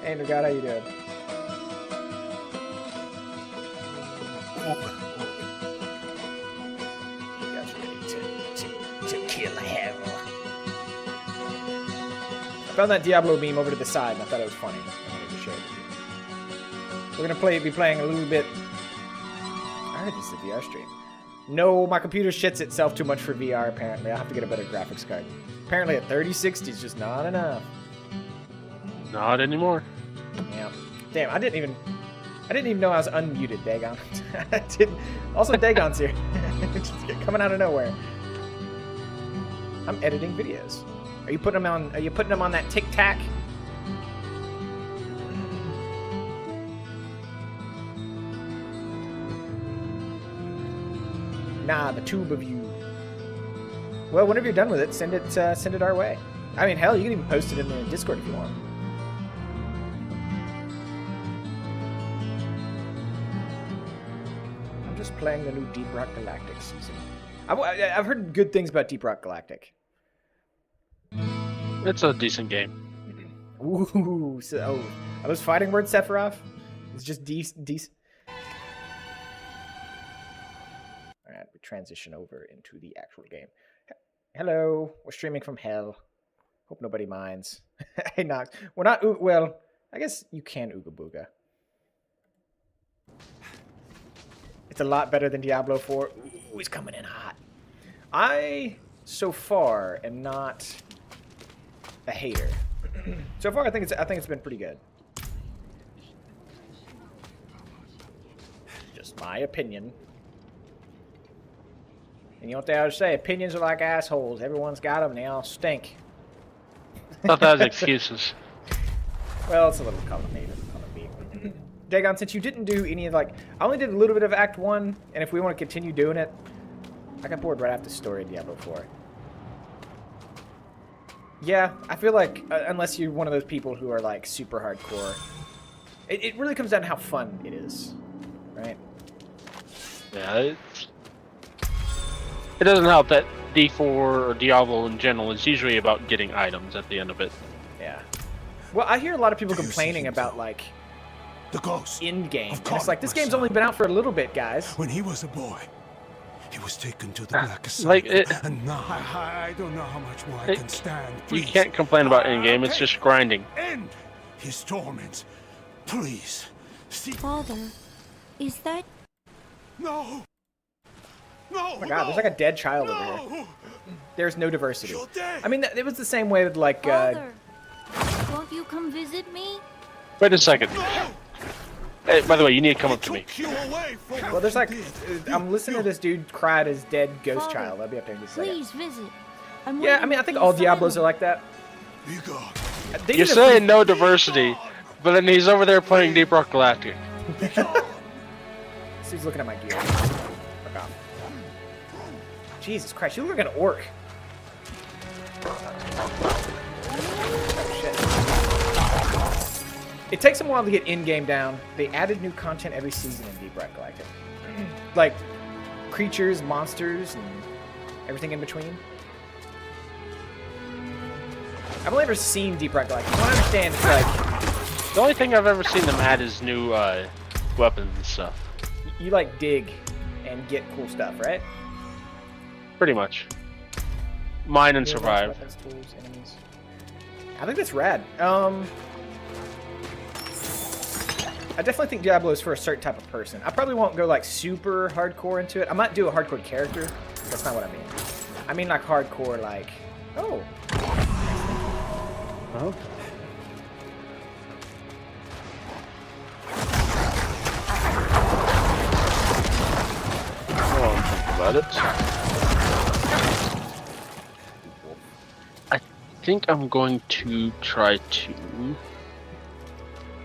Hey, God, how you doing? You guys ready to kill hell? I found that Diablo meme over to the side, and I thought it was funny. I wanted to share it with you. We're gonna be playing a little bit. I heard this is a VR stream. No, my computer shits itself too much for VR. Apparently, I have to get a better graphics card. Apparently, a 3060 is just not enough. Not anymore. Yeah. Damn, I didn't even know I was unmuted, Dagon. I didn't. Also, Dagon's here. Just coming out of nowhere. I'm editing videos. Are you putting them on that Tic Tac? Nah, the tube of you. Well, whenever you're done with it, send it our way. I mean, hell, you can even post it in the Discord if you want. I'm just playing the new Deep Rock Galactic season. I've heard good things about Deep Rock Galactic. It's a decent game. Ooh, so I was fighting word Sephiroth. It's just decent. All right, we transition over into the actual game. Hello, we're streaming from hell. Hope nobody minds. Hey, Nox, we're not. Well, I guess you can Ooga Booga. It's a lot better than Diablo 4. Ooh, he's coming in hot. I so far am not a hater. So far, I think it's been pretty good. Just my opinion. And you know what they always say? Opinions are like assholes. Everyone's got them, and they all stink. I thought that was excuses. Well, it's a little column A. Dagon, since you didn't do any of I only did a little bit of Act 1, and if we want to continue doing it, I got bored right after story in Diablo 4. Yeah, I feel like, unless you're one of those people who are like super hardcore, it really comes down to how fun it is, right? Yeah, it doesn't help that D4 or Diablo in general is usually about getting items at the end of it. Yeah. Well, I hear a lot of people complaining about like the ghost in game. And it's like this game's only been out for a little bit, guys. When he was a boy, he was taken to the black asylum, like it, and now I don't know how much more I can stand. You Please. can't complain about in-game, it's just grinding. End his torments, please. See. Father, is that... No. No. Oh my God, there's like a dead child over here. There's no diversity. You're dead. I mean, it was the same way with like. Father, won't you come visit me? Wait a second. No. Hey, by the way, you need to come up to me. Well, there's like, I'm listening to this dude cry at his dead ghost Father, child. I'll be up there in just a second. Please visit. Yeah, I mean, I think all Diablos are like that. You're saying no diversity, but then he's over there playing Deep Rock Galactic. He's looking at my gear. Fuck off. Jesus Christ, you look like an orc. Oh, shit. It takes them a while to get in-game down. They added new content every season in Deep Rock Galactic. Like, creatures, monsters, and everything in between. I've only ever seen Deep Rock Galactic. What I understand is like... The only thing I've ever seen them add is new weapons and stuff. You like dig and get cool stuff, right? Pretty much. Mine and survive. Weapons, tools, enemies. I think that's rad. I definitely think Diablo is for a certain type of person. I probably won't go like super hardcore into it. I might do a hardcore character. That's not what I mean. I mean like hardcore like... Oh. Oh. About it. I think I'm going to try to.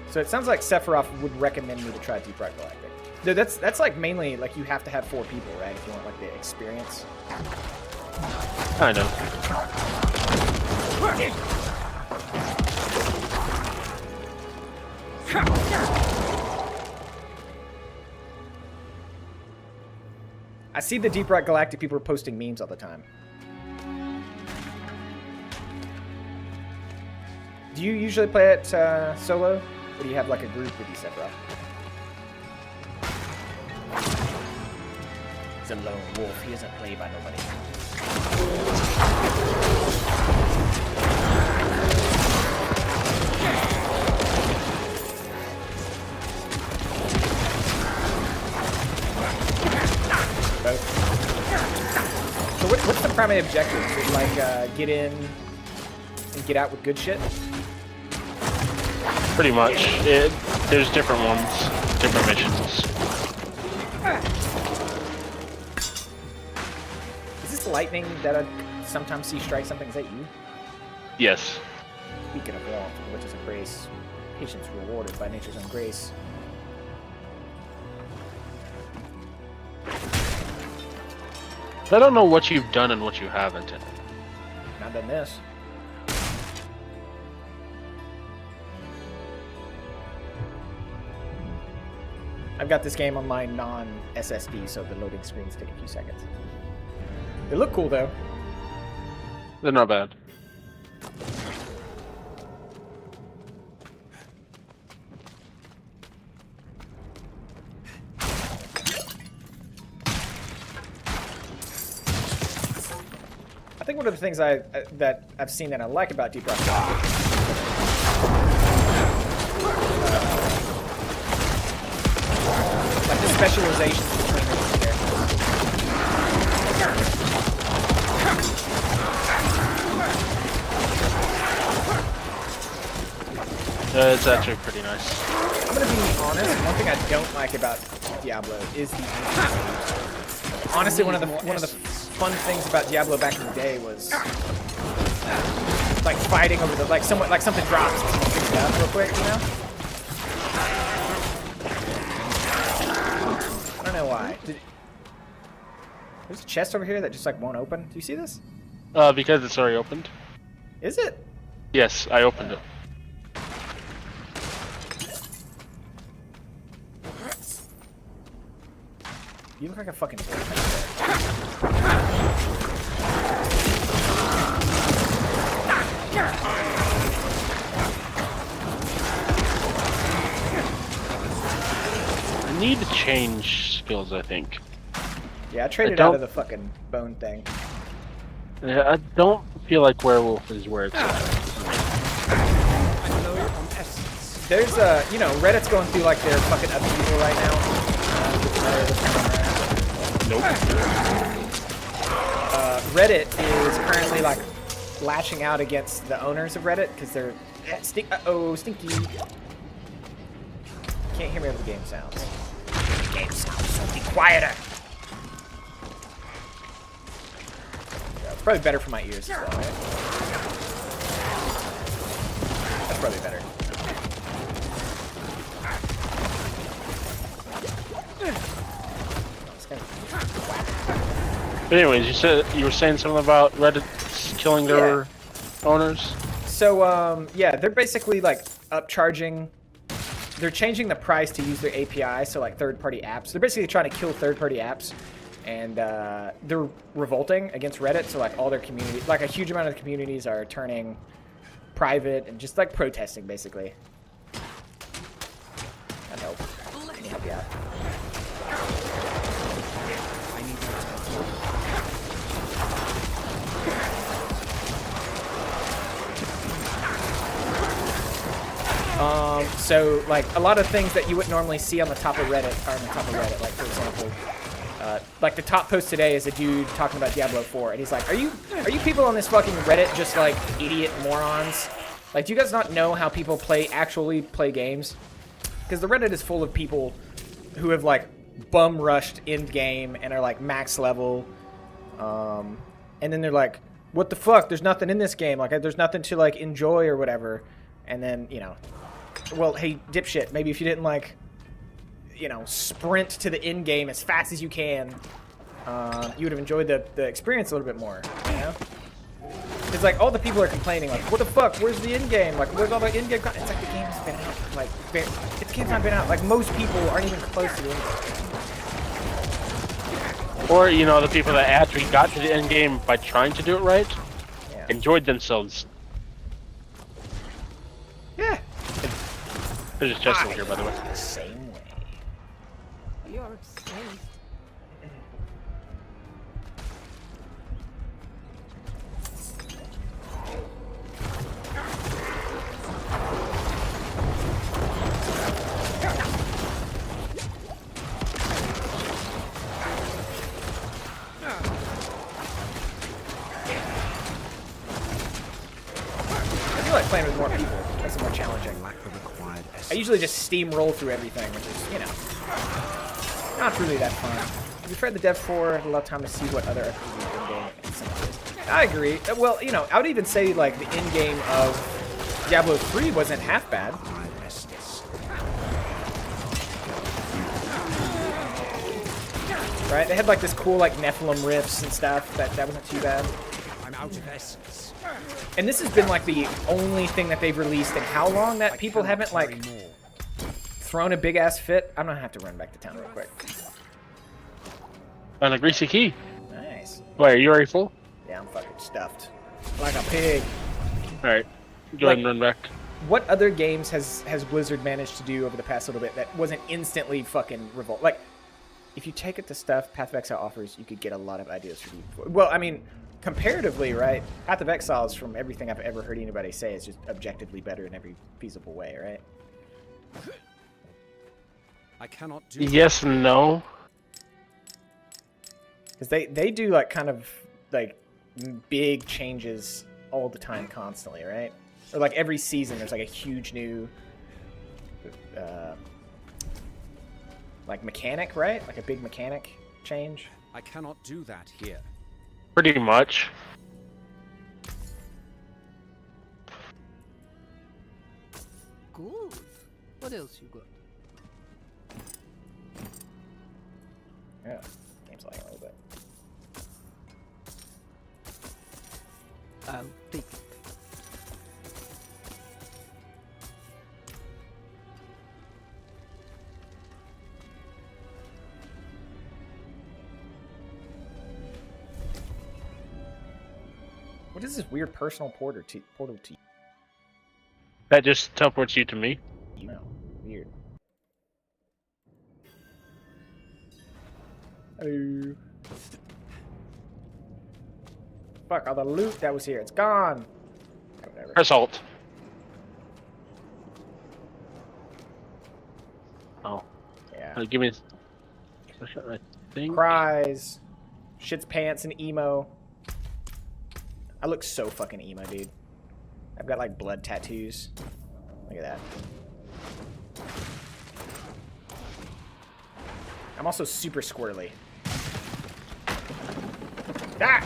So it sounds like Sephiroth would recommend me to try Deep Rock Galactic. No, that's like mainly like you have to have 4 people, right? If you want like the experience. Kind of. I see the Deep Rock Galactic people are posting memes all the time. Do you usually play it solo? Or do you have like a group with you, Sephiroth? He's a lone wolf. He doesn't play by nobody. So what's the primary objective? Is it like get in and get out with good shit? Pretty much. There's different ones, different missions. Is this lightning that I sometimes see strike something? Is that you? Yes. Beacon of warmth, which is a grace. Patience rewarded by nature's own grace. I don't know what you've done and what you haven't. Not done this. I've got this game on my non-SSD, so the loading screens take a few seconds. They look cool, though. They're not bad. I think one of the things that I've seen that I like about Deep Rock like the specializations between the characters. It's actually pretty nice. I'm gonna be honest. One thing I don't like about Diablo is the honestly one of the fun things about Diablo back in the day was like fighting over the like something drops and someone picks it up real quick, you know? I don't know why. There's a chest over here that just like won't open. Do you see this? Because it's already opened. Is it? Yes, I opened it. You look like a fucking bitch. I need to change skills, I think. Yeah, I traded out of the fucking bone thing. Yeah, I don't feel like werewolf is where it's at. There's you know, Reddit's going through like their fucking upheaval right now. Nope. Reddit is currently like lashing out against the owners of Reddit because they're stinky. Can't hear me over the game sounds. The game sounds so be quieter. Yeah, it's probably better for my ears as well, right? That's probably better. But anyways, you were saying something about Reddit killing their owners. So yeah, they're basically like upcharging. They're changing the price to use their API, so like third-party apps. They're basically trying to kill third-party apps, and they're revolting against Reddit. So like all their community, like a huge amount of the communities are turning private and just like protesting basically. I know. Can you help me out? So like a lot of things that you wouldn't normally see on the top of Reddit are on the top of Reddit. Like for example, like the top post today is a dude talking about Diablo 4, and he's like, "Are you people on this fucking Reddit just like idiot morons? Like, do you guys not know how people actually play games? Because the Reddit is full of people who have like bum rushed end game and are like max level, and then they're like, what the fuck? There's nothing in this game. Like, there's nothing to like enjoy or whatever. And then, you know, well, hey, dipshit, maybe if you didn't like, you know, sprint to the end game as fast as you can, you would have enjoyed the experience a little bit more, you know? It's like all the people are complaining, like, what the fuck? Where's the end game? Like, where's all the end game? It's like the game's been out. Like, the game's not been out. Like, most people aren't even close to the end game. Or, you know, the people that actually got to the end game by trying to do it right, Yeah. enjoyed themselves. There's a chest over here, by the way. The same way. You're safe. I feel like playing with more people makes it more challenging. I usually just steamroll through everything, which is, you know, not really that fun. To be fair, the Dev 4 had a lot of time to see what other RPGs in-game. I agree. Well, you know, I would even say, like, the in-game of Diablo 3 wasn't half bad. Right? They had, like, this cool, like, Nephilim riffs and stuff. That wasn't too bad. I'm out of essence. And this has been, like, the only thing that they've released in how long that people haven't, like, thrown a big-ass fit? I'm gonna have to run back to town real quick. On a greasy key. Nice. Wait, are you already full? Yeah, I'm fucking stuffed. Like a pig. Alright. Go ahead and run back. What other games has Blizzard managed to do over the past little bit that wasn't instantly fucking revolt? Like, if you take it to stuff Path of Exile offers, you could get a lot of ideas for you. Well, I mean, comparatively, right? Path of Exiles, from everything I've ever heard anybody say, is just objectively better in every feasible way, right? I cannot do Yes and no. Because they do, like, kind of, like, big changes all the time, constantly, right? Or, like, every season there's, like, a huge new, like, mechanic, right? Like a big mechanic change. I cannot do that here. Pretty much. Good. What else you got? Yeah, game's lagging a little bit. I'll take it. What is this weird personal portal to you? That just teleports you to me. No, weird. Hello. Fuck, all the loot that was here, it's gone. Whatever. Press Alt. Oh. Yeah. Give me. I think. Cries, shits pants, and emo. I look so fucking emo, dude. I've got like blood tattoos. Look at that. I'm also super squirrely. Ah!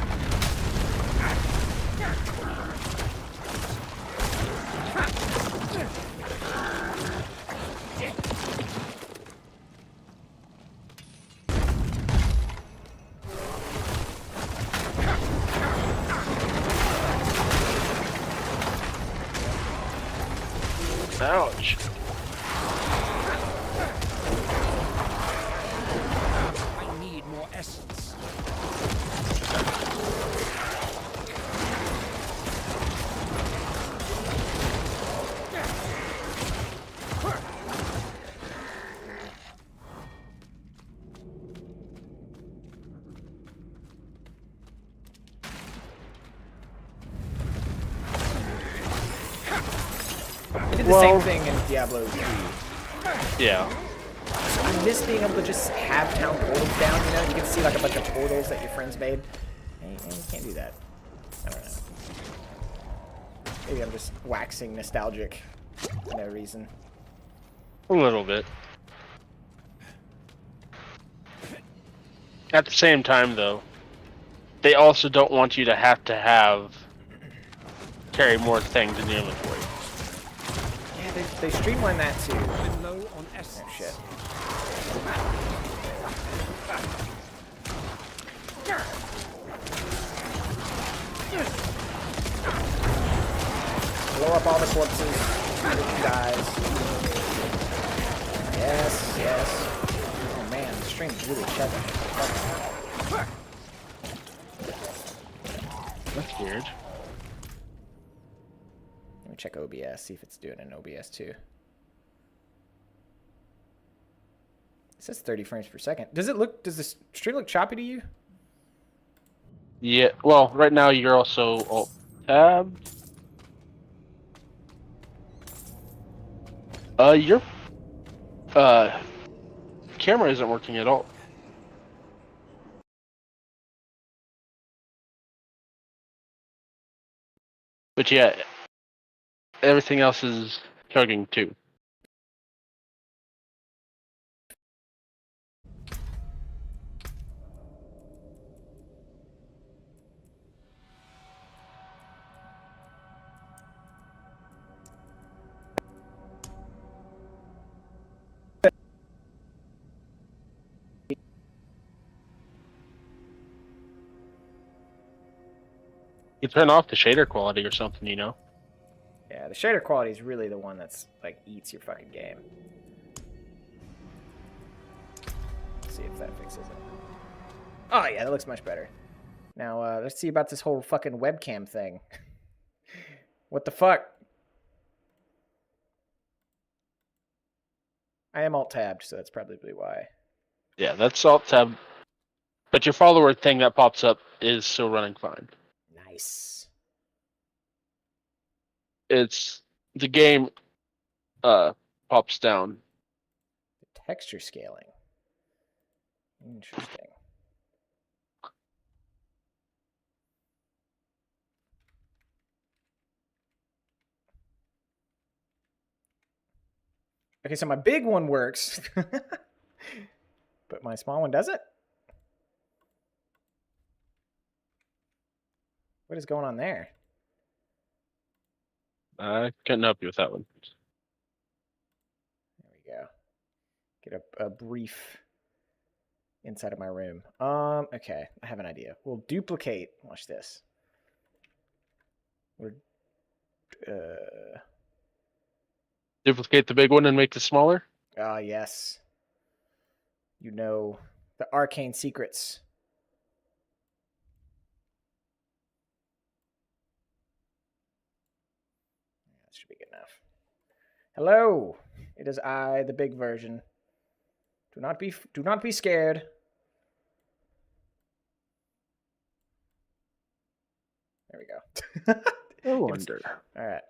Ouch. I need more essence. I did the same thing in Diablo 3. Yeah. I miss being able to just have town portals down, you know? You can see like a bunch of portals that your friends made. Hey, you can't do that. I don't know. Maybe I'm just waxing nostalgic for no reason. A little bit. At the same time, though, they also don't want you to carry more things in your inventory. Yeah, they streamline that too. I'm low on essence. Oh shit. Blow up all the corpses. Everything dies. Yes, yes. Oh man, the stream's really chugging. That's weird. Let me check OBS, see if it's doing an OBS too. says 30 frames per second. Does the stream look choppy to you? Yeah. Well, right now you're also alt tab. Your camera isn't working at all. But yeah, everything else is chugging too. You turn off the shader quality or something, you know? Yeah, the shader quality is really the one that's like eats your fucking game. Let's see if that fixes it. Oh yeah, that looks much better. Now let's see about this whole fucking webcam thing. What the fuck? I am alt tabbed, so that's probably why. Yeah, that's alt tab. But your follower thing that pops up is still running fine. Nice. It's the game pops down. Texture scaling. Interesting. Okay, so my big one works, but my small one doesn't? What is going on there? I couldn't help you with that one. There we go. Get a brief inside of my room. Okay, I have an idea. We'll duplicate. Watch this. We're Duplicate the big one and make the smaller? yes. You know the arcane secrets. That should be good enough. Hello. It is I, the big version. Do not be scared. There we go. I wonder. All right.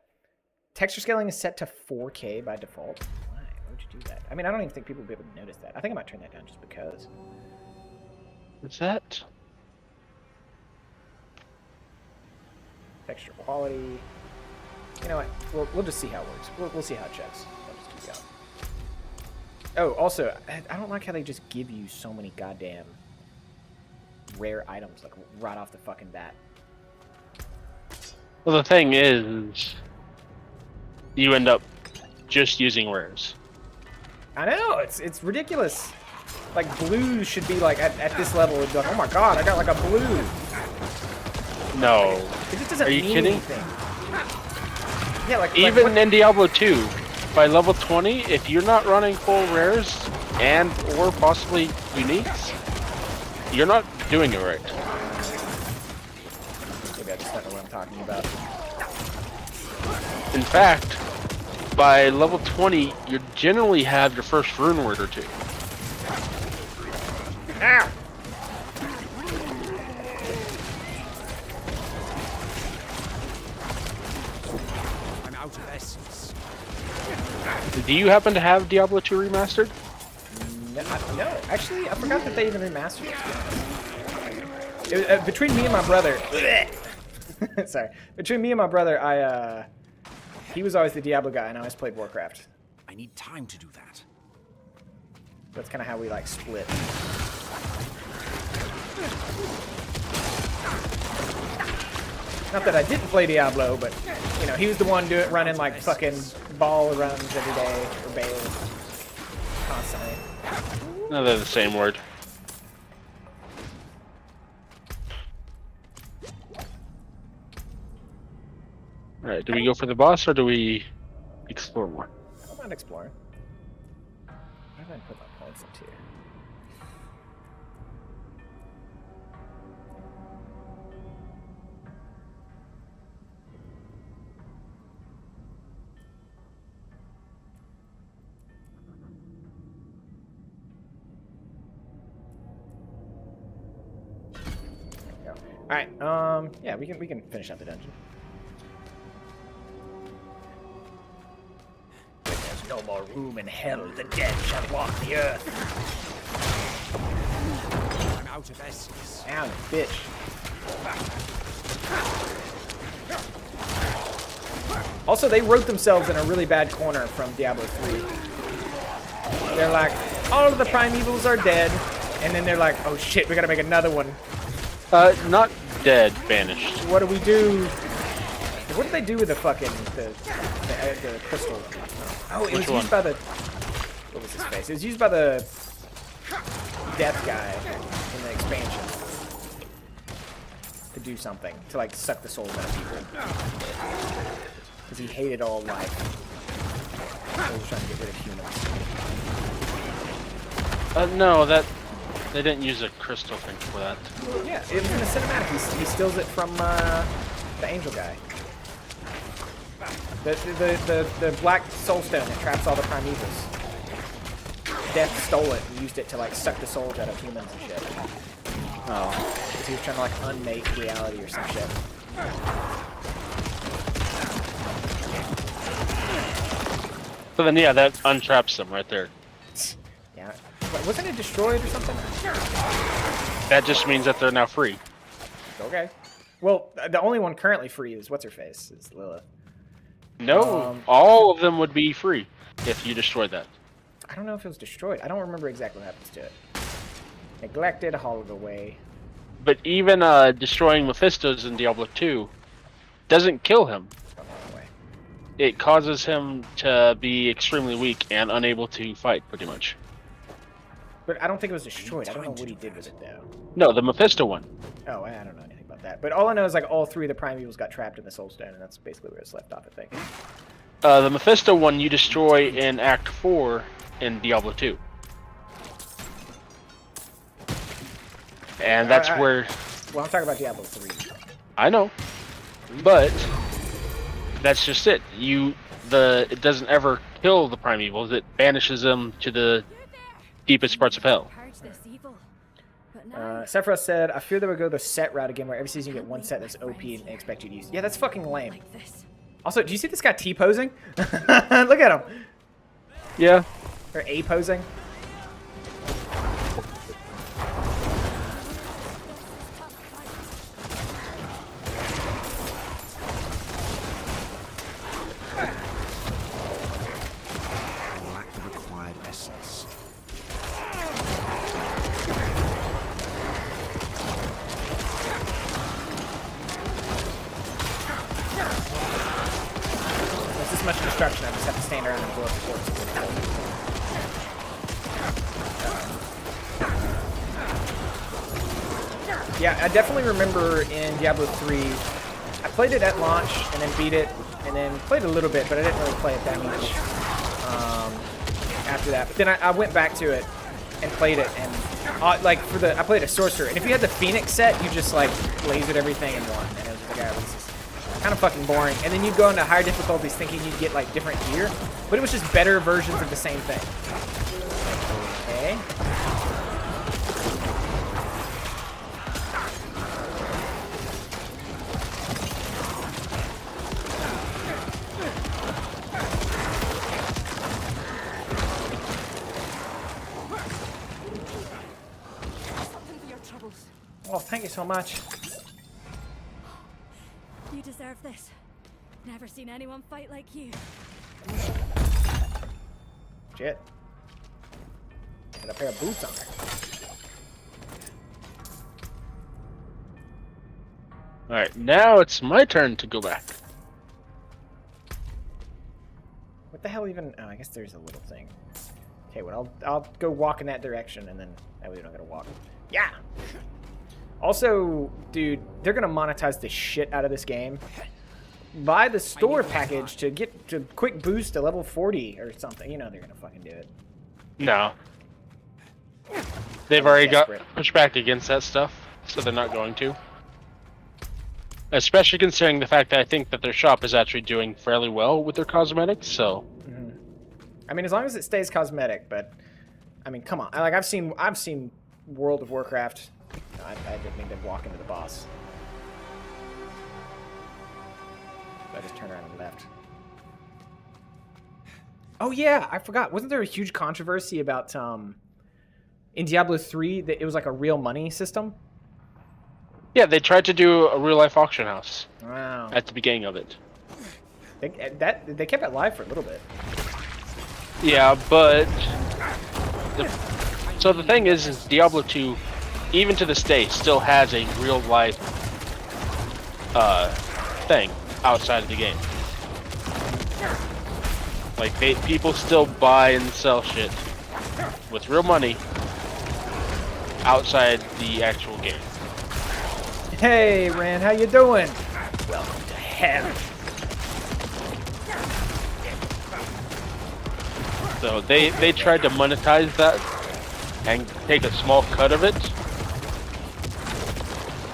Texture scaling is set to 4K by default. Why? Why would you do that? I mean, I don't even think people will be able to notice that. I think I might turn that down just because. What's that? Texture quality. You know what? We'll just see how it works. We'll see how it checks. I'll just keep going. Oh, also, I don't like how they just give you so many goddamn rare items, like right off the fucking bat. Well, the thing is, you end up just using rares. I know, it's ridiculous. Like, blues should be like at this level. It'd be like, oh my god, I got like a blue. No. It just doesn't Are you mean kidding? anything. Yeah, like Even in Diablo 2, by level 20, if you're not running full rares and or possibly uniques, you're not doing it right. Maybe I just don't know what I'm talking about. In fact, by level 20, you generally have your first rune word or two. Ow! I'm out of essence. Do you happen to have Diablo 2 remastered? No, actually, I forgot that they even remastered it. It was, between me and my brother, sorry, between me and my brother, he was always the Diablo guy, and I always played Warcraft. I need time to do that. That's kind of how we like split. Not that I didn't play Diablo, but you know, he was the one running like fucking ball runs every day for Bale constantly. No, they're the same word. Alright, do we go for the boss or do we explore more? I don't mind exploring. Where did I put my points into? Alright, yeah, we can finish out the dungeon. When there's no more room in hell, the dead shall walk the earth. I'm out of essence. Ow, bitch. Also, they wrote themselves in a really bad corner from Diablo 3. They're like, all of the primevals are dead, and then they're like, oh shit, we gotta make another one. Not dead, banished. What do we do? What did they do with the fucking the crystal? Oh, it Which was used by the. What was his face? It was used by the death guy in the expansion to do something, to like suck the souls out of people, because he hated all life. He was trying to get rid of humans. No, they didn't use a crystal thing for that. Yeah, it was in the cinematic. He steals it from the angel guy. The black soul stone that traps all the primevals. Death stole it and used it to like suck the souls out of humans and shit. Oh. Because he was trying to like unmake reality or some shit. So then, yeah, that untraps them right there. Yeah. But wasn't it destroyed or something? That just means that they're now free. Okay. Well, the only one currently free is what's her face. Is Lilith. No, all of them would be free if you destroyed that. I don't know if it was destroyed. I don't remember exactly what happens to it. Neglected, hauled away. But even destroying Mephisto's in Diablo 2 doesn't kill him. Away. It causes him to be extremely weak and unable to fight, pretty much. But I don't think it was destroyed. I don't know what he did with it though. No, the Mephisto one. Oh, I don't know anything about that. But all I know is like all three of the primevals got trapped in the soul stone, and that's basically where it's left off, I think. The Mephisto one you destroy in Act 4 in Diablo 2. And that's where... Well, I'm talking about Diablo 3. I know. But that's just it. It doesn't ever kill the primevals. It banishes them to the deepest parts of hell. Sephiroth said, I fear they would go the set route again where every season you get one set that's OP and they expect you to use. Yeah, that's fucking lame. Also, do you see this guy T-posing? Look at him. Yeah. Or A-posing. Lack the required essence. There's this much destruction, I just have to stand around and blow up the corpses. Yeah, I definitely remember in Diablo 3, I played it at launch and then beat it, and then played a little bit, but I didn't really play it that much after that. But then I went back to it and played it, and I played a sorcerer, and if you had the Phoenix set, you just like lasered everything in one, and it was like, this is kind of fucking boring. And then you'd go into higher difficulties thinking you'd get like different gear, but it was just better versions of the same thing. Okay. Oh, thank you so much. You deserve this. Never seen anyone fight like you. Shit. Got a pair of boots on her. Alright, now it's my turn to go back. What the hell even? Oh, I guess there's a little thing. Okay, well, I'll go walk in that direction, and then that way we don't gotta walk. Yeah! Also, dude, they're gonna monetize the shit out of this game. Buy the store package to get to quick boost to level 40 or something. You know they're gonna fucking do it. No. They've already got desperate. pushed back against that stuff, so they're not going to. Especially considering the fact that I think that their shop is actually doing fairly well with their cosmetics, so... I mean, as long as it stays cosmetic, but... I mean, come on. I've seen World of Warcraft. I didn't mean to walk into the boss. I just turned around and left. Oh yeah, I forgot. Wasn't there a huge controversy about in Diablo 3 that it was like a real money system? Yeah, they tried to do a real life auction house Wow. at the beginning of it. They kept it live for a little bit. Yeah, but so the thing is Diablo 2, even to this day, still has a real life thing outside of the game. Like people still buy and sell shit with real money outside the actual game. Hey, Ren, how you doing? Welcome to hell. So they tried to monetize that and take a small cut of it,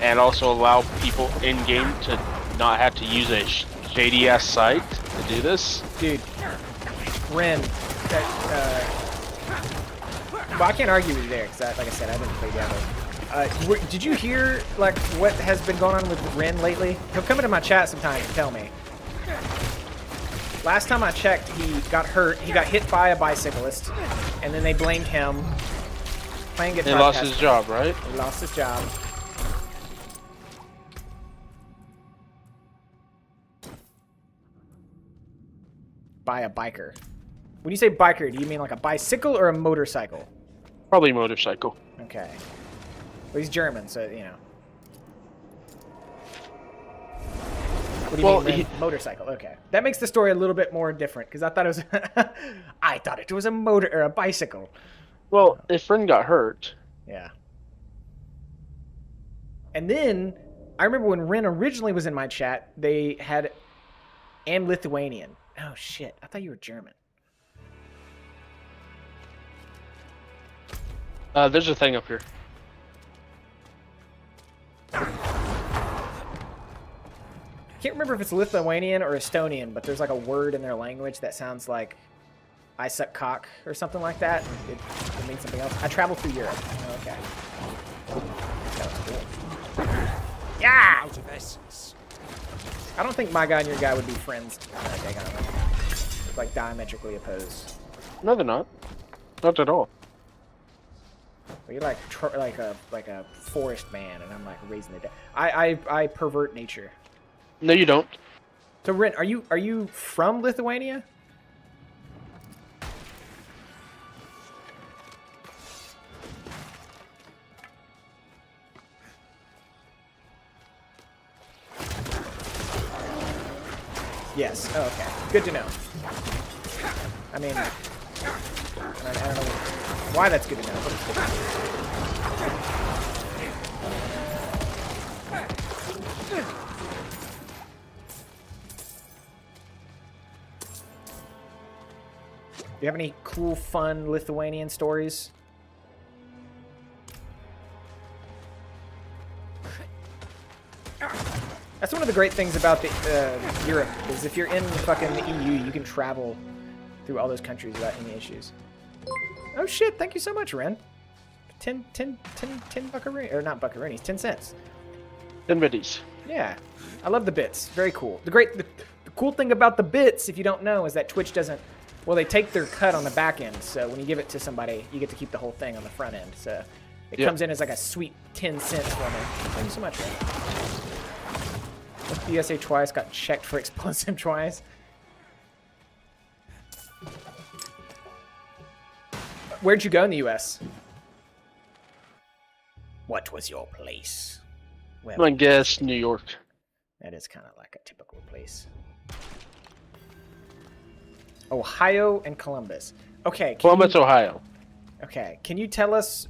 and also allow people in game to not have to use a shady ass site to do this. Dude, Ren, well, I can't argue with you there, because like I said, I didn't play Diablo. Did you hear, like, what has been going on with Ren lately? He'll come into my chat sometimes and tell me. Last time I checked, he got hurt. He got hit by a bicyclist, and then they blamed him. Playing guitar. He lost his job, right? He lost his job. By a biker. When you say biker, do you mean like a bicycle or a motorcycle? Probably motorcycle. Okay. Well, he's German, so, you know. What do you mean, Ren? Motorcycle? Okay. That makes the story a little bit more different, because I thought it was... I thought it was a motor or a bicycle. Well, his friend got hurt. Yeah. And then, I remember when Ren originally was in my chat, they had... And Lithuanian. Oh, shit. I thought you were German. There's a thing up here. Can't remember if it's Lithuanian or Estonian, but there's like a word in their language that sounds like I suck cock or something like that. It means something else. I traveled through Europe. Oh, okay. That was cool. Yeah! Out of essence. I don't think my guy and your guy would be friends. It's like diametrically opposed. No, they're not. Not at all. But you're like a forest man, and I'm like raising the dead. I pervert nature. No, you don't. So Ren, are you from Lithuania? Yes. Oh, okay. Good to know. I mean, I don't know why that's good to know, but it's good to know. Do you have any cool, fun Lithuanian stories? That's one of the great things about the Europe, is if you're in fucking the EU, you can travel through all those countries without any issues. Oh shit, thank you so much, Ren. 10 buckaroonies, or not buckaroonies, 10 cents. 10 biddies. Yeah, I love the bits. Very cool. The cool thing about the bits, if you don't know, is that Twitch doesn't, well, they take their cut on the back end, so when you give it to somebody, you get to keep the whole thing on the front end. So it comes in as like a sweet 10 cents for me. Thank you so much, Ren. Left the USA twice, got checked for explosive twice. Where'd you go in the US? What was your place? Well, I guess New York. that is kind of like a typical place. Ohio and Columbus. Okay. Columbus, Ohio. Okay. Can you tell us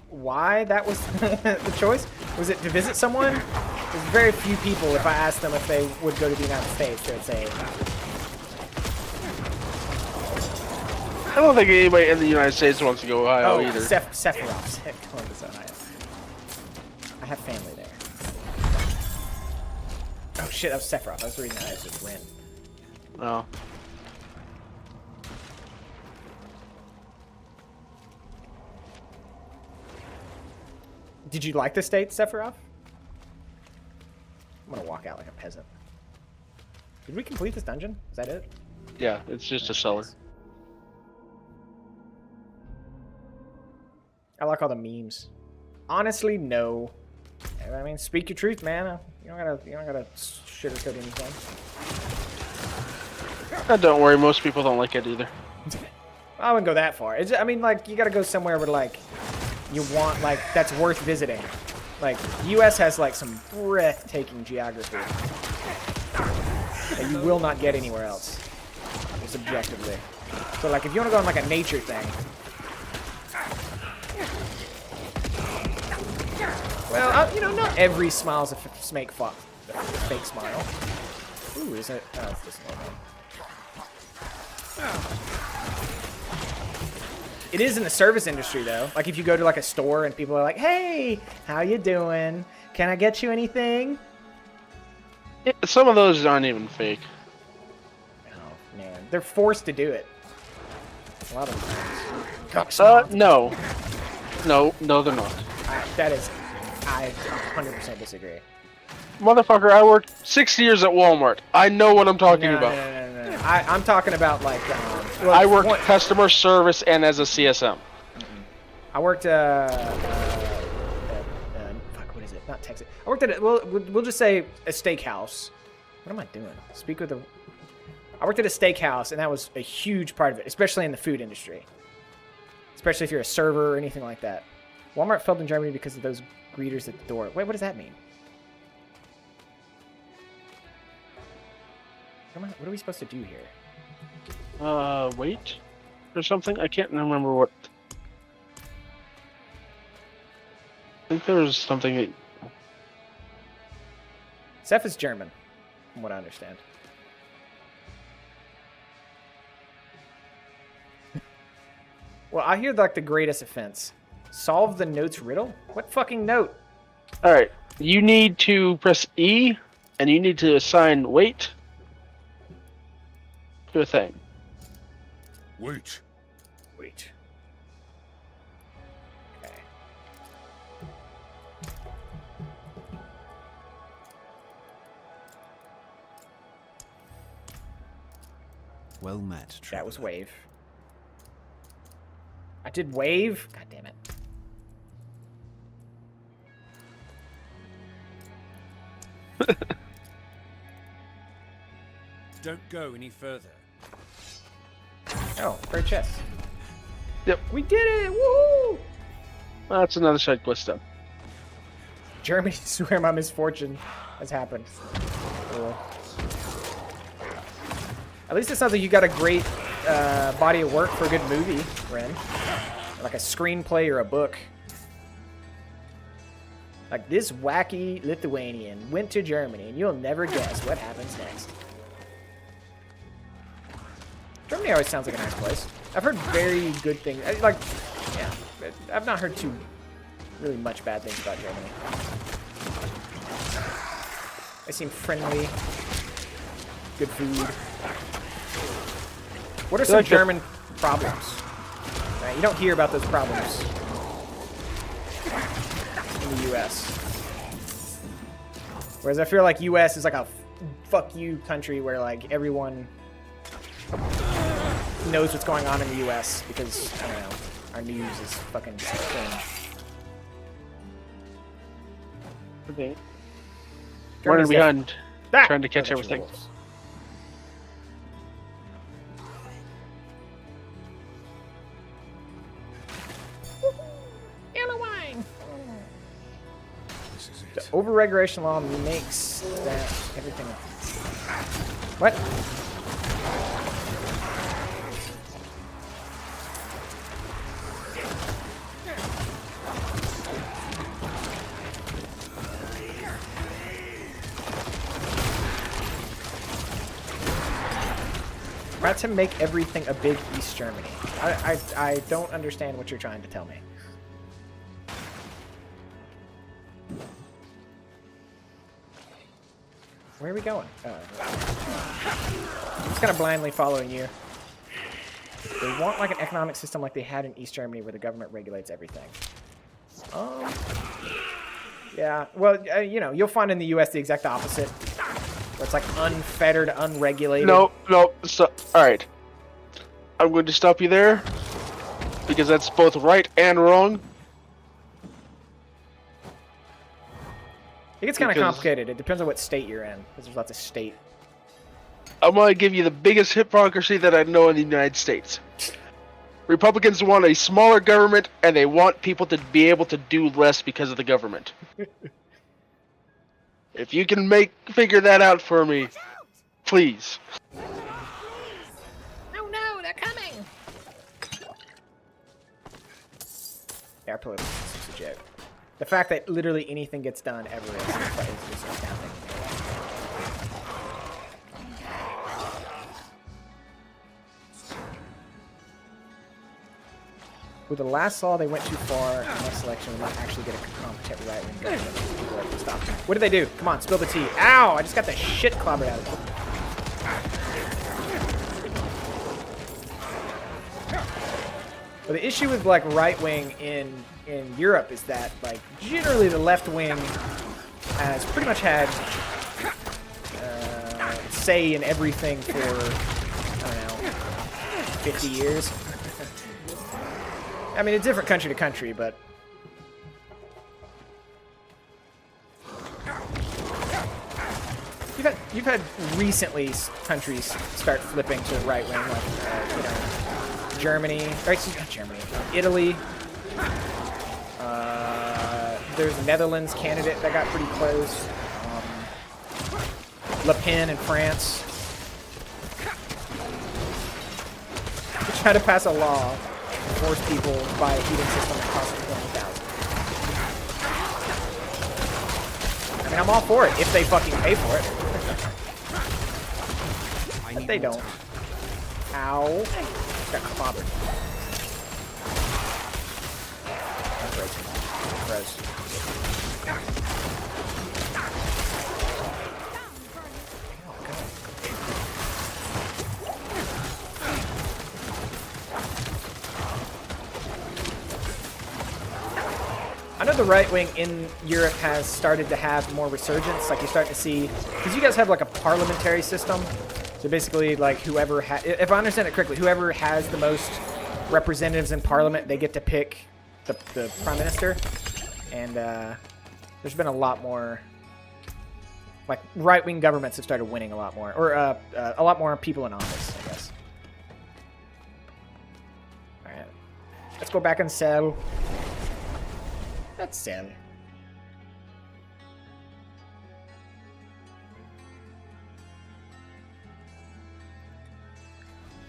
why that was the choice? Was it to visit someone? There's very few people, if I asked them if they would go to the United States, they would say... I don't think anybody in the United States wants to go to Ohio either. Sephiroth said Columbus, Ohio. I have family there. Oh shit, that was Sephiroth. I was reading that as just Ren. Oh. Did you like the state, Sephiroth? I'm gonna walk out like a peasant. Did we complete this dungeon? Is that it? Yeah, it's just a cellar. I like all the memes. Honestly, no. I mean, speak your truth, man. You don't gotta sugarcoat anything. Don't worry, most people don't like it either. I wouldn't go that far. I mean, like, you gotta go somewhere where, like, you want, like, that's worth visiting. Like, U.S. has, like, some breathtaking geography that you will not get anywhere else, just objectively. So, like, if you want to go on, like, a nature thing, well, you know, not every smile's a fake smile. Ooh, is it? Oh, it's this one. It is in the service industry, though. Like, if you go to, like, a store and people are like, hey, how you doing? Can I get you anything? Yeah, some of those aren't even fake. Oh, man. They're forced to do it. A lot of times. No. No, they're not. I 100% disagree. Motherfucker, I worked 6 years at Walmart. I know what I'm talking about. No. I'm talking about, like, well, I worked customer service and as a CSM. I worked fuck, what is it? Not Texas. I worked at we'll just say a steakhouse. What am I doing? I worked at a steakhouse, and that was a huge part of it, especially in the food industry. Especially if you're a server or anything like that. Walmart failed in Germany because of those greeters at the door. Wait, what does that mean? What are we supposed to do here? Wait. Or something? I can't remember what. I think there was something that... Seth is German, from what I understand. Well, I hear, like, the greatest offense. Solve the note's riddle? What fucking note? Alright. You need to press E, and you need to assign weight to a thing. Wait. Okay. Well met, Trevor. That was wave. I did wave? God damn it. Don't go any further. Oh, great chest. Yep. We did it! Woo! That's another side quest done. Germany, swear my misfortune has happened. Cool. At least it sounds like you got a great body of work for a good movie, Ren. Like a screenplay or a book. Like, this wacky Lithuanian went to Germany, and you'll never guess what happens next. Germany always sounds like a nice place. I've heard very good things. Like, yeah, I've not heard too really much bad things about Germany. They seem friendly, good food. What are some German problems? Right, you don't hear about those problems in the U.S. Whereas I feel like U.S. is like a fuck you country where, like, everyone knows what's going on in the U.S. because, I don't know, our news is fucking cringe. Okay. Running behind, trying to catch everything. Wolves. The over-regulation law makes that everything... What? About to make everything a big East Germany. I don't understand what you're trying to tell me. Where are we going? I'm just kind of blindly following you. They want like an economic system like they had in East Germany where the government regulates everything. Yeah, well, you know, you'll find in the U.S. the exact opposite. Where it's like unfettered, unregulated. No. So, all right. I'm going to stop you there because that's both right and wrong. It gets kind of Because- complicated. It depends on what state you're in, because there's lots of state. I'm going to give you the biggest hypocrisy that I know in the United States. Republicans want a smaller government, and they want people to be able to do less because of the government. If you can figure that out for me, please. Oh no, they're coming! Yeah, our political system's a joke. The fact that literally anything gets done ever is just astounding. With the last law, they went too far. In the next election, we might actually get a competent right-wing government. People are to stop. What did they do? Come on, spill the tea. Ow! I just got the shit clobbered out of it. Well, the issue with like right-wing in Europe is that like generally the left wing has pretty much had say in everything for I don't know 50 years. I mean, it's different country to country, but you've had recently countries start flipping to the right wing, like you know, Germany, or excuse me, not Germany, Italy. There's a Netherlands candidate that got pretty close. Le Pen in France. They tried to pass a law to force people to buy a heating system that costs $20,000. I mean, I'm all for it if they fucking pay for it. But they don't. Ow. Got clobbered. Gross. I know the right wing in Europe has started to have more resurgence. Like you're starting to see, because you guys have like a parliamentary system. So basically, like whoever, if I understand it correctly, whoever has the most representatives in parliament, they get to pick the prime minister. And there's been a lot more, like right-wing governments have started winning a lot more, or a lot more people in office, I guess. All right, let's go back and sell. Let's sell.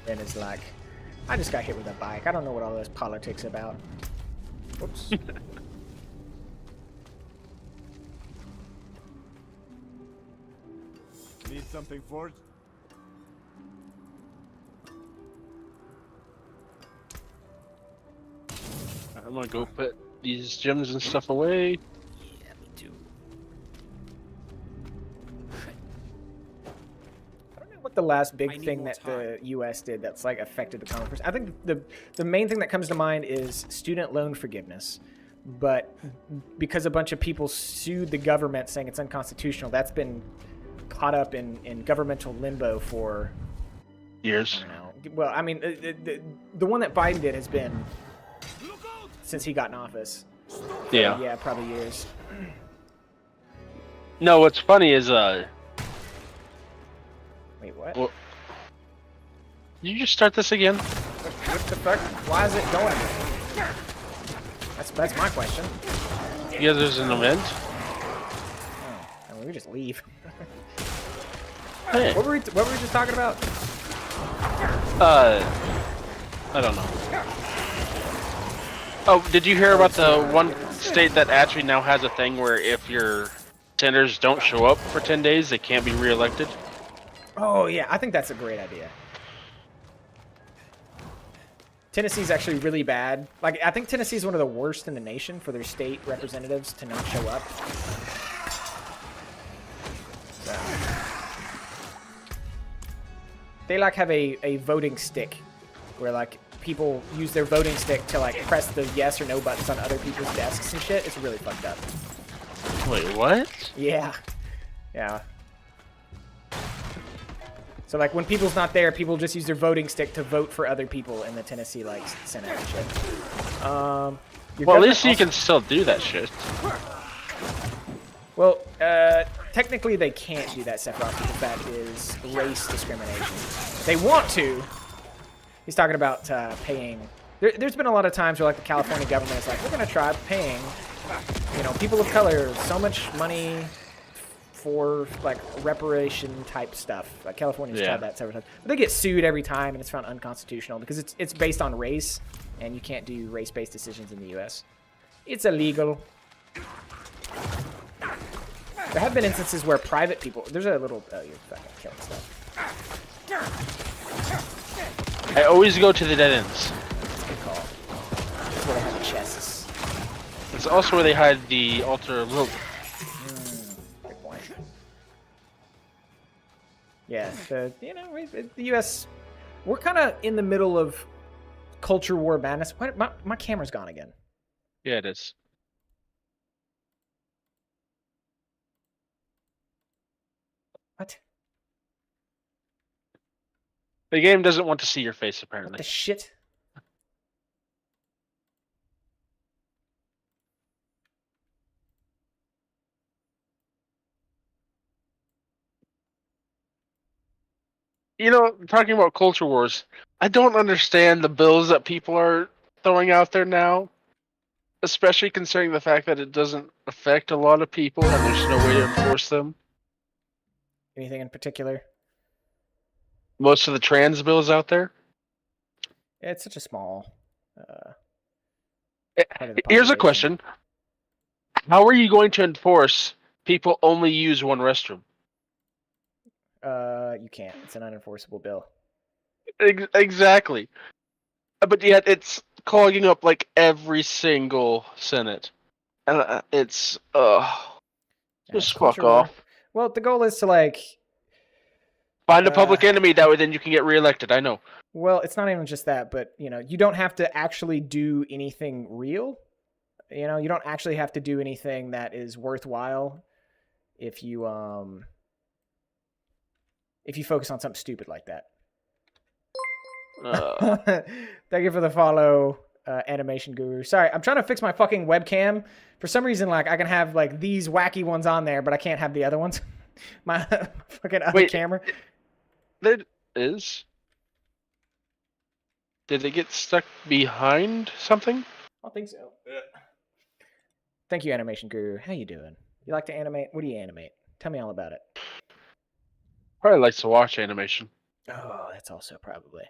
And it's like, I just got hit with a bike. I don't know what all this politics about. Whoops. Need something forged? I'm gonna go put these gems and stuff away. Yeah, me too. I don't know what the last I big need thing more that time. the U.S. did that's like affected the common person. I think the main thing that comes to mind is student loan forgiveness. But because a bunch of people sued the government saying it's unconstitutional, that's been caught up in governmental limbo for Years. I don't know. Well, I mean, the one that Biden did has been since he got in office. Yeah. Yeah, probably years. No, what's funny is Wait, what? well, did you just start this again? What the fuck? Why is it going? That's my question. Yeah, there's an event. Oh, I mean, we just leave. Hey. What were we just talking about? I don't know. Oh, did you hear about the one state that actually now has a thing where if your senators don't show up for 10 days, they can't be reelected? Oh yeah, I think that's a great idea. Tennessee's actually really bad. Like, I think Tennessee's one of the worst in the nation for their state representatives to not show up. So, they like have a voting stick where like people use their voting stick to like press the yes or no buttons on other people's desks and shit. It's really fucked up. Wait, what? Yeah. Yeah. So like when people's not there, people just use their voting stick to vote for other people in the Tennessee like Senate and shit. Your Well, at government least you also- can still do that shit. Well, technically they can't do that, Sephiroth, because that is race discrimination. They want to. He's talking about paying. There's been a lot of times where like the California government is like, we're gonna try paying, people of color so much money for like reparation type stuff. Like California's tried that several times, but they get sued every time, and it's found unconstitutional because it's based on race, and you can't do race-based decisions in the U.S. It's illegal. There have been instances where private people. There's a little. Oh, you're fucking killing stuff. I always go to the dead ends. Good call. That's where they have the chests. It's also where they hide the altar rope. Good point. Yeah, the U.S. We're kind of in the middle of culture war madness. Why, my camera's gone again. Yeah, it is. What? The game doesn't want to see your face, What apparently. the shit? You know, talking about culture wars, I don't understand the bills that people are throwing out there now, especially considering the fact that it doesn't affect a lot of people and there's no way to enforce them. Anything in particular? Most of the trans bills out there. Yeah, it's such a small. Eh, part of the Here's a population. question: how are you going to enforce people only use one restroom? You can't. It's an unenforceable bill. Exactly. But yet it's clogging up like every single Senate, and it's Yeah, just culture fuck war. off. Well, the goal is to like. Find a public enemy, that way then you can get reelected. I know. Well, it's not even just that, but you don't have to actually do anything real. You don't actually have to do anything that is worthwhile if you focus on something stupid like that. Thank you for the follow, Animation Guru. Sorry, I'm trying to fix my fucking webcam. For some reason, like I can have like these wacky ones on there, but I can't have the other ones. My fucking other camera. There is. Did it get stuck behind something? I don't think so. Thank you, Animation Guru. How you doing? You like to animate? What do you animate? Tell me all about it. Probably likes to watch animation. Oh, that's also probably.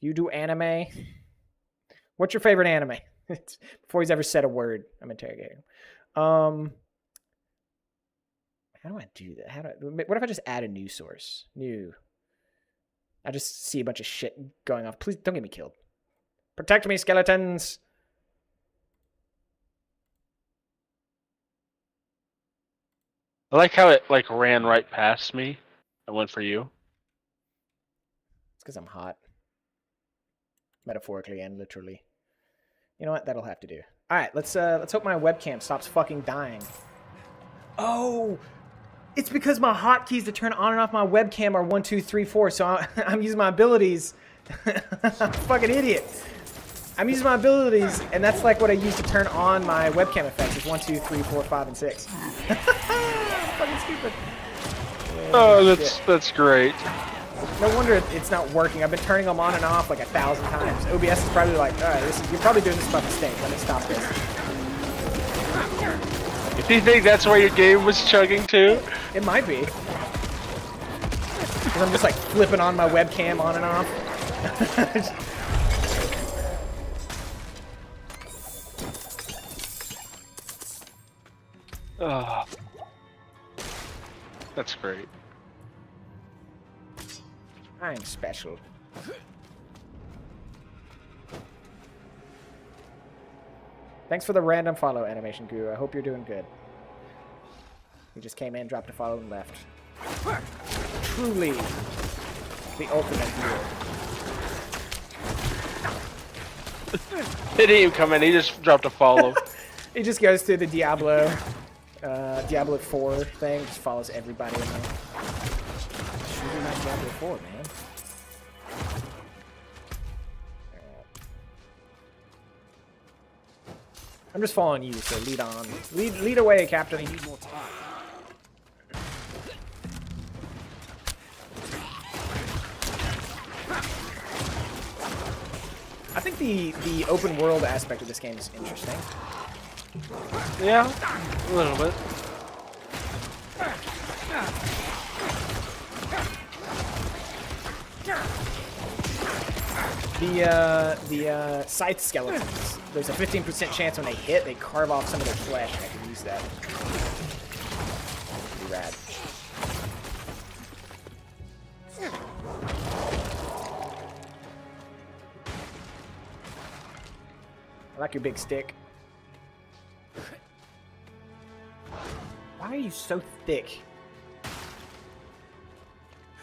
You do anime? What's your favorite anime? Before he's ever said a word, I'm interrogating him. How do I do that? What if I just add a new source? I just see a bunch of shit going off. Please don't get me killed. Protect me, skeletons. I like how it like ran right past me. I went for you. It's because I'm hot. Metaphorically and literally. You know what? That'll have to do. All right, let's hope my webcam stops fucking dying. Oh, it's because my hotkeys to turn on and off my webcam are 1, 2, 3, 4. So I'm using my abilities. I'm a fucking idiot. I'm using my abilities, and that's like what I use to turn on my webcam effects. It's 1, 2, 3, 4, 5, and 6. Fucking stupid. Oh, that's great. No wonder it's not working. I've been turning them on and off like 1,000 times. OBS is probably like, all right, you're probably doing this by mistake. Let me stop this. Do you think that's why your game was chugging too? It might be. Because I'm just like flipping on my webcam on and off. Oh, that's great. I'm special. Thanks for the random follow, Animation Guru. I hope you're doing good. You just came in, dropped a follow, and left. Truly the ultimate hero. He didn't even come in, he just dropped a follow. He just goes through the Diablo 4 thing, just follows everybody in there. playing Diablo 4, man. I'm just following you, so lead on. Lead away, Captain. I need more time. I think the open world aspect of this game is interesting. Yeah, a little bit. The scythe skeletons. There's a 15% chance when they hit, they carve off some of their flesh. I can use that. Pretty rad. I like your big stick. Why are you so thick?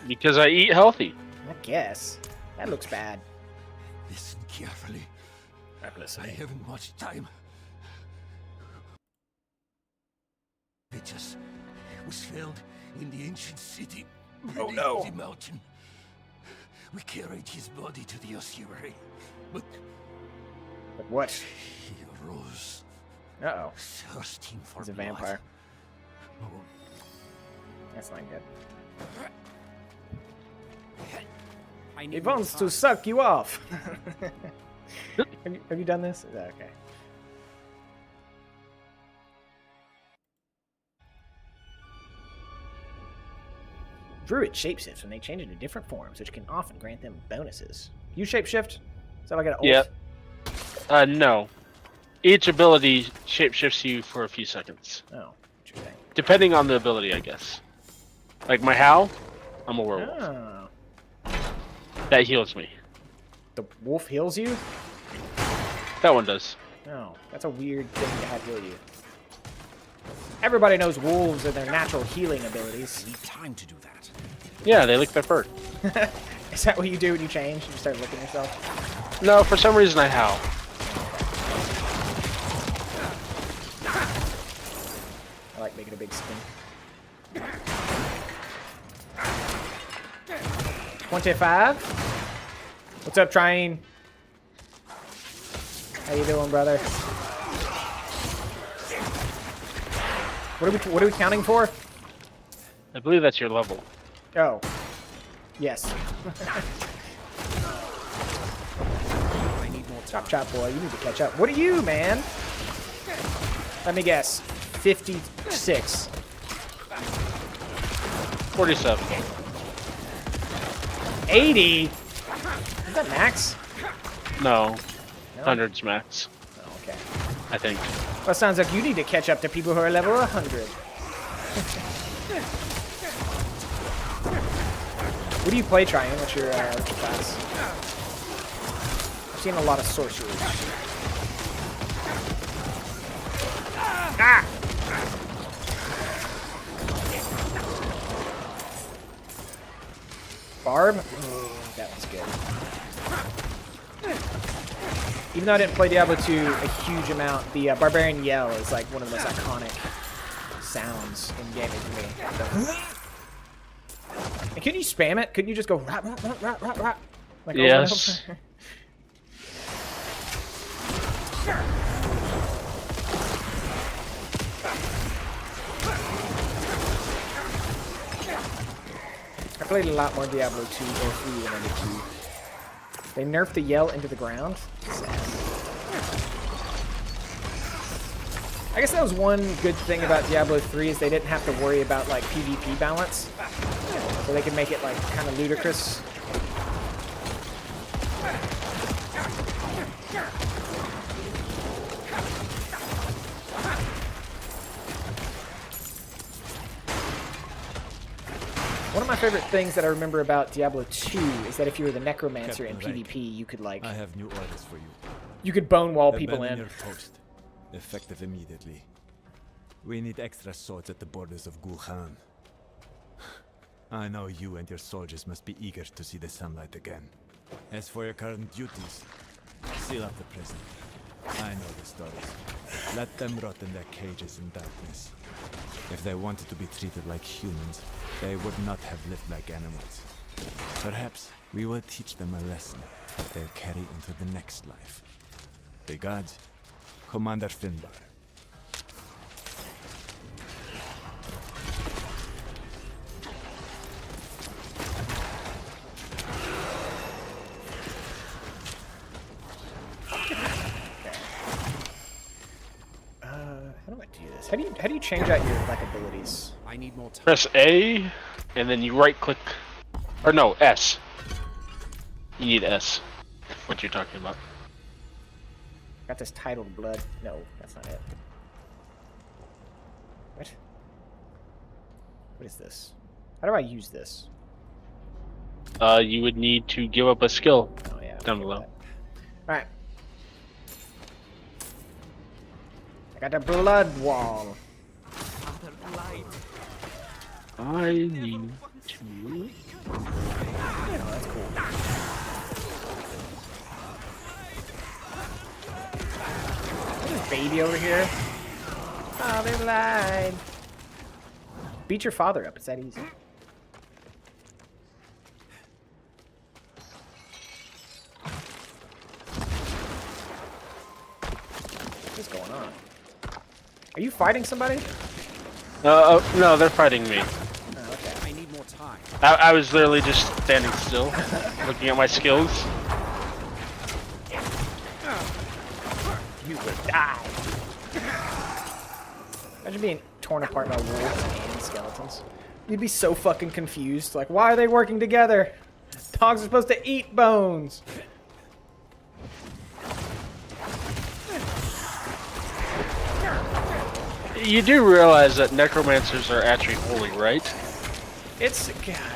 Because I eat healthy. I guess. That looks bad. Listen carefully. I'm I listening. haven't much time. Vitus was found in the ancient city Oh, beneath no. the mountain. We carried his body to the ossuary, but But what? he arose, Uh-oh. thirsting for He's a blood. vampire. Oh, That's not good. I He need more wants time. to suck you off. have you done this? Okay. Druid shapeshifts when they change into different forms, which can often grant them bonuses. You shapeshift? Is that like an Yeah. ult? No. Each ability shapeshifts you for a few seconds. Oh, interesting. Depending on the ability, I guess. Like my Howl, I'm a werewolf. Oh. That heals me. The wolf heals you? That one does. No, that's a weird thing to have heal you. Everybody knows wolves and their natural healing abilities. need time to do that. Yeah, they lick their fur. Is that what you do when you change? You start licking yourself? No, for some reason I howl. I like making a big spin. 25. What's up, Trying? How you doing, brother? What are we counting for? I believe that's your level. Oh. Yes. I need more time. Chop chop boy, you need to catch up. What are you, man? Let me guess. 56. 47. 80? Is that max? No. No? 100's max, Oh, okay. I think. Well, it sounds like you need to catch up to people who are level 100. What do you play, Triune? What's your class? I've seen a lot of sorcerers. Ah! Barb? Ooh, that one's good. Even though I didn't play Diablo 2 a huge amount, the Barbarian Yell is like one of the most iconic sounds in gaming for me. So. And couldn't you spam it? Couldn't you just go rap, rap, rap, rap, rap, rap? Like over and Yes. over? I played a lot more Diablo 2 or 3 than I did 2. They nerfed the yell into the ground. Sad. I guess that was one good thing about Diablo 3 is they didn't have to worry about like PvP balance. So they could make it like kind of ludicrous. One of my favorite things that I remember about Diablo 2 is that if you were the Necromancer in Captain Reich, PvP, you could like I have new orders for you. you could bone wall people Abandon in. your post. Effective immediately. We need extra swords at the borders of Gul'an. I know you and your soldiers must be eager to see the sunlight again. As for your current duties, seal up the prison. I know the stories. Let them rot in their cages in darkness. If they wanted to be treated like humans, they would not have lived like animals. Perhaps we will teach them a lesson that they'll carry into the next life. The gods, Commander Finbar. How do I do this? How do you change out your like abilities? I need more time. Press A, and then you right click, or no, S. You need S. What you're talking about? Got this titled blood. No, that's not it. What? What is this? How do I use this? You would need to give up a skill Oh yeah. down below. All right. I got the blood wall. I need to. Oh, that's cool. There's this baby over here. Oh, they lied. Beat your father up. It's that easy. What's going on? Are you fighting somebody? No, they're fighting me. Oh, okay. I need more time. I was literally just standing still, looking at my skills. You will die. Imagine being torn apart by wolves and skeletons. You'd be so fucking confused. Like, why are they working together? Dogs are supposed to eat bones. You do realize that necromancers are actually holy, right? It's,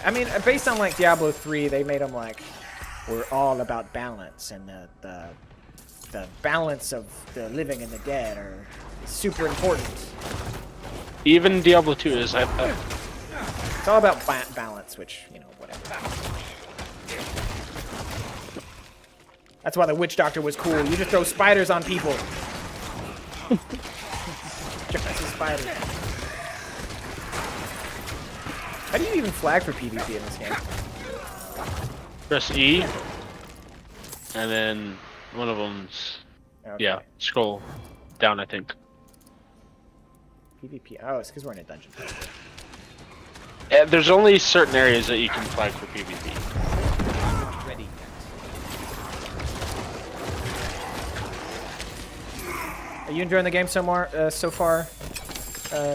I mean, based on like Diablo 3, they made them like, we're all about balance, and the balance of the living and the dead are super important. Even Diablo 2 is. It's all about balance, which, you know, whatever. That's why the witch doctor was cool. You just throw spiders on people. Just a spider. How do you even flag for PvP in this game? Press E, and then one of them's. Okay. Yeah, scroll down, I think. PvP. Oh, it's because we're in a dungeon. There's only certain areas that you can flag for PvP. Not ready yet. Are you enjoying the game so far,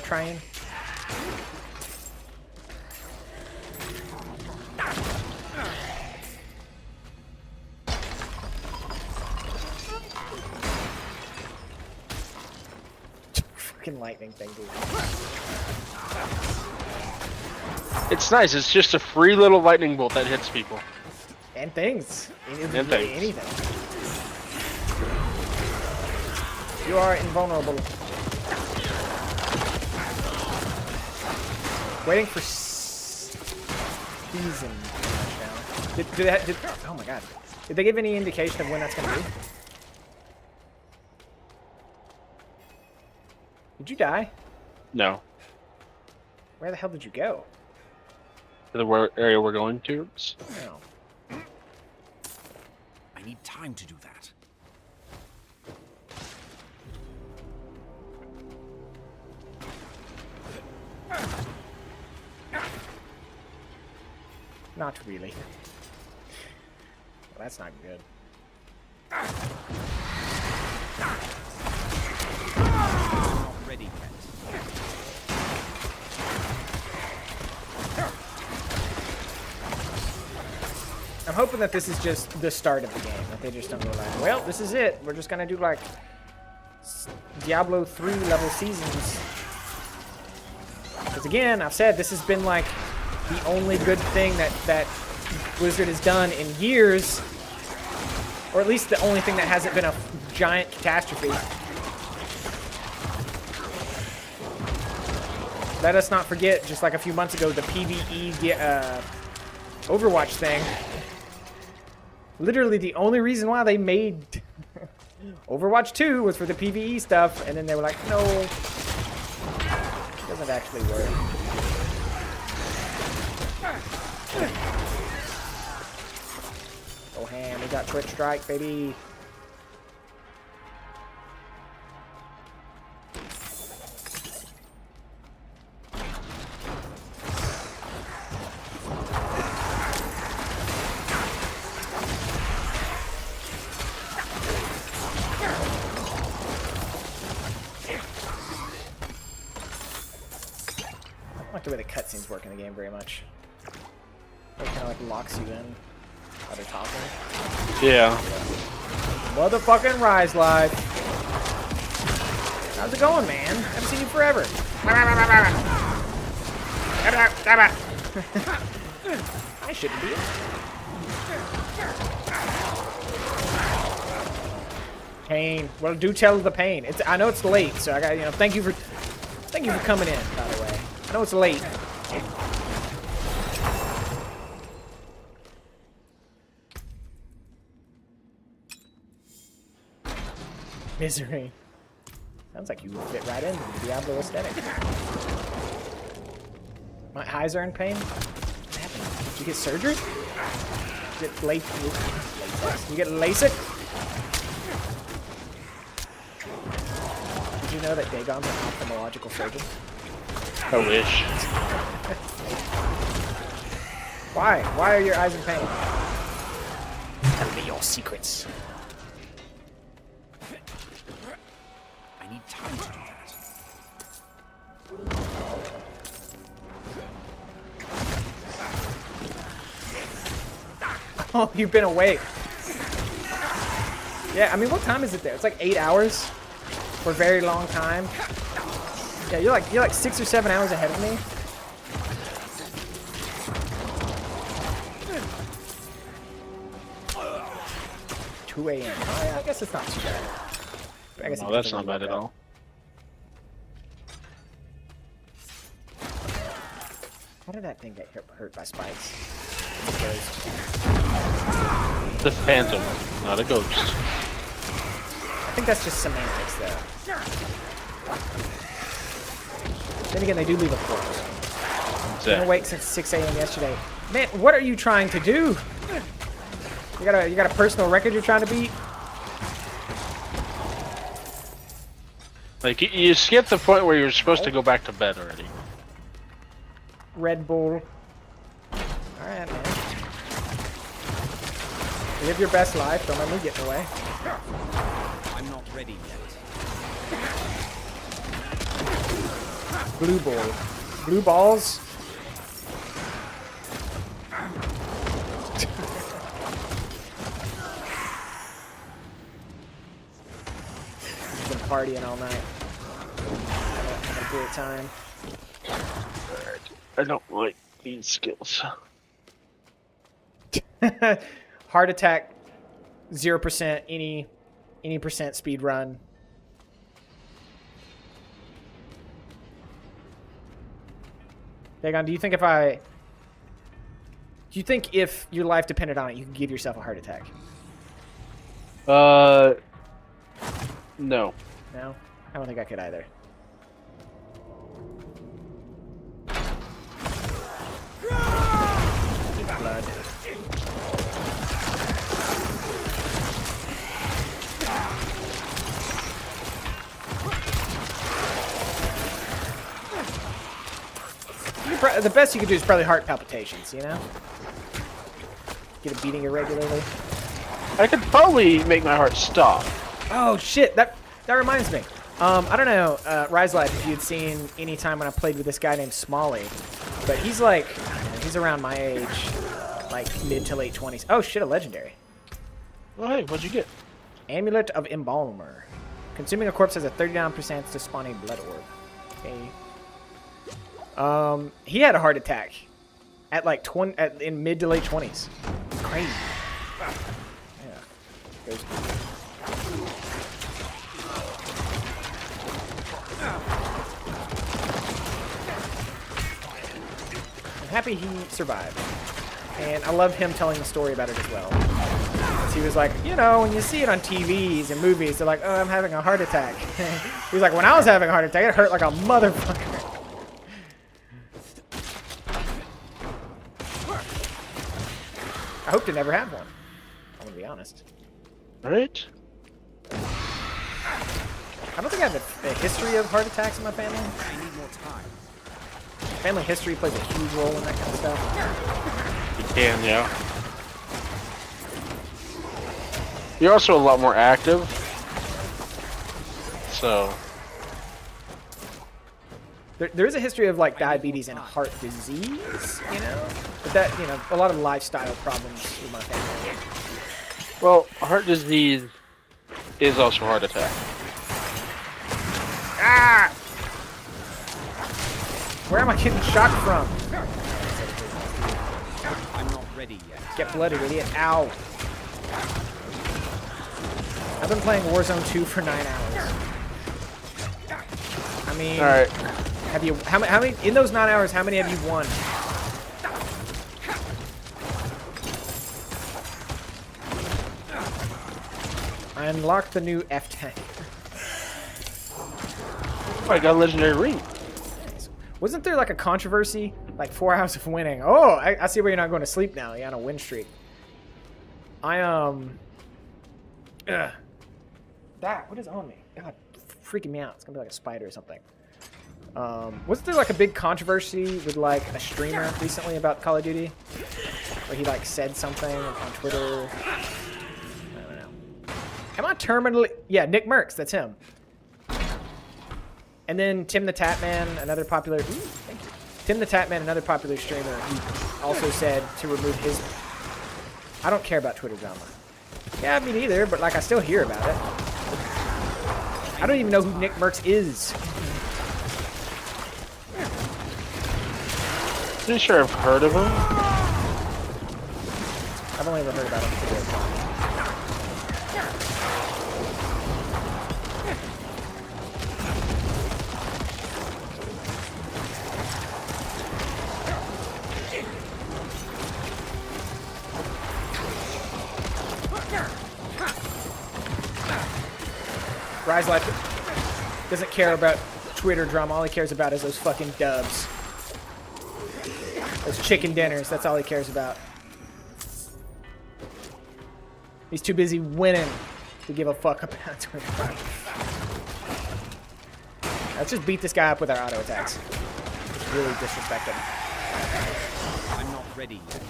Tryon? Fucking lightning thing, dude. It's nice. It's just a free little lightning bolt that hits people. And things. And things. Anything. You are invulnerable. Waiting for season now. Oh my god. Did they give any indication of when that's gonna be? Did you die? No. Where the hell did you go? The area we're going to. Oh. I need time to do that. Not really. Well, that's not good. Not ready yet. I'm hoping that this is just the start of the game. That they just don't go like, well, this is it. We're just gonna do like Diablo 3 level seasons. Because again, I've said this has been like the only good thing that Blizzard has done in years. Or at least the only thing that hasn't been a giant catastrophe. Let us not forget, just like a few months ago, the PvE Overwatch thing. Literally the only reason why they made Overwatch 2 was for the PvE stuff, and then they were like, no, it doesn't actually work. And we got Twitch Strike, baby. I don't like the way the cutscenes work in the game very much. It kind of like locks you in while they're talking. Yeah. Motherfucking Rise Live. How's it going, man? Haven't seen you forever. I shouldn't be. Pain. Well, do tell the pain. I know it's late, so I got thank you for coming in. By the way, I know it's late. Misery. Sounds like you would fit right into the Diablo aesthetic. My eyes are in pain. What happened? Did you get surgery? You get LASIK? Did you know that Dagon's an ophthalmological surgeon? I wish. Why? Why are your eyes in pain? Tell me your secrets. I need time to do that. Oh, you've been awake. Yeah, I mean, what time is it there? It's like 8 hours for a very long time. Yeah, you're like 6 or 7 hours ahead of me. $2 a.m. Oh, yeah, I guess it's not too bad. I guess No, that's not bad at all. How did that thing get hurt by spikes? It's a ghost. The Phantom, not a ghost. I think that's just semantics, though. Then again, they do leave a corpse. Been awake since 6 a.m. yesterday. Man, what are you trying to do? You got a personal record you're trying to beat? Like, you skipped the point where you were supposed to go back to bed already. Red Bull. Alright, man. Live your best life. Don't let me get in the way. I'm not ready yet. Blue ball. Blue balls? Been partying all night. Having a great time. I don't like these skills. Heart attack, 0%, any percent speed run. Dagon, do you think if your life depended on it, you could give yourself a heart attack? No. No? I don't think I could either. Blood. The best you could do is probably heart palpitations, you know? Get it beating irregularly. I could probably make my heart stop. Oh shit, that reminds me. I don't know, Rise Life, if you'd seen any time when I played with this guy named Smalley, but he's like, he's around my age, like mid to late 20s. Oh shit, a legendary. Oh hey, what'd you get? Amulet of Embalmer. Consuming a corpse has a 39% to spawn a blood orb. Okay. He had a heart attack at like in mid to late 20s. Crazy. Yeah. Goes. I'm happy he survived. And I love him telling the story about it as well. He was like, you know, when you see it on TVs and movies, they're like, oh, I'm having a heart attack. He was like, when I was having a heart attack, it hurt like a motherfucker. I hope to never have one. I'm gonna be honest. Right? I don't think I have a history of heart attacks in my family. I need more time. Family history plays a huge role in that kind of stuff. You can, yeah. You're also a lot more active. So. There is a history of like diabetes and heart disease, you know? But that, you know, a lot of lifestyle problems with my family. Well, heart disease is also heart attack. Ah! Where am I getting shocked from? I'm not ready yet. Get blooded, idiot. Ow. I've been playing Warzone 2 for 9 hours. I mean, Alright. have you, how many, in those 9 hours, how many have you won? I unlocked the new F-tank. Oh, I got a legendary ring. Wasn't there like a controversy? Like 4 hours of winning. Oh, I see why you're not going to sleep now. You're on a win streak. Ugh. That, what is on me? God, freaking me out. It's gonna be like a spider or something. Wasn't there like a big controversy with like a streamer recently about Call of Duty? Where he like said something on Twitter. I don't know. Am I terminally? Yeah, Nick Merckx, that's him. And then Tim the Tatman, another popular. Ooh, thank you. Tim the Tatman, another popular streamer, he also said to remove his. I don't care about Twitter drama. Yeah, me neither, but like I still hear about it. I don't even know who Nick Merckx is. Pretty sure I've heard of him. I've only ever heard about him today. Rise Life doesn't care about Twitter drama. All he cares about is those fucking dubs. Those chicken dinners. That's all he cares about. He's too busy winning to give a fuck about Twitter. Let's just beat this guy up with our auto attacks. Just really disrespect him. I'm not ready yet.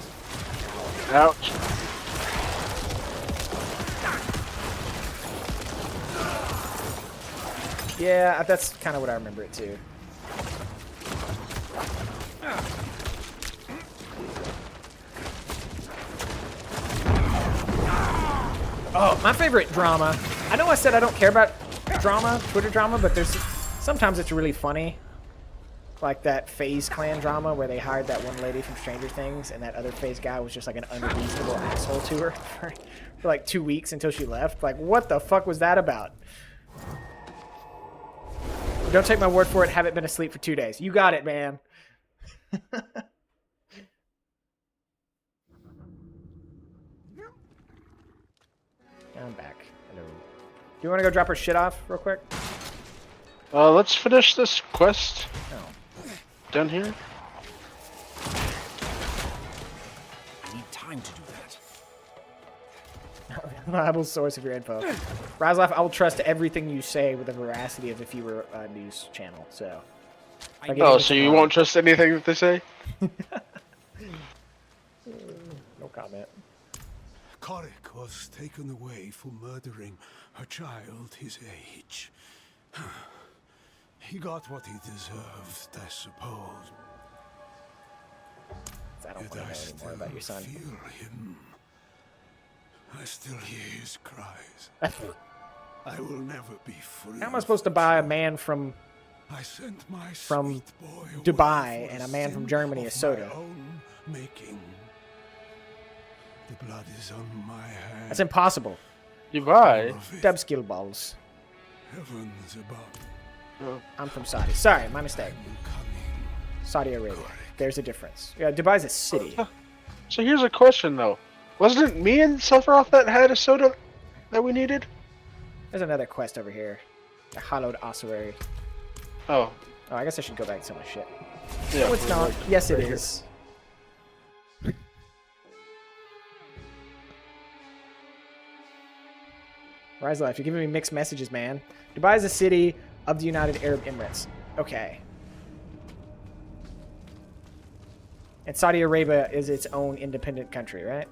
Ouch. Yeah, that's kind of what I remember it too. Oh, my favorite drama. I know I said I don't care about drama, Twitter drama, but there's sometimes it's really funny. Like that FaZe Clan drama where they hired that one lady from Stranger Things and that other FaZe guy was just like an unreasonable asshole to her for like 2 weeks until she left. Like, what the fuck was that about? Don't take my word for it. Haven't been asleep for 2 days. You got it, man. I'm back. Hello. Do you want to go drop her shit off real quick? Let's finish this quest No. down here. I need time to do that. Reliable source of your info. Razloff, I will trust everything you say with the veracity of if you were a news channel. So. If I get Oh, anything so you wrong- won't trust anything that they say? No comment. Korik was taken away for murdering a child his age. He got what he deserved, I suppose. I don't Yet want to I know still anymore about your son. feel him. I still hear his cries. I will never be free. How am I supposed to buy a man from I sent my from sweet boy away Dubai for and a the man from sin Germany a of soda? my own making. The blood is on my hand. That's impossible. Dubai? Dub skill balls. Heavens above. I'm from Saudi. Sorry, my mistake. I'm coming. Saudi Arabia. There's a difference. Yeah, Dubai's a city. So here's a question, though. Wasn't it me and Sephiroth that had a soda that we needed? There's another quest over here. The hallowed ossuary. Oh. Oh, I guess I should go back and sell my shit. Yeah. No, it's not. Yes, it is. Rise Life, you're giving me mixed messages, man. Dubai is a city of the United Arab Emirates. Okay. And Saudi Arabia is its own independent country, right?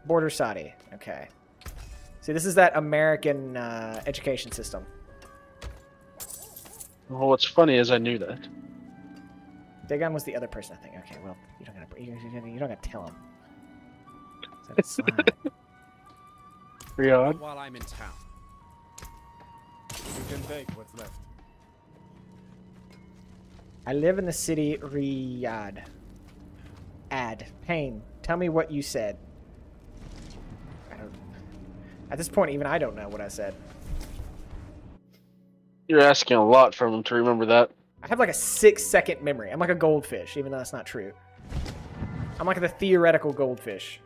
Border Saudi. Okay. See, this is that American education system. Well, what's funny is I knew that. Dagon was the other person, I think. Okay, well, you don't gotta tell him. Is that a slide? Riyadh. While I'm in town. You can take what's left. I live in the city Riyadh. Payne, tell me what you said. I don't. At this point, even I don't know what I said. You're asking a lot from him to remember that. I have like a 6-second memory. I'm like a goldfish, even though that's not true. I'm like the theoretical goldfish.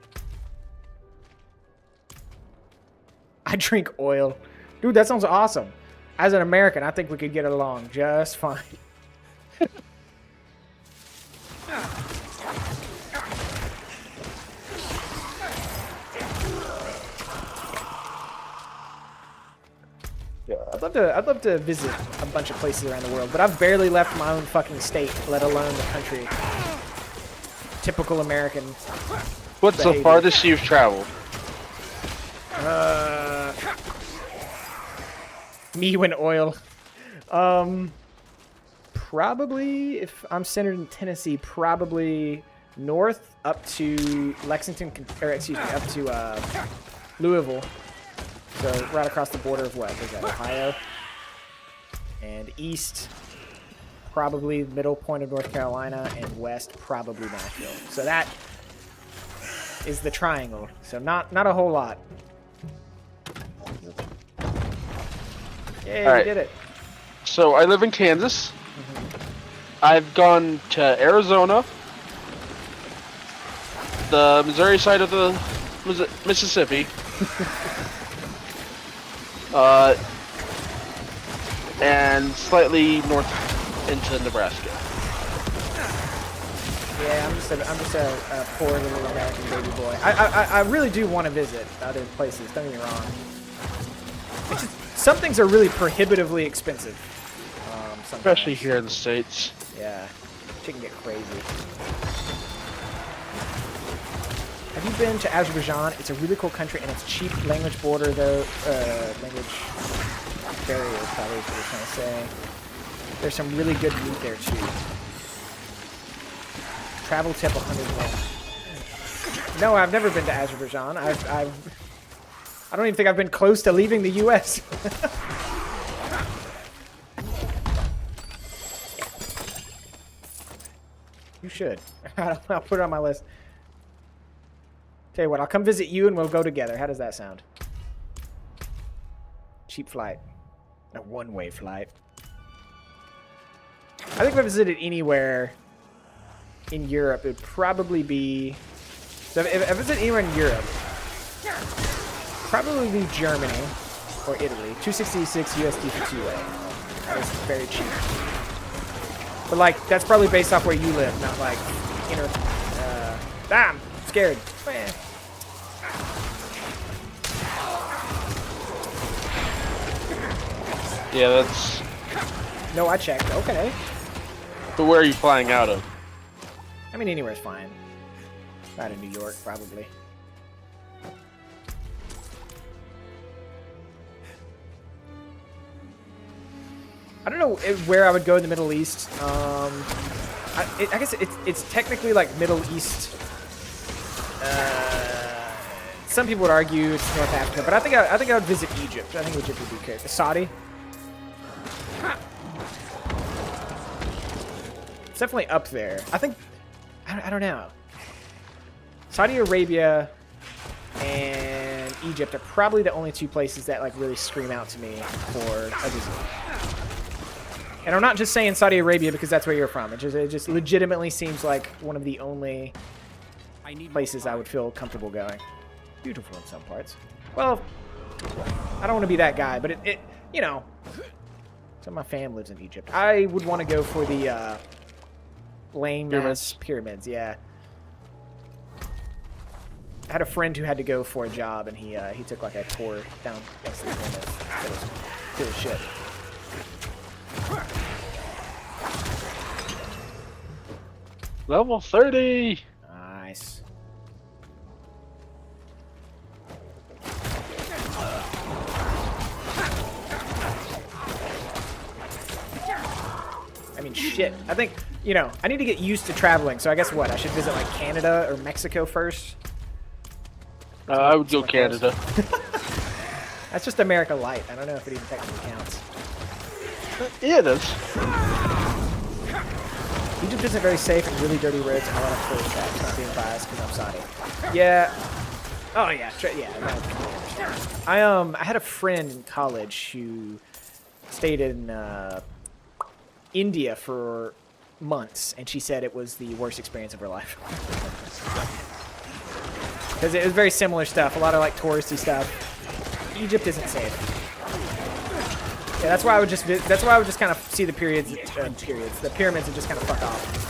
I drink oil. Dude, that sounds awesome. As an American, I think we could get along just fine. I'd love to visit a bunch of places around the world, but I've barely left my own fucking state, let alone the country. Typical American. What's behavior. the farthest you've traveled? Me when oil. Probably, if I'm centered in Tennessee, probably north up to Lexington, or excuse me, up to Louisville. So right across the border of what? Is that Ohio? And east, probably middle point of North Carolina, and west, probably Nashville. So that is the triangle. So not a whole lot. Yay, All we right. did it. So I live in Kansas. I've gone to Arizona, the Missouri side of the Mississippi, and slightly north into Nebraska. Yeah, I'm just a poor little American baby boy. I really do want to visit other places. Don't get me wrong. It's just, some things are really prohibitively expensive. Sometimes. Especially here in the States. Yeah, shit can get crazy. Have you been to Azerbaijan? It's a really cool country and it's cheap. Language border though, language barrier probably is what you're trying to say. There's some really good meat there too. Travel tip 100 yen. No, I've never been to Azerbaijan. I don't even think I've been close to leaving the U.S. You should. I'll put it on my list. Tell you what, I'll come visit you and we'll go together. How does that sound? Cheap flight. A one-way flight. I think if I visited anywhere in Europe, it would probably be... So if I visit anywhere in Europe, probably be Germany or Italy. 266 USD for two-way. That is very cheap. But like, that's probably based off where you live, not like inner. Damn, scared. Yeah, that's... No, I checked. Okay. But where are you flying out of? I mean, anywhere's fine. Not in New York, probably. I don't know where I would go in the Middle East. I guess it's technically like Middle East. Some people would argue it's North Africa, but I think I would visit Egypt. I think Egypt would be good. Saudi. It's definitely up there. I think I don't know. Saudi Arabia and Egypt are probably the only two places that like really scream out to me for a visit. And I'm not just saying Saudi Arabia because that's where you're from. It just legitimately seems like one of the only places I would feel comfortable going. Beautiful in some parts. Well, I don't want to be that guy, but it you know. So my fam lives in Egypt. I would want to go for the lame ass pyramids. Yeah. had a friend who had to go for a job, and he took like a tour down next to the corner. It was cool as shit. Level 30. Nice. I mean, shit. I think, you know, I need to get used to traveling, so I guess what? I should visit, like, Canada or Mexico first? I would go Canada. That's just America Light. I don't know if it even technically counts. Yeah, it is. Egypt isn't very safe and really dirty roads and a lot of tourist traps. Not being biased because I'm Saudi. Yeah. Oh, yeah. I had a friend in college who stayed in India for months, and she said it was the worst experience of her life. Because it was very similar stuff, a lot of like touristy stuff. Egypt isn't safe. Yeah, that's why I would just kind of see the the pyramids, and just kind of fuck off.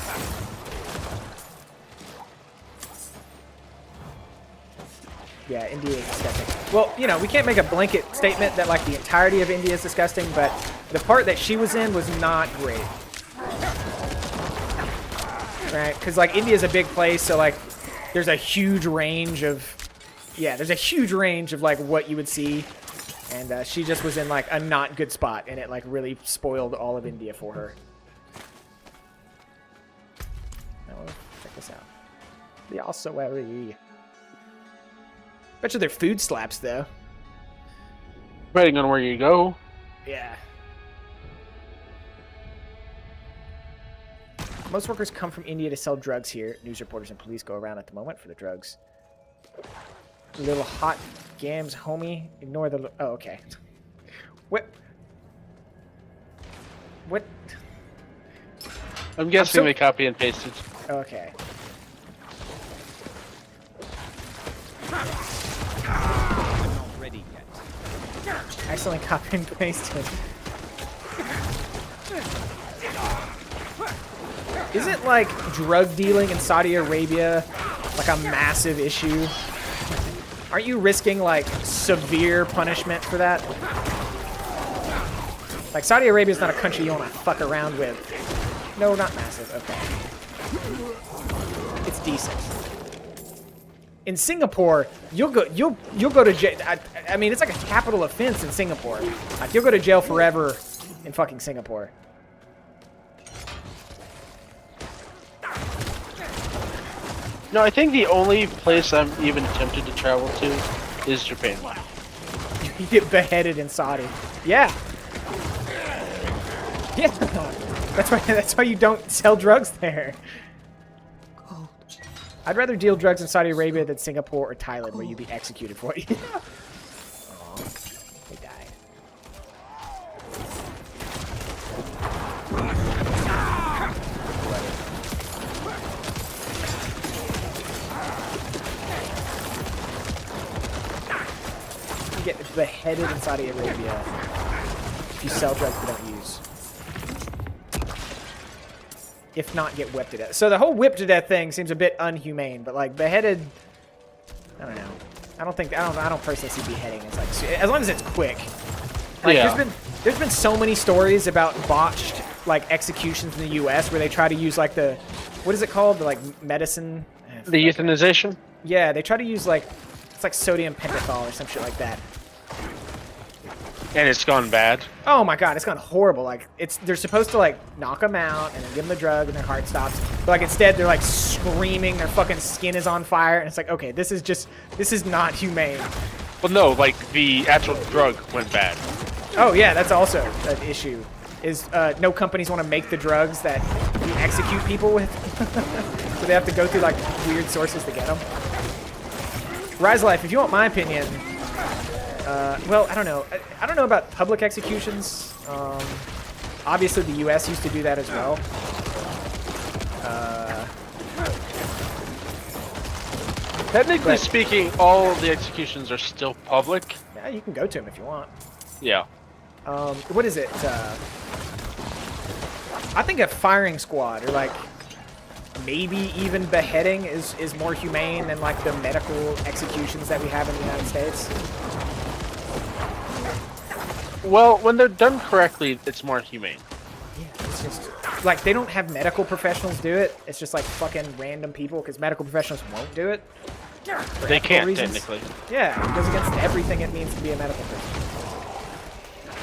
Yeah, India is disgusting. Well, you know, we can't make a blanket statement that like the entirety of India is disgusting, but the part that she was in was not great. Right? Because like India is a big place, so like there's a huge range of, like what you would see, and she just was in like a not good spot, and it like really spoiled all of India for her. Now, check this out. The ossuary. Bet you their food slaps though. Depending on where you go. Yeah. Most workers come from India to sell drugs here. News reporters and police go around at the moment for the drugs. Little hot gams, homie. Ignore the... Oh, okay. What? What? I'm guessing they copy and pasted. Okay. I'm not ready yet. Accidentally copy and pasted. Isn't like drug dealing in Saudi Arabia like a massive issue? Aren't you risking like severe punishment for that? Like Saudi Arabia is not a country you want to fuck around with. No, not massive. Okay, it's decent. In Singapore, you'll go to jail. I mean, it's like a capital offense in Singapore. Like you'll go to jail forever in fucking Singapore. No, I think the only place I'm even tempted to travel to is Japan. You get beheaded in Saudi. Yeah. Yeah. That's why you don't sell drugs there. I'd rather deal drugs in Saudi Arabia than Singapore or Thailand, where you'd be executed for it. Aw, they died. You get beheaded in Saudi Arabia if you sell drugs you don't use. If not, get whipped to death. So the whole whipped to death thing seems a bit unhumane, but like beheaded, I don't know. I don't personally see beheading as like, as long as it's quick. Like Yeah. there's been so many stories about botched like executions in the U.S. where they try to use like the, what is it called? The like medicine. The euthanization? Yeah, they try to use like, it's like sodium pentothal or some shit like that. And it's gone bad. Oh my god, it's gone horrible. Like they're supposed to like knock them out and then give them the drug and their heart stops. But like instead they're like screaming, their fucking skin is on fire, and it's like, okay, this is not humane. Well, no, like the actual drug went bad. Oh yeah, that's also an issue. Is no companies want to make the drugs that you execute people with, so they have to go through like weird sources to get them. Rise Life, if you want my opinion. Well, I don't know. I don't know about public executions. Obviously, the U.S. used to do that as well. Technically speaking, all of the executions are still public. Yeah, you can go to them if you want. Yeah. What is it? I think a firing squad or like maybe even beheading is more humane than like the medical executions that we have in the United States. Well, when they're done correctly, it's more humane. Yeah, it's just like they don't have medical professionals do it. It's just like fucking random people because medical professionals won't do it. They can't, reasons. technically. Yeah, it goes against everything it means to be a medical person.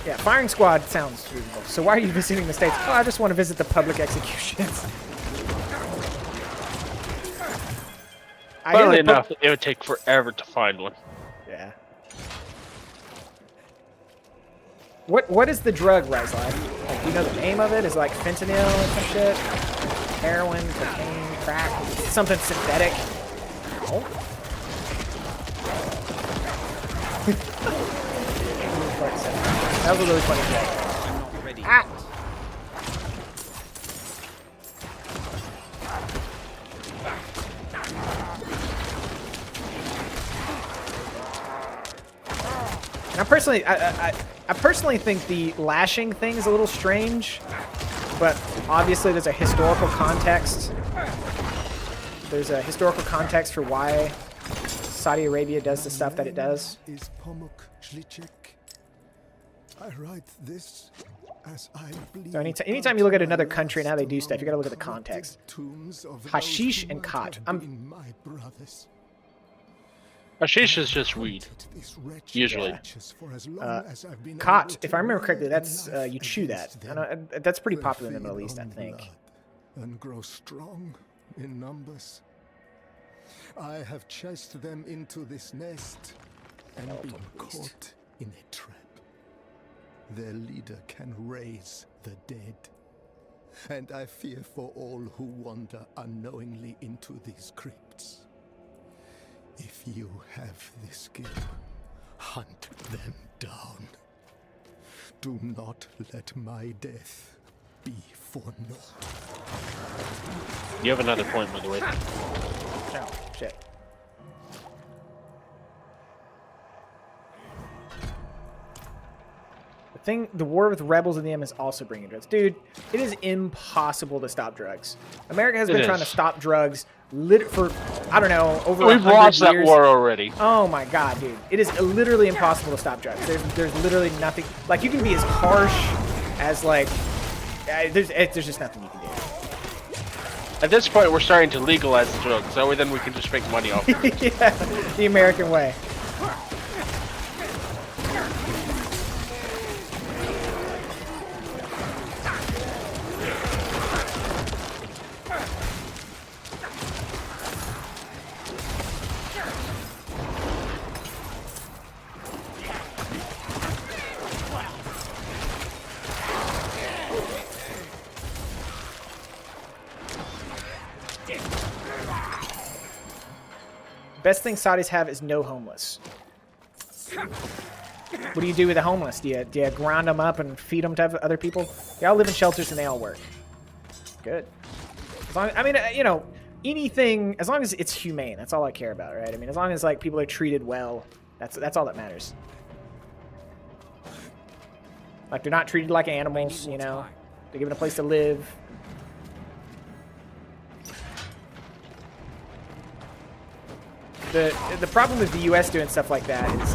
Yeah, firing squad sounds reasonable. So why are you visiting the States? Oh, I just want to visit the public executions. Funnily enough, it would take forever to find one. Yeah. What is the drug, Rise Life? Like, do you know the name of it? Is it like fentanyl or some shit? Heroin, cocaine, crack? Is it something synthetic? No. That was a really funny joke. I'm not ready. Ah! Now, personally, I personally think the lashing thing is a little strange, but obviously there's a historical context. There's a historical context for why Saudi Arabia does the stuff that it does. Is Pomuk Shlichek. I write this as I bleed. So anytime you look at another country and how they do stuff, you gotta look at the context. Hashish and khat. Hashish is just weed, usually. Khat, if I remember correctly, that's you chew that. That's pretty popular in the Middle East, I think. And grow strong in numbers. I have chased them into this nest and been caught in a trap. Their leader can raise the dead. And I fear for all who wander unknowingly into these crypts. If you have the skill, hunt them down. Do not let my death be for naught. You have another point, by the way. Oh, shit. The war with rebels in the M is also bringing drugs. Dude, it is impossible to stop drugs. America has been trying to stop drugs for, I don't know, over 100 years. We've lost that war already. Oh my god, dude. It is literally impossible to stop drugs. There's literally nothing. Like, you can be as harsh as, like, there's just nothing you can do. At this point, we're starting to legalize the drugs. That way, then we can just make money off of it. Yeah, the American way. Best thing Saudis have is no homeless. What do you do with the homeless? Do you grind them up and feed them to other people? They all live in shelters and they all work. Good. I mean, you know, anything, as long as it's humane, that's all I care about, right? I mean, as long as, like, people are treated well, that's all that matters. Like, they're not treated like animals, you know? They're given a place to live. The problem with the U.S. doing stuff like that is,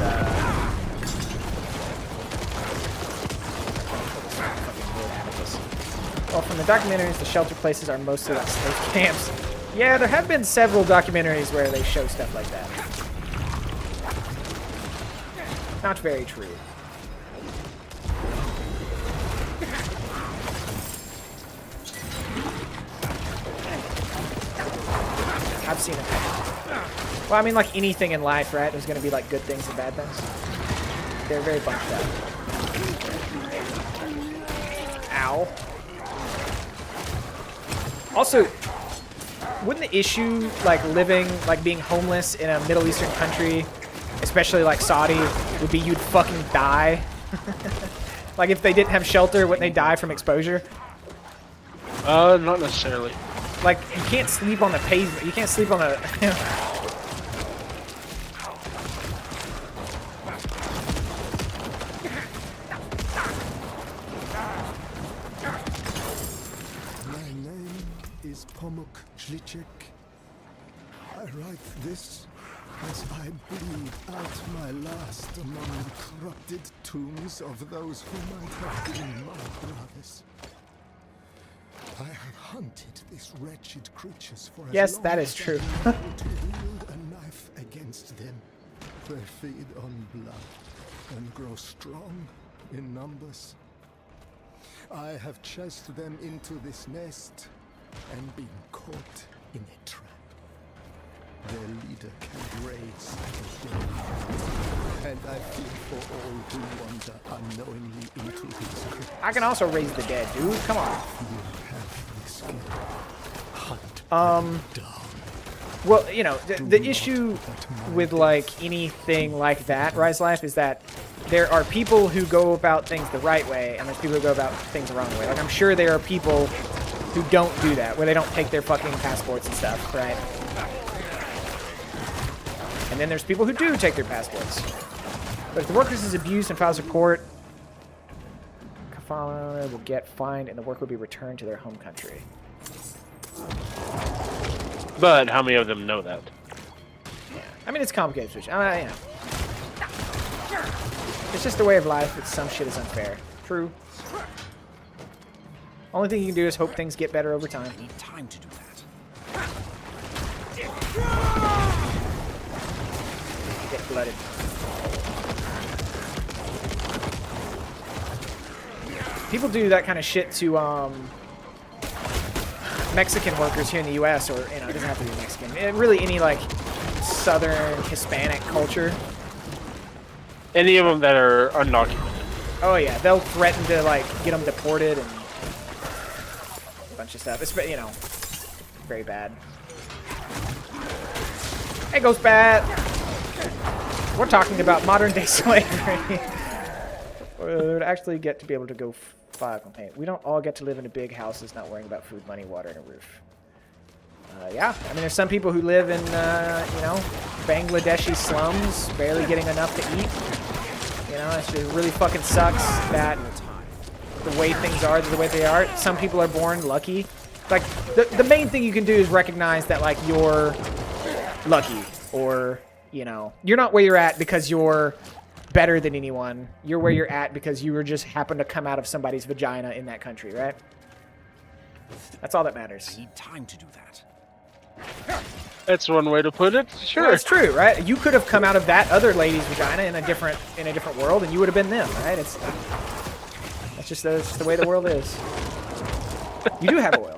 well, from the documentaries, the shelter places are mostly like slave camps. Yeah, there have been several documentaries where they show stuff like that. Not very true. I've seen it. Well, I mean, like anything in life, right? There's going to be, like, good things and bad things. They're very bunched up. Ow. Also, wouldn't the issue, like, being homeless in a Middle Eastern country, especially, like, Saudi, would be you'd fucking die? Like, if they didn't have shelter, wouldn't they die from exposure? Not necessarily. Like, you can't sleep on the pavement. You can't sleep on the... My name is Nepomuk Zlicek. I write this as I bleed out my last among the corrupted tombs of those who might have been my brothers. I have hunted these wretched creatures for Yes, as long that as is true. I knew to wield a knife against them. They feed on blood and grow strong in numbers. I have chased them into this nest and been caught in a trap. Their leader can raise the dead, and I fear for all who wander unknowingly into his grip. I can also raise the dead, dude. Come on. You have the skill. Hunt Um, them down. Well, you know, the issue with like anything like that, Rise Life, is that there are people who go about things the right way, and there's people who go about things the wrong way. Like, I'm sure there are people who don't do that, where they don't take their fucking passports and stuff, right? And then there's people who do take their passports. But if the workers is abused and files a report, Kafala will get fined and the work will be returned to their home country. But how many of them know that? Yeah. I mean, it's complicated, switch. Yeah. It's just a way of life. It's some shit is unfair. True. Only thing you can do is hope things get better over time. I need time to do that. Get blooded. People do that kind of shit to Mexican workers here in the U.S. or, you know, it doesn't have to be Mexican. Really any, like, Southern Hispanic culture. Any of them that are undocumented. Oh, yeah. They'll threaten to, like, get them deported and a bunch of stuff. It's, you know, very bad. Hey, Ghost Bat! We're talking about modern-day slavery. Would actually get to be able to go 5 campaign. We don't all get to live in big houses, not worrying about food, money, water, and a roof. Yeah, I mean, there's some people who live in, you know, Bangladeshi slums, barely getting enough to eat. You know, it just really fucking sucks that the way things are, the way they are. Some people are born lucky. Like, the main thing you can do is recognize that, like, you're lucky, or, you know, you're not where you're at because you're better than anyone. You're where you're at because you were just happen to come out of somebody's vagina in that country, right? That's all that matters. I need time to do that. That's one way to put it. Sure. Well, it's true, right? You could have come out of that other lady's vagina in a different world, and you would have been them, right? That's just the way the world is. You do have oil.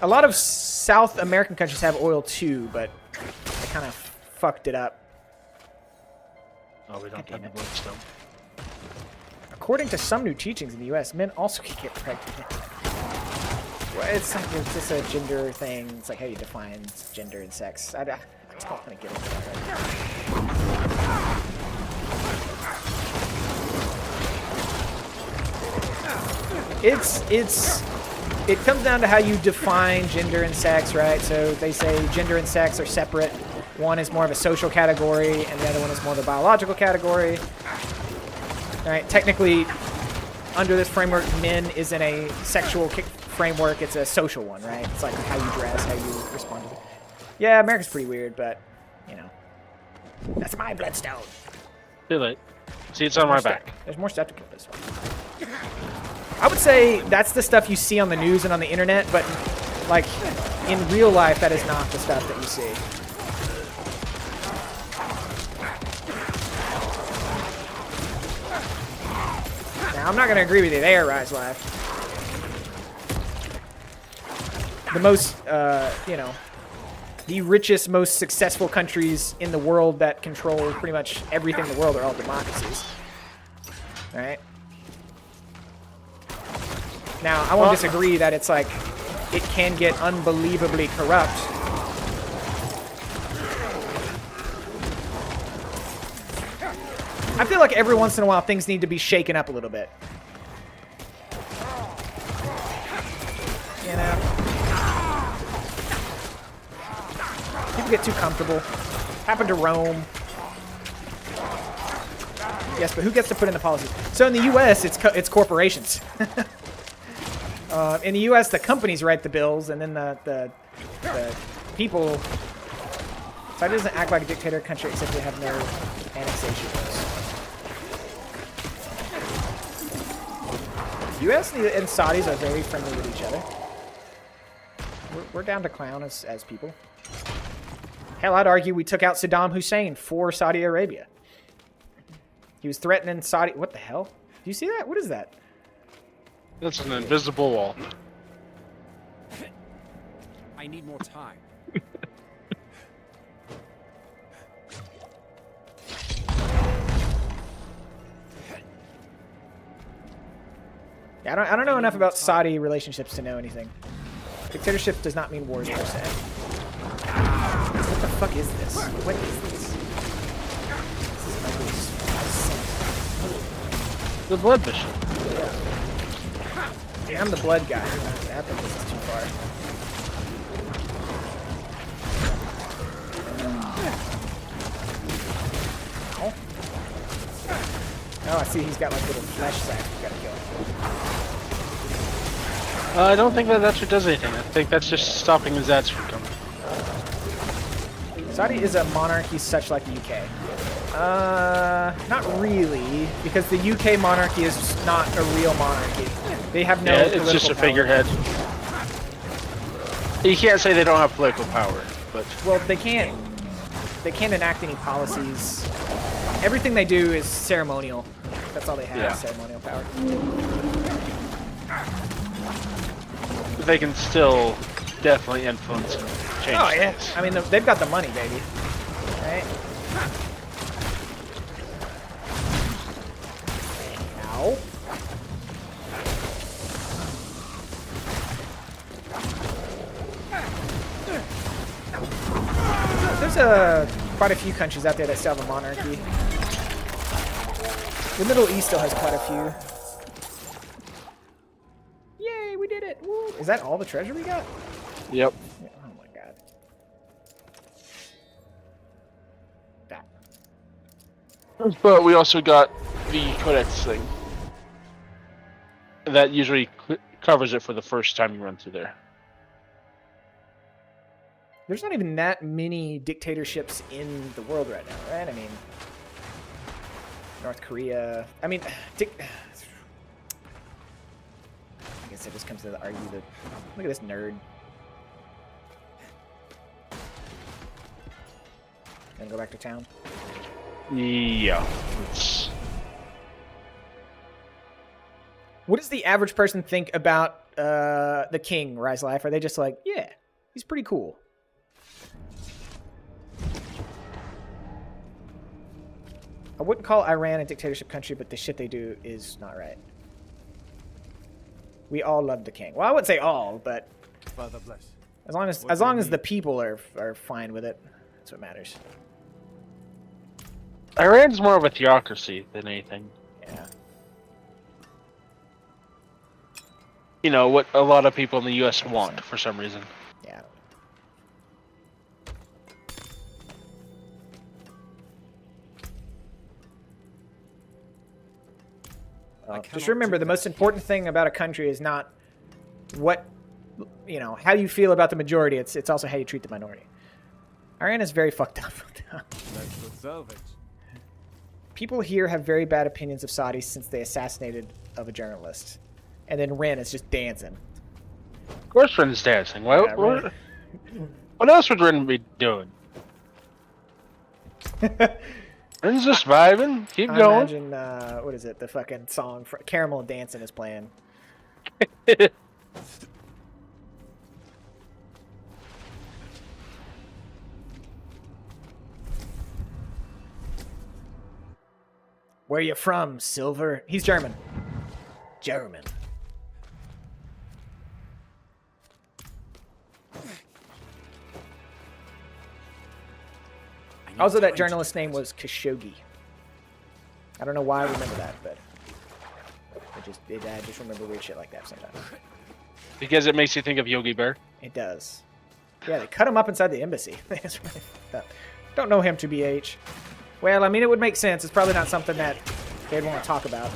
A lot of South American countries have oil too, but they kind of fucked it up. Oh, we don't have the bloodstone. According to some new teachings in the U.S., men also can get pregnant. Well, it's just a gender thing. It's like how you define gender and sex. I just don't want to get into that right now. It comes down to how you define gender and sex, right? So they say gender and sex are separate. One is more of a social category, and the other one is more of a biological category. All right, technically, under this framework, men isn't a sexual framework, it's a social one, right? It's like how you dress, how you respond to it. Yeah, America's pretty weird, but, you know. That's my bloodstone. Too late. See, it's on my back. There's more stuff to kill this one. I would say that's the stuff you see on the news and on the internet, but, like, in real life, that is not the stuff that you see. Now, I'm not going to agree with you there, Rise Life. The most, you know, the richest, most successful countries in the world that control pretty much everything in the world are all democracies. All right? Now, I won't disagree that it's like, it can get unbelievably corrupt. I feel like every once in a while things need to be shaken up a little bit. You know? People get too comfortable. Happened to Rome. Yes, but who gets to put in the policies? So in the U.S., it's corporations. In the U.S., the companies write the bills, and then the people. Saudi doesn't act like a dictator country except they have no annexations. U.S. and Saudis are very friendly with each other. We're down to clown as people. Hell, I'd argue we took out Saddam Hussein for Saudi Arabia. He was threatening Saudi. What the hell? Do you see that? What is that? That's an invisible wall. I need more time. Yeah, I don't know enough about Saudi relationships to know anything. Dictatorship does not mean wars per se. What the fuck is this? What is this? This is The blood bishop. yeah, I'm the blood guy. I think this is too far. Oh, I see he's got like little flesh sacks we gotta kill. I don't think that actually does anything. I think that's just stopping the Zats from coming. Saudi is a monarchy such like the UK. Not really, because the UK monarchy is not a real monarchy. They have no it's just a figurehead. You can't say they don't have political power, but... Well, they can't enact any policies. Everything they do is ceremonial. That's all they have, ceremonial power. They can still definitely influence and change things. I mean, they've got the money, baby. Right? Ow. There's quite a few countries out there that still have a monarchy. The Middle East still has quite a few. Yay, we did it! Woo. Is that all the treasure we got? Yep. Oh my god. That. But we also got the Codex thing. That usually covers it for the first time you run through there. There's not even that many dictatorships in the world right now, right? I mean, North Korea. I mean, I guess it just comes to the argue that. Look at this nerd. Gonna go back to town. Yeah. What does the average person think about the king, Rise Life? Are they just like, yeah, he's pretty cool? I wouldn't call Iran a dictatorship country, but the shit they do is not right. We all love the king. Well, I wouldn't say all, but Father bless. as long as the people are fine with it, that's what matters. Iran's more of a theocracy than anything. Yeah. You know, what a lot of people in the U.S. want for some reason. Yeah. Just remember, the most important thing about a country is not what, how you feel about the majority. It's also how you treat the minority. Iran is very fucked up. People here have very bad opinions of Saudis since they assassinated a journalist. And then Ren is just dancing. Of course Ren's dancing. What else would Ren be doing? Ren's just vibing. Keep going. Imagine, what is it? The fucking song for Caramel Dancing is playing. Where you from, Silver? He's German. German. Also, that journalist's name was Khashoggi. I don't know why I remember that, but I just remember weird shit like that sometimes. Because it makes you think of Yogi Bear. It does. Yeah, they cut him up inside the embassy. Don't know him to be H. Well, I mean, it would make sense. It's probably not something that they'd want to talk about.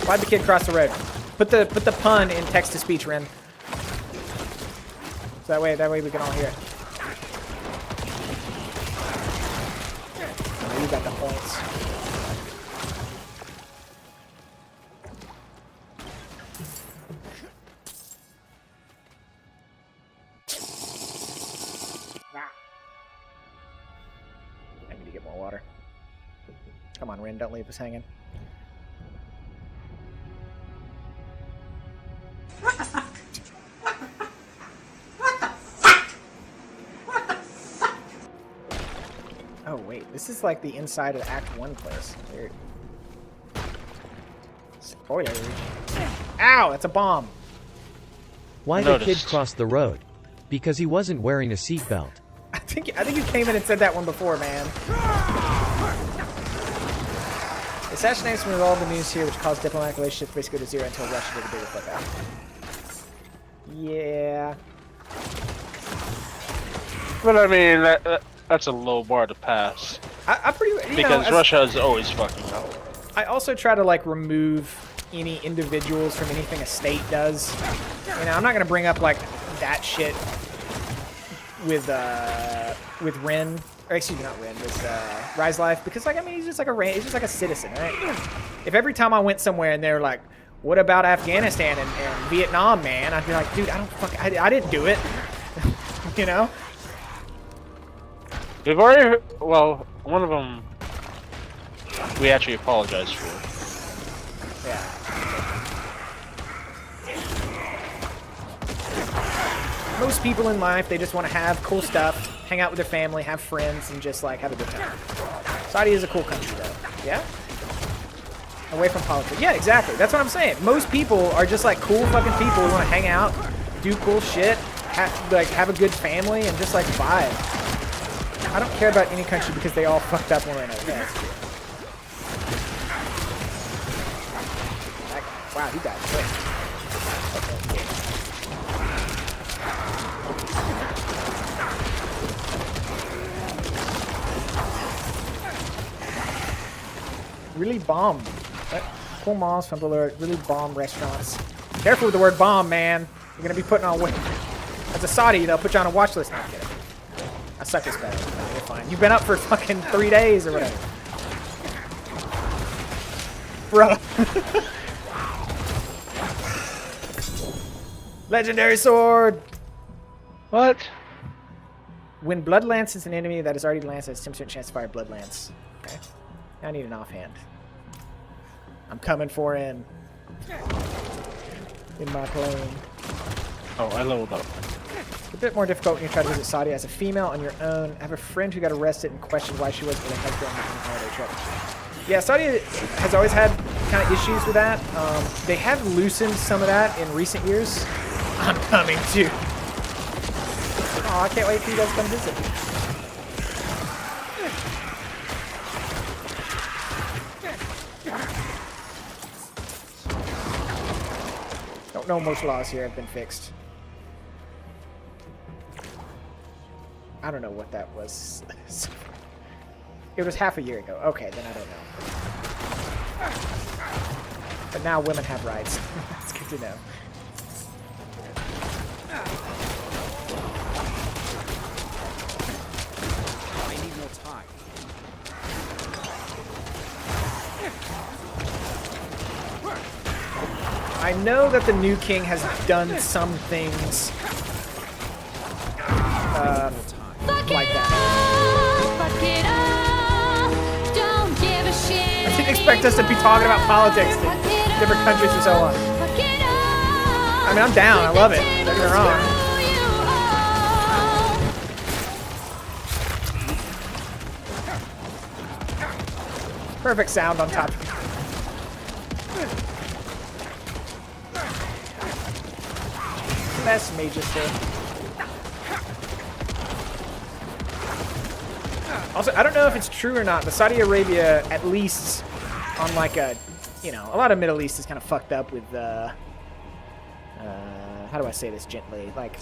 Why'd the kid cross the road? Put the pun in text to speech, Ren. So that way we can all hear it. Oh, you got the points. I need to get more water. Come on, Ren, don't leave us hanging. Oh wait, this is like the inside of Act 1 place. Weird. Spoilers. Ow, that's a bomb. Why the kid crossed the road? Because he wasn't wearing a seatbelt. I think you came in and said that one before, man. The assassination was all the news here, which caused diplomatic relationships basically to zero until Russia did a bigger flip out. Yeah. But I mean, that's a low bar to pass. I pretty because Russia is always fucking up. I also try to like remove any individuals from anything a state does. You know, I'm not gonna bring up like that shit with Ren, or excuse me, not Ren, with Rise Life, because like I mean he's just like a citizen, right? If every time I went somewhere and they're like, what about Afghanistan and Vietnam, man? I'd be like, dude, I didn't do it. You know? We've already, well, one of them we actually apologized for. Yeah. Most people in life, they just want to have cool stuff, hang out with their family, have friends, and just like have a good time. Saudi is a cool country, though. Yeah? Away from politics. Yeah, exactly. That's what I'm saying. Most people are just like cool fucking people who want to hang out, do cool shit, have a good family, and just like vibe. I don't care about any country because they all fucked up one way or another. Yeah, that's true. Wow, he died quick. Really bomb. Cool malls, fun alert. Really bomb restaurants. Careful with the word bomb, man. You're gonna be putting on. As a Saudi, they'll put you on a watch list. No, I'm kidding. I suck this better. No, you're fine. You've been up for fucking 3 days or whatever. Bro. Legendary sword. What? When Blood Lance is an enemy that is already lanced, has 10% chance to fire Blood Lance. Okay. I need an offhand. I'm coming for him. In my plane. Oh, I leveled up. It's a bit more difficult when you try to visit Saudi as a female on your own. I have a friend who got arrested and questioned why she wasn't with her husband on a holiday trip. Yeah, Saudi has always had kind of issues with that. They have loosened some of that in recent years. I'm coming too. Oh, I can't wait for you guys to come visit. Don't know most laws here have been fixed. I don't know what that was. It was half a year ago. Okay, then I don't know. But now women have rights. That's good to know. I need more time. I know that the new king has done some things like that. I didn't expect us to be talking about politics in different countries for so long. I mean, I'm down. I love it. Don't get me wrong. Perfect sound on top. Less mages here. Also, I don't know if it's true or not, but Saudi Arabia, at least on like a, you know, a lot of Middle East is kind of fucked up with, how do I say this gently? Like,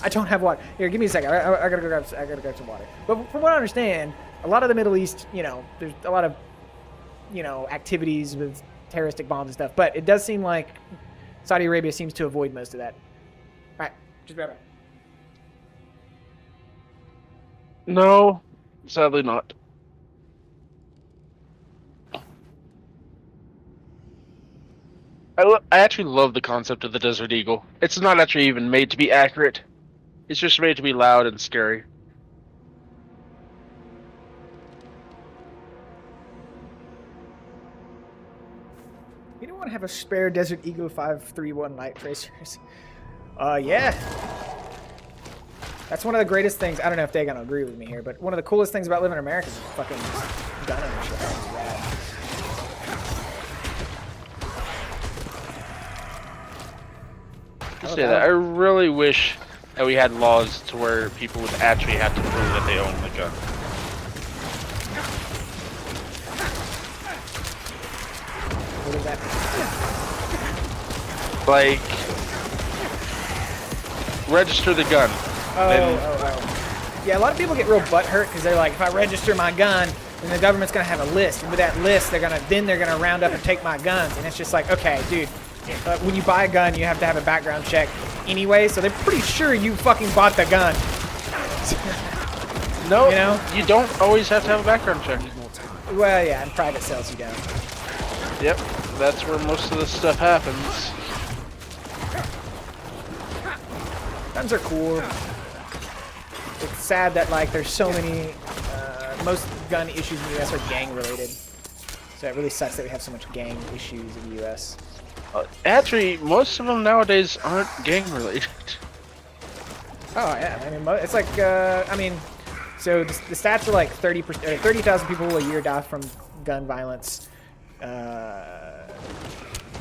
I don't have water. Here, give me a second. I gotta grab some water. But from what I understand, a lot of the Middle East, you know, there's a lot of, you know, activities with terroristic bombs and stuff. But it does seem like Saudi Arabia seems to avoid most of that. All right, just be right back. No, sadly not. I actually love the concept of the Desert Eagle. It's not actually even made to be accurate. It's just made to be loud and scary. You don't want to have a spare Desert Eagle 531 night tracers. Yeah. That's one of the greatest things. I don't know if they're gonna agree with me here, but one of the coolest things about living in America is fucking gun ownership. That's rad. I say that. I really wish that we had laws to where people would actually have to prove that they own the gun. What is that? Like, register the gun. Oh. Yeah, a lot of people get real butthurt because they're like, if I register my gun, then the government's gonna have a list, and with that list, they're gonna round up and take my guns, and it's just like, okay, dude. When you buy a gun, you have to have a background check anyway, so they're pretty sure you fucking bought the gun. No, you know? You don't always have to have a background check. Well, yeah, in private sales you don't. Yep, that's where most of this stuff happens. Guns are cool. It's sad that, like, there's so many, most gun issues in the U.S. are gang-related. So it really sucks that we have so much gang issues in the U.S. Actually, most of them nowadays aren't gang-related. Oh, yeah. I mean, it's like, I mean, so the stats are like 30,000 people a year die from gun violence. A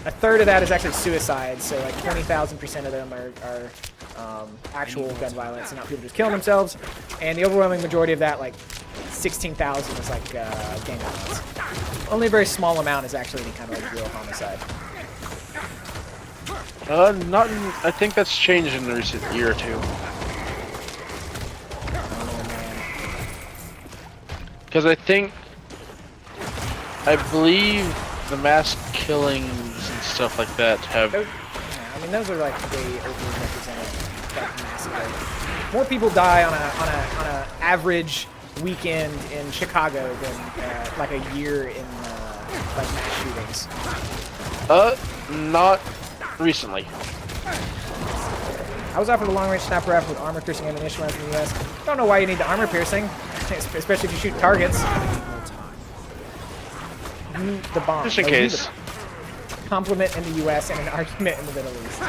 third of that is actually suicide, so like 20,000% of them are actual gun violence and not people just killing themselves. And the overwhelming majority of that, like 16,000, is like gang violence. Only a very small amount is actually any kind of like real homicide. I think that's changed in the recent year or two. Because I believe the mass killings and stuff like that have... Yeah, I mean, those are like way overrepresented, like massively. More people die on a average weekend in Chicago than like a year in like mass shootings. Not recently. I was offered a long-range sniper rifle with armor-piercing ammunition when I was in the U.S. Don't know why you need the armor-piercing, especially if you shoot targets. The bomb. Just in case. Compliment in the U.S. and an argument in the Middle East.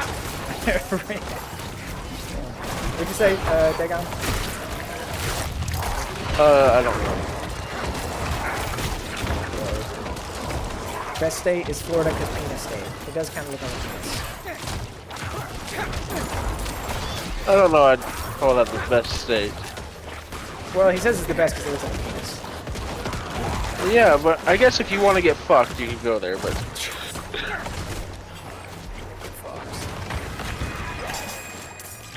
What'd you say, Dagon? I don't know. Best state is Florida because penis state. It does kind of look like a penis. I don't know, I'd call that the best state. Well, he says it's the best because it looks like a penis. Yeah, but I guess if you want to get fucked, you can go there, but...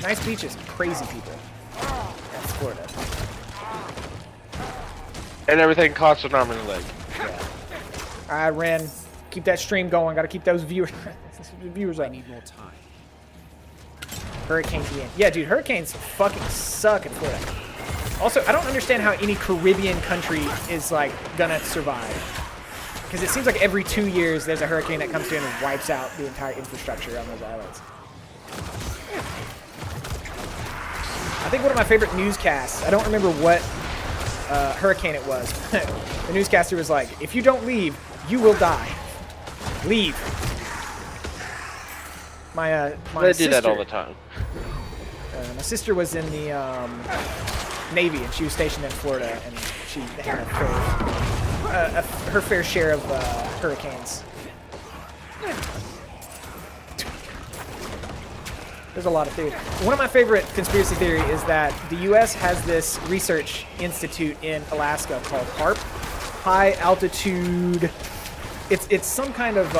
Nice beaches, crazy people. That's Florida. And everything costs an arm and a leg. Yeah. Alright, Ren. Keep that stream going. Gotta keep those viewers up. I need more time. Hurricane Ian. Yeah, dude, hurricanes fucking suck in Florida. Also, I don't understand how any Caribbean country is, like, gonna survive. Because it seems like every 2 years there's a hurricane that comes through and wipes out the entire infrastructure on those islands. I think one of my favorite newscasts, I don't remember what hurricane it was. The newscaster was like, if you don't leave, you will die. Leave. My They do that all the time. My sister was in the Navy, and she was stationed in Florida, and she had her fair share of hurricanes. There's a lot of theories. One of my favorite conspiracy theory is that the U.S. has this research institute in Alaska called HAARP, High Altitude. It's some kind of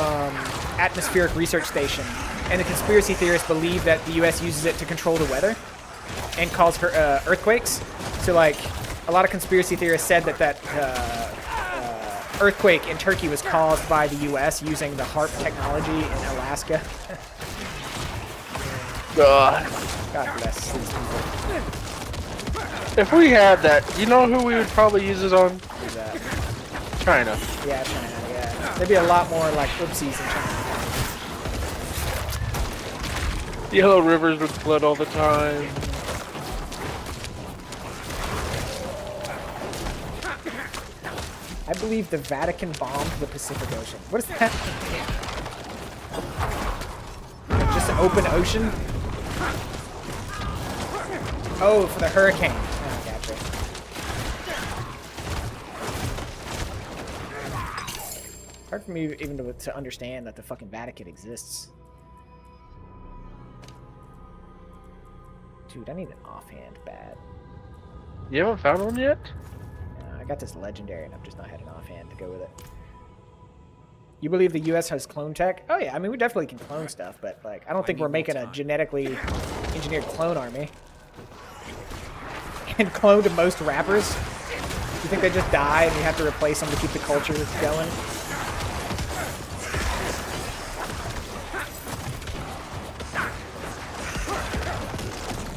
atmospheric research station, and the conspiracy theorists believe that the U.S. uses it to control the weather and cause earthquakes. So, like, a lot of conspiracy theorists said that earthquake in Turkey was caused by the U.S. using the HARP technology in Alaska. God. God bless these people. If we had that, you know who we would probably use it on? Who's that? China. Yeah, China, yeah. There'd be a lot more like oopsies in China. Yellow rivers would flood all the time. I believe the Vatican bombed the Pacific Ocean. What is that? Just an open ocean? Oh, for the hurricane. Oh, gotcha. Hard for me even to understand that the fucking Vatican exists. Dude, I need an offhand bad. You haven't found one yet? I got this legendary and I've just not had an offhand to go with it. You believe the U.S. has clone tech? Oh yeah, I mean we definitely can clone stuff, but like I don't think we're making a genetically engineered clone army. And cloned most rappers? You think they just die and you have to replace them to keep the culture going?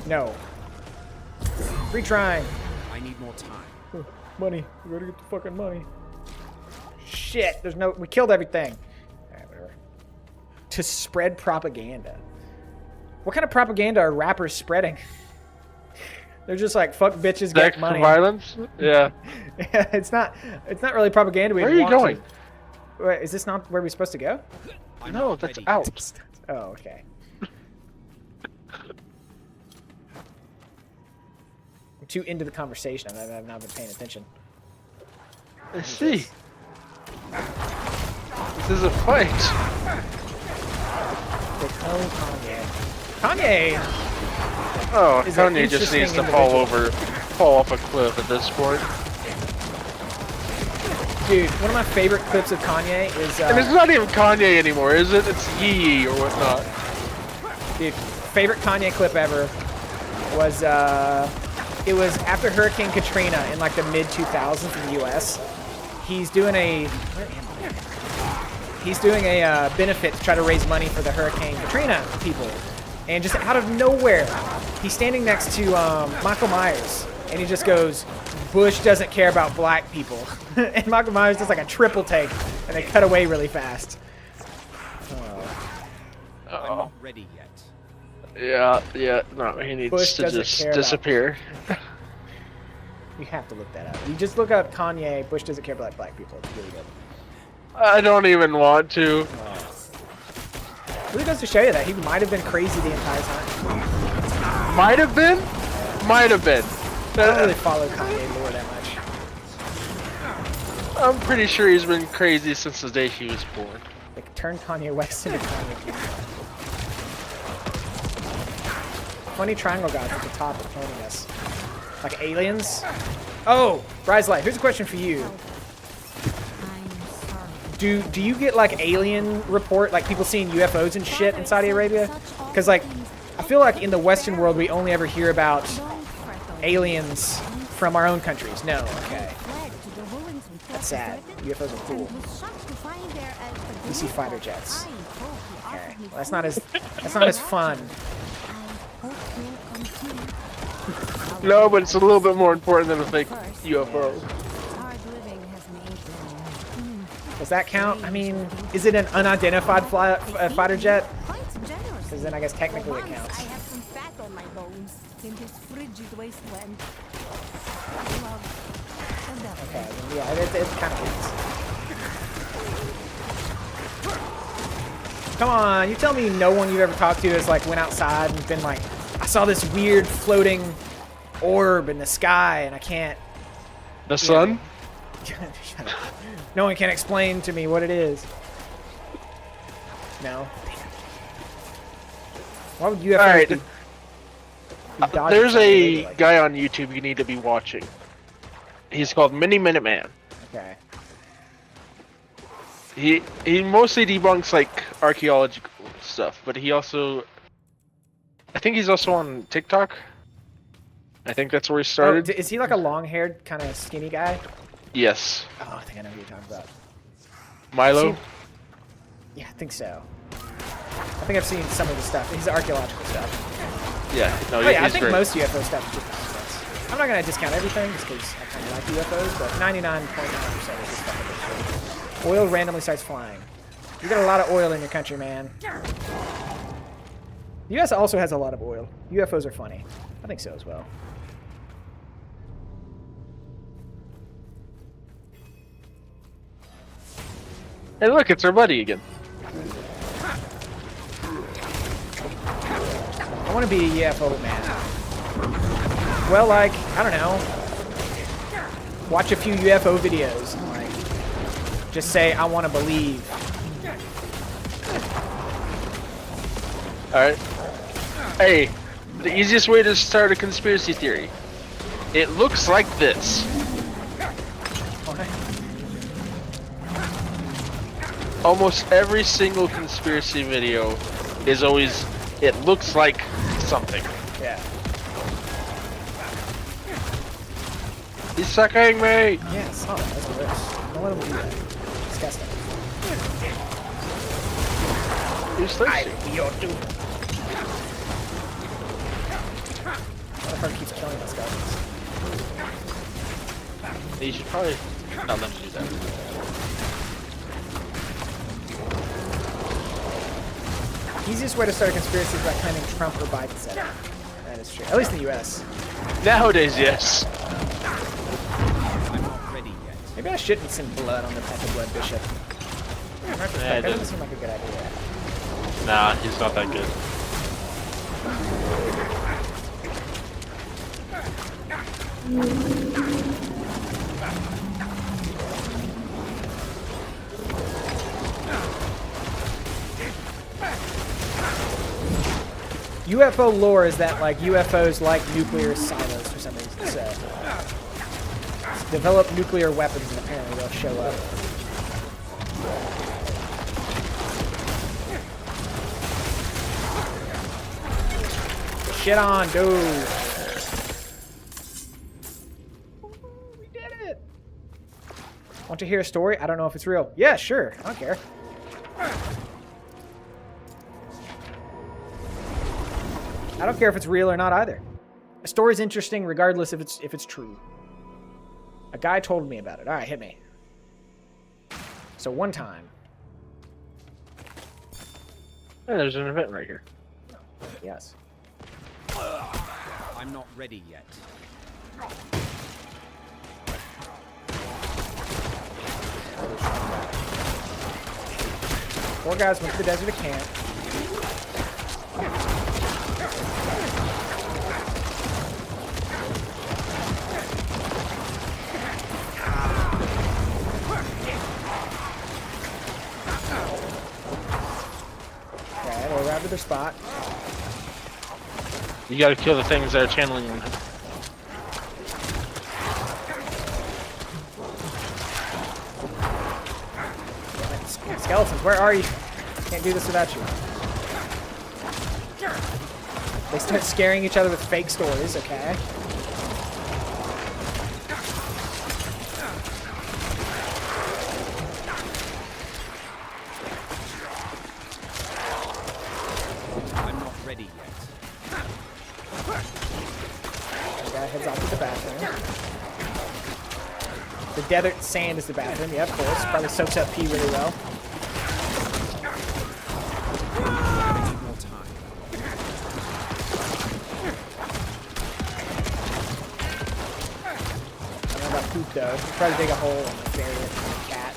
No. Retrying. I need more time. Money. We gotta get the fucking money. Shit. There's no. We killed everything. Alright, whatever. To spread propaganda. What kind of propaganda are rappers spreading? They're just like fuck bitches, get money. Violence? Yeah. Yeah, it's not really propaganda. Where are you going? Wait, is this not where we're supposed to go? No, that's out. Oh, okay. I'm too into the conversation. I've not been paying attention. I see. This is a fight. They clone Kanye. Oh, Is an Kanye just needs to interesting fall off a cliff at this point. Dude, one of my favorite clips of Kanye is... and it's not even Kanye anymore, is it? It's Yee or whatnot. Dude, favorite Kanye clip ever was, it was after Hurricane Katrina in like the mid-2000s in the US. He's doing a... Where am I? He's doing a benefit to try to raise money for the Hurricane Katrina people. And just out of nowhere, he's standing next to Michael Myers. And he just goes, Bush doesn't care about black people. And Michael Myers does like a triple take. And they cut away really fast. I'm not ready yet. Yeah, no, he needs Bush to doesn't just care disappear. You have to look that up. You just look up Kanye, Bush doesn't care about black people. It's really good. I don't even want to. Really goes to show you that he might have been crazy the entire time. Might have been? Might have been. I don't really follow Kanye lore that much. I'm pretty sure he's been crazy since the day he was born. Like, turn Kanye West into Kanye King. Funny triangle guys at the top are cloning us. Like aliens? Oh, Rise Light, here's a question for you. Do you get like alien report, like people seeing UFOs and shit in Saudi Arabia? Because like, I feel like in the Western world we only ever hear about aliens from our own countries. No, okay. That's sad. UFOs are cool. We see fighter jets. Okay, well, that's not as fun. No, but it's a little bit more important than a fake UFO. Does that count? I mean, is it an unidentified fighter jet? Because then I guess technically it counts. I have some fat on my bones in this frigid wasteland. Okay, then yeah, it kind of counts. Come on, you tell me no one you've ever talked to has like went outside and been like, I saw this weird floating orb in the sky and I can't... The sun? Shut up. No one can explain to me what it is. No. Why would you have Alright. There's a guy on YouTube you need to be watching. He's called Mini Minute Man. Okay. He mostly debunks like archaeological stuff, but he also... I think he's also on TikTok. I think that's where he started. Oh, is he like a long-haired, kind of skinny guy? Yes. Oh, I think I know who you're talking about. Milo? Seen- Yeah, I think so. I think I've seen some of the stuff. His archaeological stuff. Yeah. No, Oh yeah, I he's think great. most UFO stuff is just nonsense. I'm not gonna discount everything just because I kind of like UFOs, but 99.9% is just fucking bullshit. Oil randomly starts flying. You got a lot of oil in your country, man. The U.S. also has a lot of oil. UFOs are funny. I think so as well. Hey, look, it's our buddy again. I want to be a UFO man. Well, like, I don't know. Watch a few UFO videos and, like, just say, I want to believe. Alright. Hey, the easiest way to start a conspiracy theory. It looks like this. Almost every single conspiracy video is always, it looks like something. Yeah. He's sucking me! Yes. Oh, that's gross. Don't let him do that. Disgusting. He's thirsty. You're too. Motherfucker keeps killing us, guys. You should probably not let him do that. Easiest way to start a conspiracy is by claiming Trump or Biden said it. That is true. At least in the U.S. Nowadays, yes. I'm not ready yet. Maybe I shouldn't send blood on the Penta Blood Bishop. That doesn't seem like a good idea. Nah, he's not that good. UFO lore is that like UFOs like nuclear silos for some reason. So develop nuclear weapons and apparently they'll show up. Shit on, dude. We did it. Want to hear a story? I don't know if it's real. Yeah, sure. I don't care. I don't care if it's real or not either. A story's interesting regardless if it's true. A guy told me about it. All right, hit me. So one time. Hey, there's an event right here. Yes. I'm not ready yet. Four guys went to the desert to camp. Okay, they arrived at their spot. You gotta kill the things that are channeling him. Skeletons, where are you? Can't do this without you. They start scaring each other with fake stories, okay? I'm not ready yet. The guy heads off to the bathroom. The desert sand is the bathroom, yeah, of course. Probably soaks up pee really well. I need more time. I don't know about poop though. Try to dig a hole and bury it in a cat.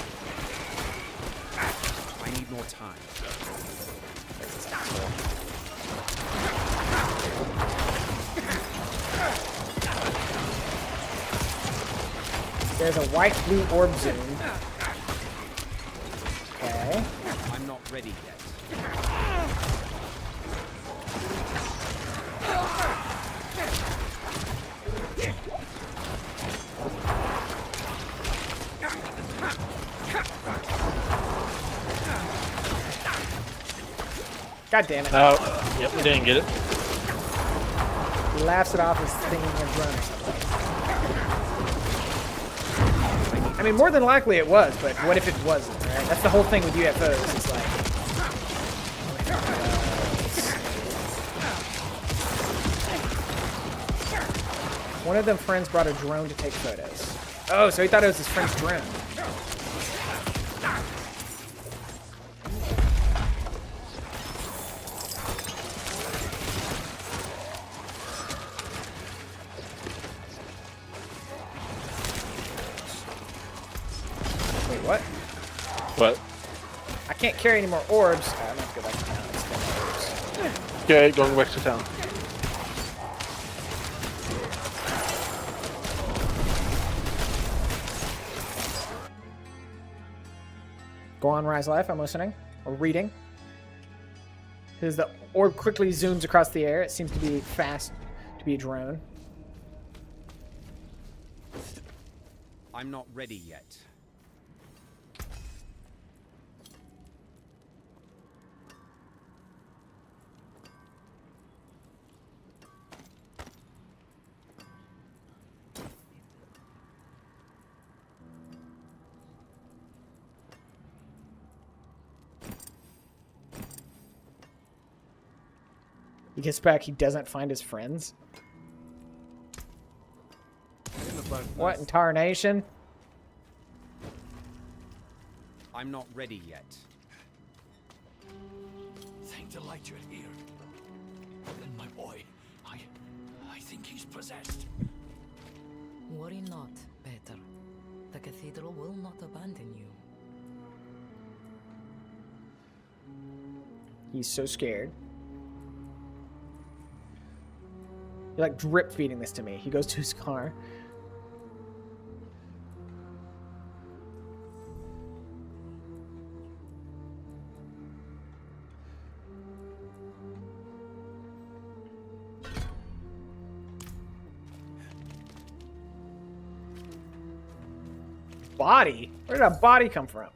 I need more time. There's a white-blue orb zone. Okay. I'm not ready yet. God damn it. Oh, yep, we didn't get it. He laughs it off as thinking of run or something. I need I mean, more than likely it was, but what if it wasn't, right? That's the whole thing with UFOs. It's like... one of them friends brought a drone to take photos. Oh, so he thought it was his friend's drone. Wait, what? What? I can't carry any more orbs. I'm gonna have to go back to town and spend my orbs. Okay, going back to town. Go on, Rise Life. I'm listening. Or reading. As the orb quickly zooms across the air. It seems to be fast to be a drone. I'm not ready yet. He gets back, he doesn't find his friends. What in tarnation? I'm not ready yet. Thank the light you're here. And my boy, I think he's possessed. Worry not, Peter. The cathedral will not abandon you. He's so scared. You're like drip feeding this to me. He goes to his car. Body? Where did a body come from?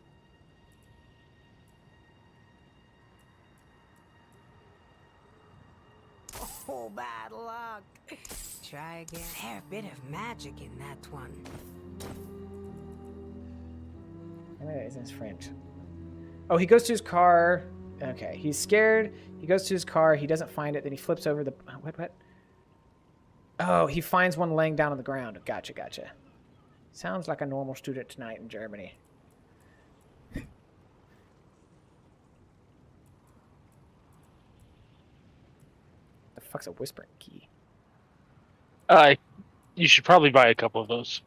Oh, bad luck. Try again. Fair bit of magic in that one. It's in French. Oh, he goes to his car. Okay, he's scared. He goes to his car. He doesn't find it. Then he flips over the... What? Oh, he finds one laying down on the ground. Gotcha, gotcha. Sounds like a normal student tonight in Germany. The fuck's a whispering key? You should probably buy a couple of those.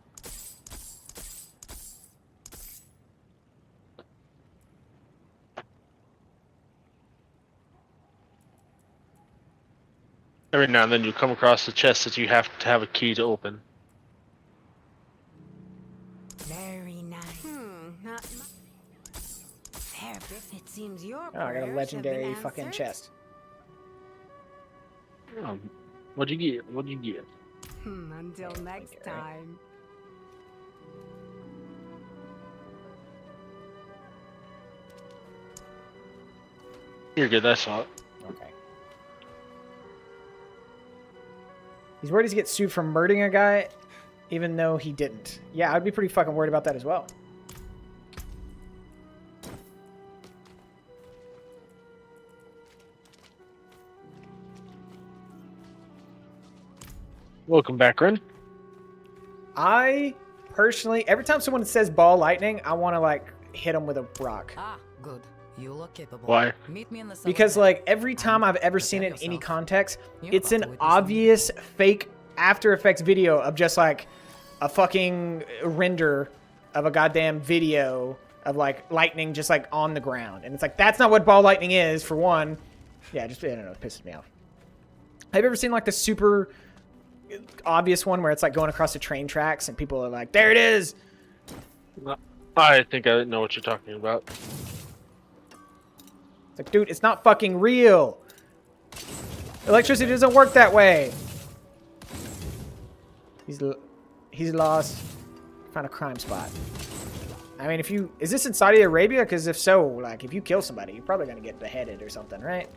Every now and then you come across a chest that you have to have a key to open. Very nice. Not fair bit. It seems your Oh, I got a prayers legendary have been fucking answered. chest. What'd you get? What'd you get? Until next you, right? time. You're good, that's all. Okay. He's worried he's get sued for murdering a guy, even though he didn't. Yeah, I'd be pretty fucking worried about that as well. Welcome back, Ren. I personally, every time someone says ball lightning, I want to like hit them with a rock. Ah, good. You look capable. Why? Meet me in the cellar Because then. like every time I've ever Prepare seen it in any yourself. context, You're it's about an to witness obvious fake After Effects video of just like a fucking render of a goddamn video of like lightning just like on the ground. And it's like, that's not what ball lightning is, for one. Yeah, just, I don't know, it pisses me off. Have you ever seen like the super obvious one where it's like going across the train tracks and people are like, there it is? I think I know what you're talking about. It's like, dude, it's not fucking real. Electricity doesn't work that way. He's lost. Found a crime spot. I mean, is this in Saudi Arabia? Because if so, like, if you kill somebody, you're probably gonna get beheaded or something, right?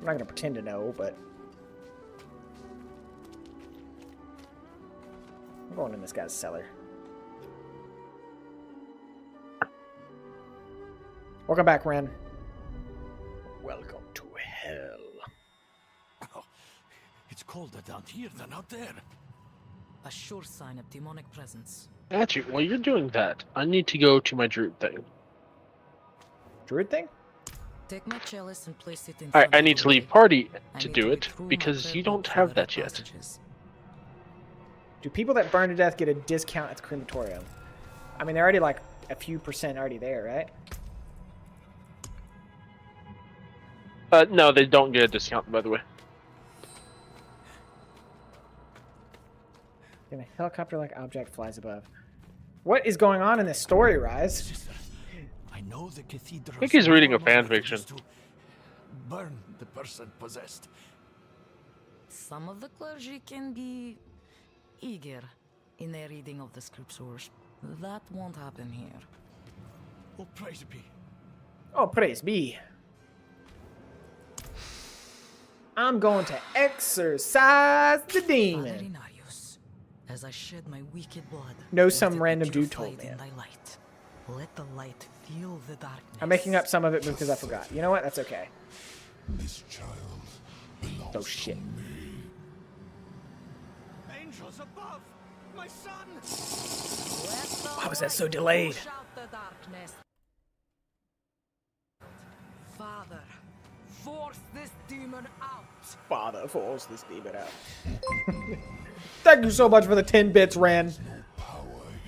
I'm not gonna pretend to know, but I'm going in this guy's cellar. Welcome back, Ren. Welcome to hell. Oh, it's colder down here than out there. A sure sign of demonic presence. Actually, while you're doing that, I need to go to my druid thing. Druid thing? Take my chalice and place it in Alright, front I of need the to leave way. party I to need do get it, through my because prayer you book don't through have the that red yet. passages. Do people that burn to death get a discount at the crematorium? I mean, they're already like a few percent already there, right? No, they don't get a discount, by the way. And a helicopter-like object flies above. What is going on in this story, Rise? Sister, I know the cathedral. I think he's reading a fan fiction. Burn the person possessed. Some of the clergy can be eager in their reading of the scriptures. That won't happen here. Oh, praise be. Oh, praise be. I'm going to exorcise the Father demon. Inarius, as I shed my wicked blood, No, let some it be random dude purified told me in it. thy light. Let the light fill the darkness. I'm making up some of it because I forgot. You know what? That's okay. This child belongs Oh, shit. to me. Angels above, my son. Why was that so delayed? Father, force this demon out. Father, force this demon out. Thank you so much for the 10 bits, Ren.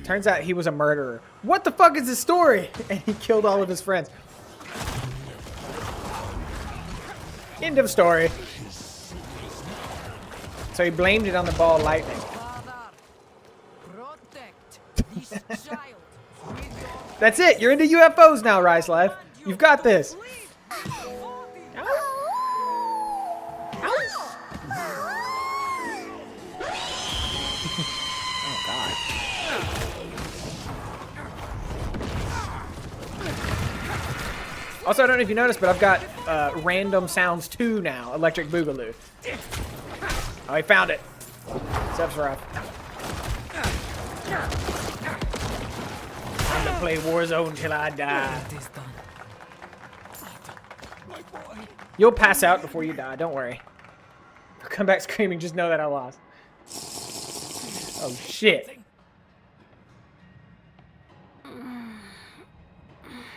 Turns out he was a murderer. What the fuck is his story? And he killed all of his friends. End of story. So he blamed it on the ball of lightning. Father, protect this child with your That's it. You're into UFOs now, Rise Life. You've got this. Also, I don't know if you noticed, but I've got Random Sounds 2 now, Electric Boogaloo. Oh, he found it. Sub's rough. I'm gonna play Warzone till I die. it is done. You'll pass out before you die, don't worry. I'll come back screaming, just know that I lost. Oh, shit.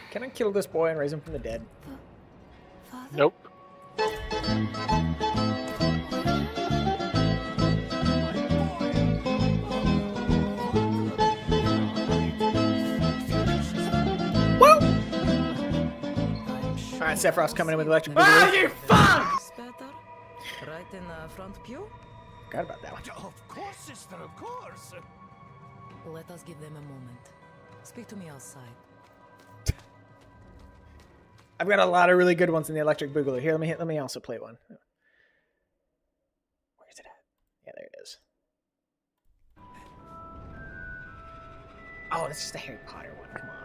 Can I kill this boy and raise him from the dead? Nope. Alright, Sephiroth's coming in with electric boogaloo. You fuck! Is better? Right in the front pew? Forgot about that one. Of course, sister, of course. Let us give them a moment. Speak to me outside. I've got a lot of really good ones in the electric boogaloo. Here, let me also play one. Where's it at? Yeah, there it is. Oh, it's just a Harry Potter one. Come on.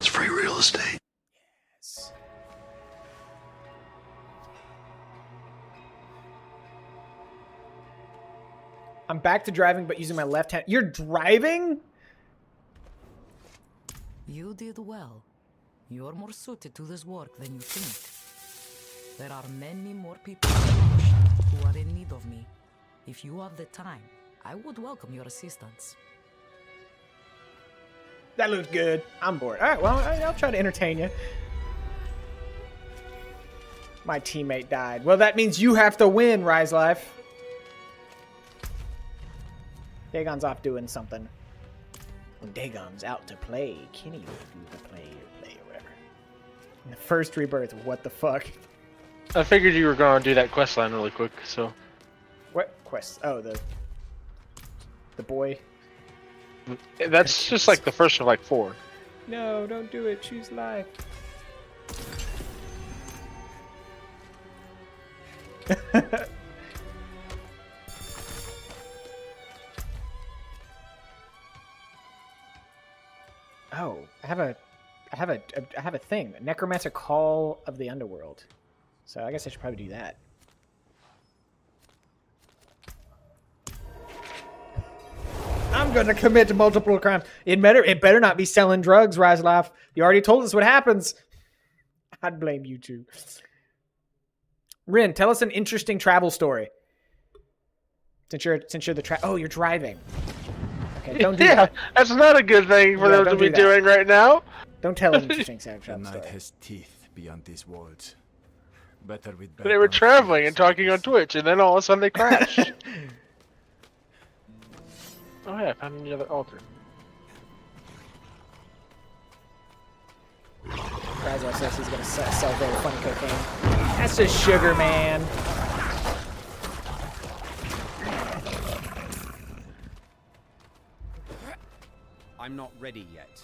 It's free real estate. Yes. I'm back to driving, but using my left hand. You're driving? You did well. You're more suited to this work than you think. There are many more people who are in need of me. If you have the time, I would welcome your assistance. That looked good. I'm bored. All right, well, I'll try to entertain you. My teammate died. Well, that means you have to win, Rise Life. Dagon's off doing something. When Dagon's out to play, Kenny will do the play or whatever. In the first rebirth, what the fuck? I figured you were gonna do that quest line really quick, so. What quest? Oh, the boy. That's just like the first of like 4. No, don't do it. Choose life. Oh, I have a thing. Necromancer Call of the Underworld. So I guess I should probably do that. I'm gonna commit multiple crimes. It better not be selling drugs, Rise Life. You already told us what happens. I'd blame you too. Rin, tell us an interesting travel story. Since you're the you're driving. Okay, don't do that. That's not a good thing for them to be doing right now. Don't tell an interesting travel The story. night has teeth beyond these walls. Better with They were traveling and talking on Twitch, and then all of a sudden they crashed. Oh yeah, I found another altar. Rise Life says he's gonna sell very funny cocaine. That's just sugar, man. I'm not ready yet.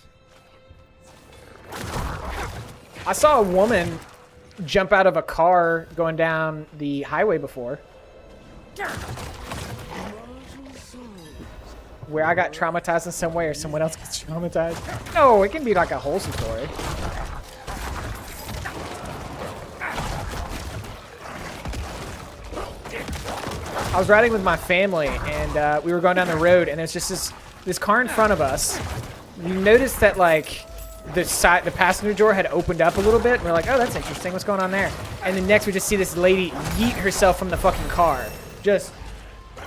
I saw a woman jump out of a car going down the highway before. Where I got traumatized in some way or someone else gets traumatized. No, it can be like a wholesome story. I was riding with my family and we were going down the road and there's just this car in front of us. We noticed that like the passenger door had opened up a little bit and we're like, oh, that's interesting. What's going on there? And then next we just see this lady yeet herself from the fucking car. Just,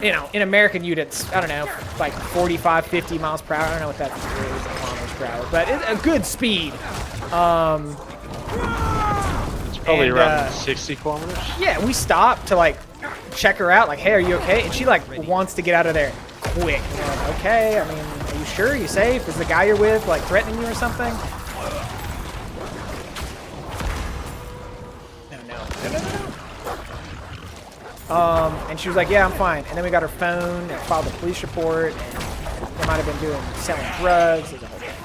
you know, in American units, I don't know, like 45, 50 miles per hour. I don't know what that is in kilometers per hour, but it's a good speed. It's probably around 60 kilometers. Yeah, we stopped to like check her out, like, hey, are you okay? And she like wants to get out of there quick. And we're like, okay, I mean, are you sure? Are you safe? Is the guy you're with like threatening you or something? No. And she was like, yeah, I'm fine. And then we got her phone and filed a police report. And they might have been selling drugs. There's a whole thing.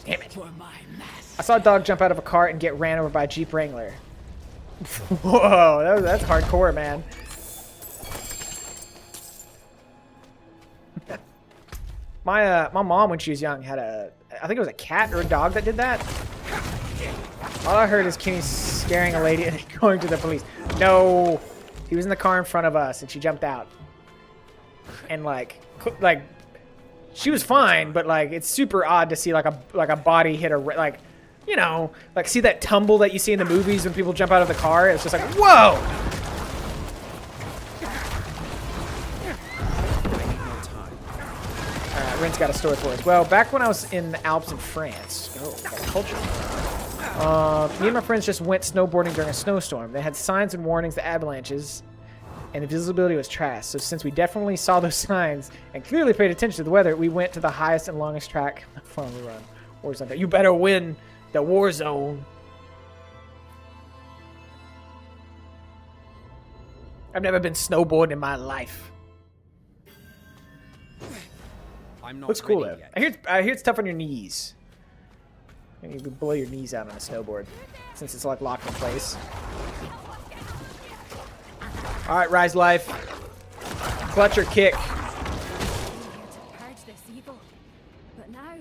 Damn it. I saw a dog jump out of a car and get ran over by a Jeep Wrangler. Whoa, that's hardcore, man. My mom, when she was young, had I think it was a cat or a dog that did that. All I heard is Kenny scaring a lady and going to the police. No, he was in the car in front of us and she jumped out. And like she was fine, but like it's super odd to see like a body hit a like, you know, like see that tumble that you see in the movies when people jump out of the car. It's just like, whoa. Rin's got a story for us. Well, back when I was in the Alps in France, culture. Me and my friends just went snowboarding during a snowstorm. They had signs and warnings of avalanches, and the visibility was trash. So since we definitely saw those signs and clearly paid attention to the weather, we went to the highest and longest track on the run. Warzone. You better win the Warzone. I've never been snowboarding in my life. I'm not Looks cool though. yet. I hear it's tough on your knees. And you can blow your knees out on a snowboard since it's like locked in place. All right, Rise Life. Clutch or kick. Purge this evil. But now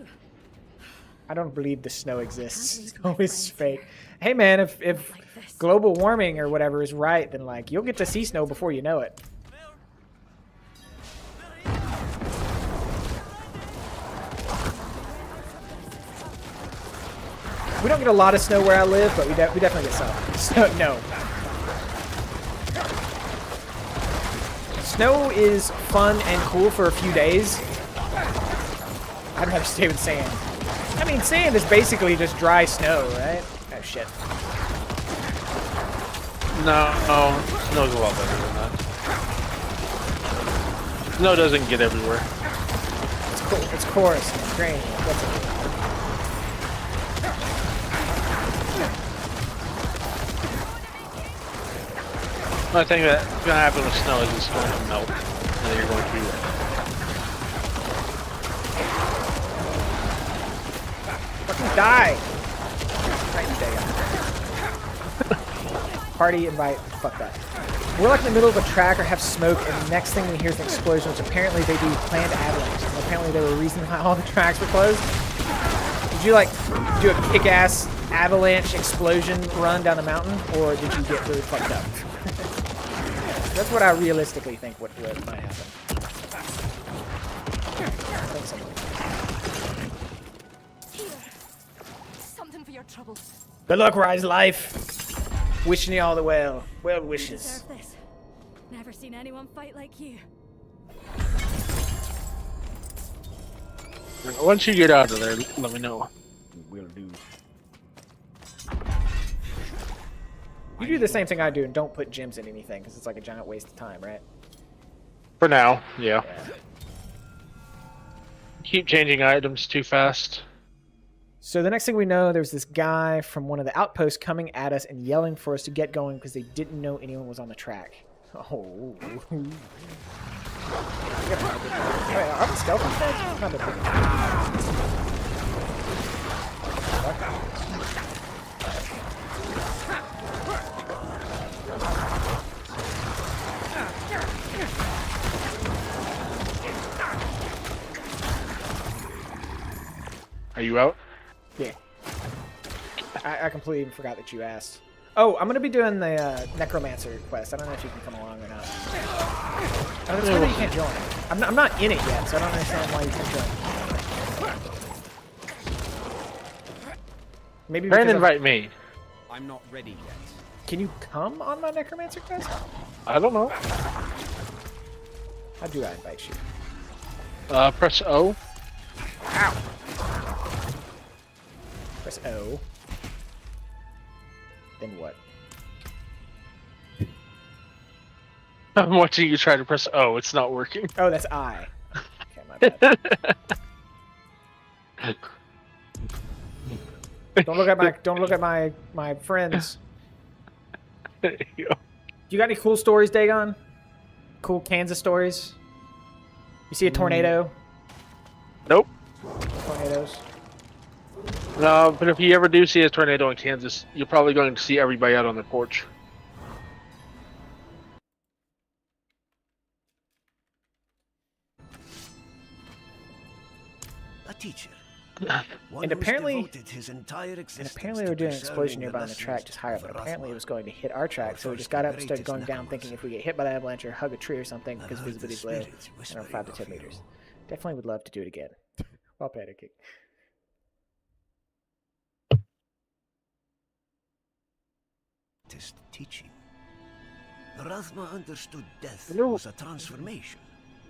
I don't believe the snow exists. It's always fake. Hey man, if global warming or whatever is right, then like you'll get to see snow before you know it. We don't get a lot of snow where I live, but we definitely get some. Snow, no. Snow is fun and cool for a few days. I'd rather stay with sand. I mean, sand is basically just dry snow, right? Oh, shit. No, snow's a lot better than that. Snow doesn't get everywhere. It's cool. It's coarse and grainy. That's it. The thing that's going to happen with snow is it's going to melt, and then you're going to be wet. Fucking die! Right, there you go. Party invite. Fuck that. we're like in the middle of a track or have smoke, and the next thing we hear is an explosion, which apparently they do planned avalanches. And apparently they were a reason why all the tracks were closed. Did you like do a kick-ass avalanche explosion run down the mountain, or did you get really fucked up? That's what I realistically think what might happen. I think so. Here. Something for your troubles. Good luck, Rise Life. Wishing you all the well wishes. Deserve this. Never seen anyone fight like you. Once you get out of there, let me know. Will do. You do the same thing I do and don't put gems in anything because it's like a giant waste of time, right? For now, yeah. Keep changing items too fast. So the next thing we know, there's this guy from one of the outposts coming at us and yelling for us to get going because they didn't know anyone was on the track. Oh. Are we stealthy things? Not a big Are you out? Yeah. I completely forgot that you asked. Oh, I'm going to be doing the Necromancer quest. I don't know if you can come along or not. I don't know you can't join. I'm not in it yet, so I don't understand why you can't join. Maybe Try and because invite me. I'm not ready yet. Can you come on my Necromancer quest? I don't know. How do I invite you? Press O. Ow! Press O. Then what? I'm watching you try to press O. It's not working. Oh, that's I. Okay, my bad. Don't look at my friends. There you go. You got any cool stories, Dagon? Cool Kansas stories? You see a tornado? Nope. Tornadoes? No, but if you ever do see a tornado in Kansas, you're probably going to see everybody out on their porch. A teacher. And apparently we're doing an explosion nearby on the track just higher up. But apparently it was going to hit our track, so we just got up and started going down thinking if we get hit by the avalanche or hug a tree or something because visibility is low, around 5 to 10 meters. Definitely would love to do it again. While panicking. Teaching. Rathma understood death was a transformation.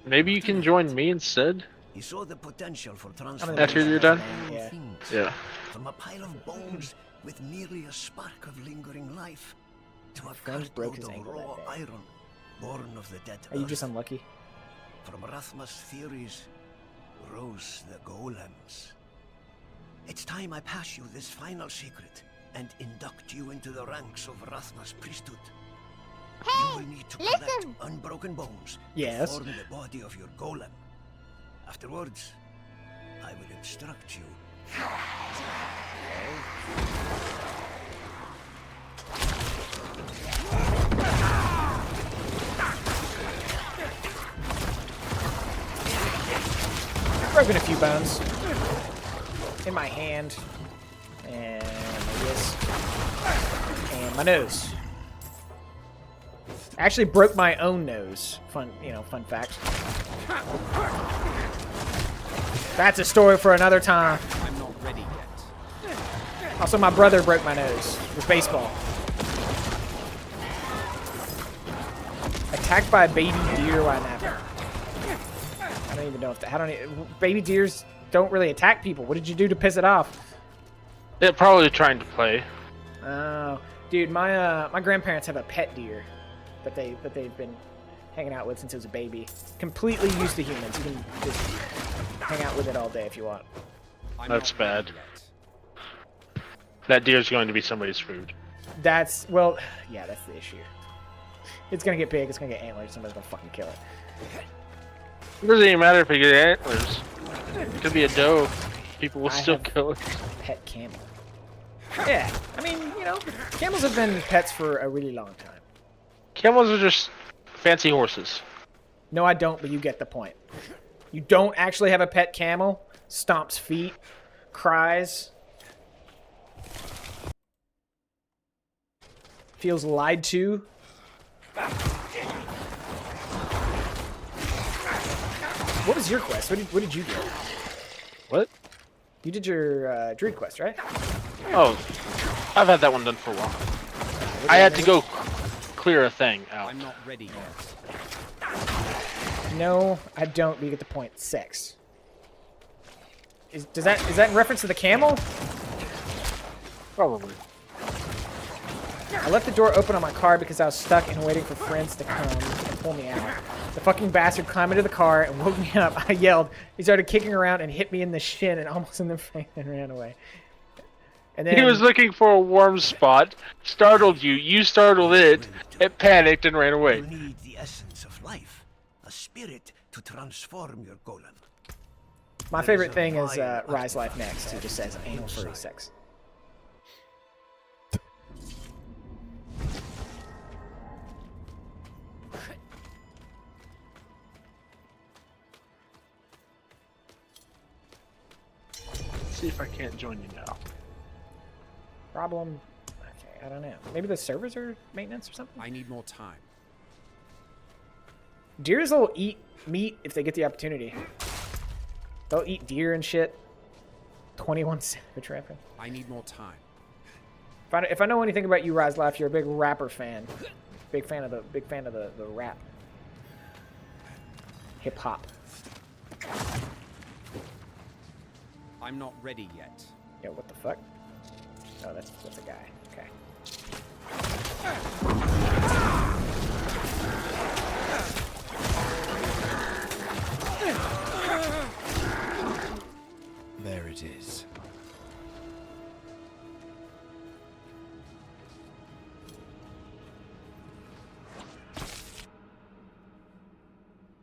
Maybe you can join me instead? He saw the potential for transformation. After you're done? Yeah. From a pile of bones with merely a spark of lingering life to a cartload of raw iron born of the dead Are you just unlucky? From Rathma's theories rose the golems. It's time I pass you this final secret and induct you into the ranks of Rathma's priesthood. You will need to collect unbroken bones to form the body of your golem. Afterwards, I will instruct you. I've broken a few bones. In my hand. And my wrist. And my nose. I actually broke my own nose. Fun fact. That's a story for another time. I'm not ready yet. Also, my brother broke my nose with baseball. Attacked by a baby deer while napping. I don't even know if baby deers don't really attack people. What did you do to piss it off? They're probably trying to play. Oh, dude, my grandparents have a pet deer that they've been hanging out with since it was a baby. Completely used to humans. You can just hang out with it all day if you want. That's bad. That deer's going to be somebody's food. That's the issue. It's gonna get big. It's gonna get antlers. Somebody's gonna fucking kill it. It doesn't even matter if it gets antlers. It could be a doe. People will still kill it. Pet camel. Yeah, I mean, camels have been pets for a really long time. Camels are just fancy horses. No, I don't, but you get the point. You don't actually have a pet camel, stomps feet, cries, feels lied to. What was your quest? What did you get? What? You did your druid quest, right? Oh, I've had that one done for a while. I had to go clear a thing out. I'm not ready yet. No, I don't, but you get the point. 6. Is that in reference to the camel? Probably. I left the door open on my car because I was stuck and waiting for friends to come and pull me out. The fucking bastard climbed into the car and woke me up. I yelled. He started kicking around and hit me in the shin and almost in the face and ran away. And then He was looking for a warm spot, startled you, you startled it panicked and ran away. You need the essence of life, a spirit to transform your golem. My favorite thing is Rise Life Next, who just says anal furry sex. Let's see if I can't join you now. Problem? Okay, I don't know. Maybe the servers are maintenance or something? I need more time. Deers will eat meat if they get the opportunity. They'll eat deer and shit. 21 Savage reference. I need more time. If I know anything about you, Rise Life, you're a big rapper fan. Big fan of the rap. Hip hop. I'm not ready yet. Yo, what the fuck? Oh, that's a guy. Okay. There it is.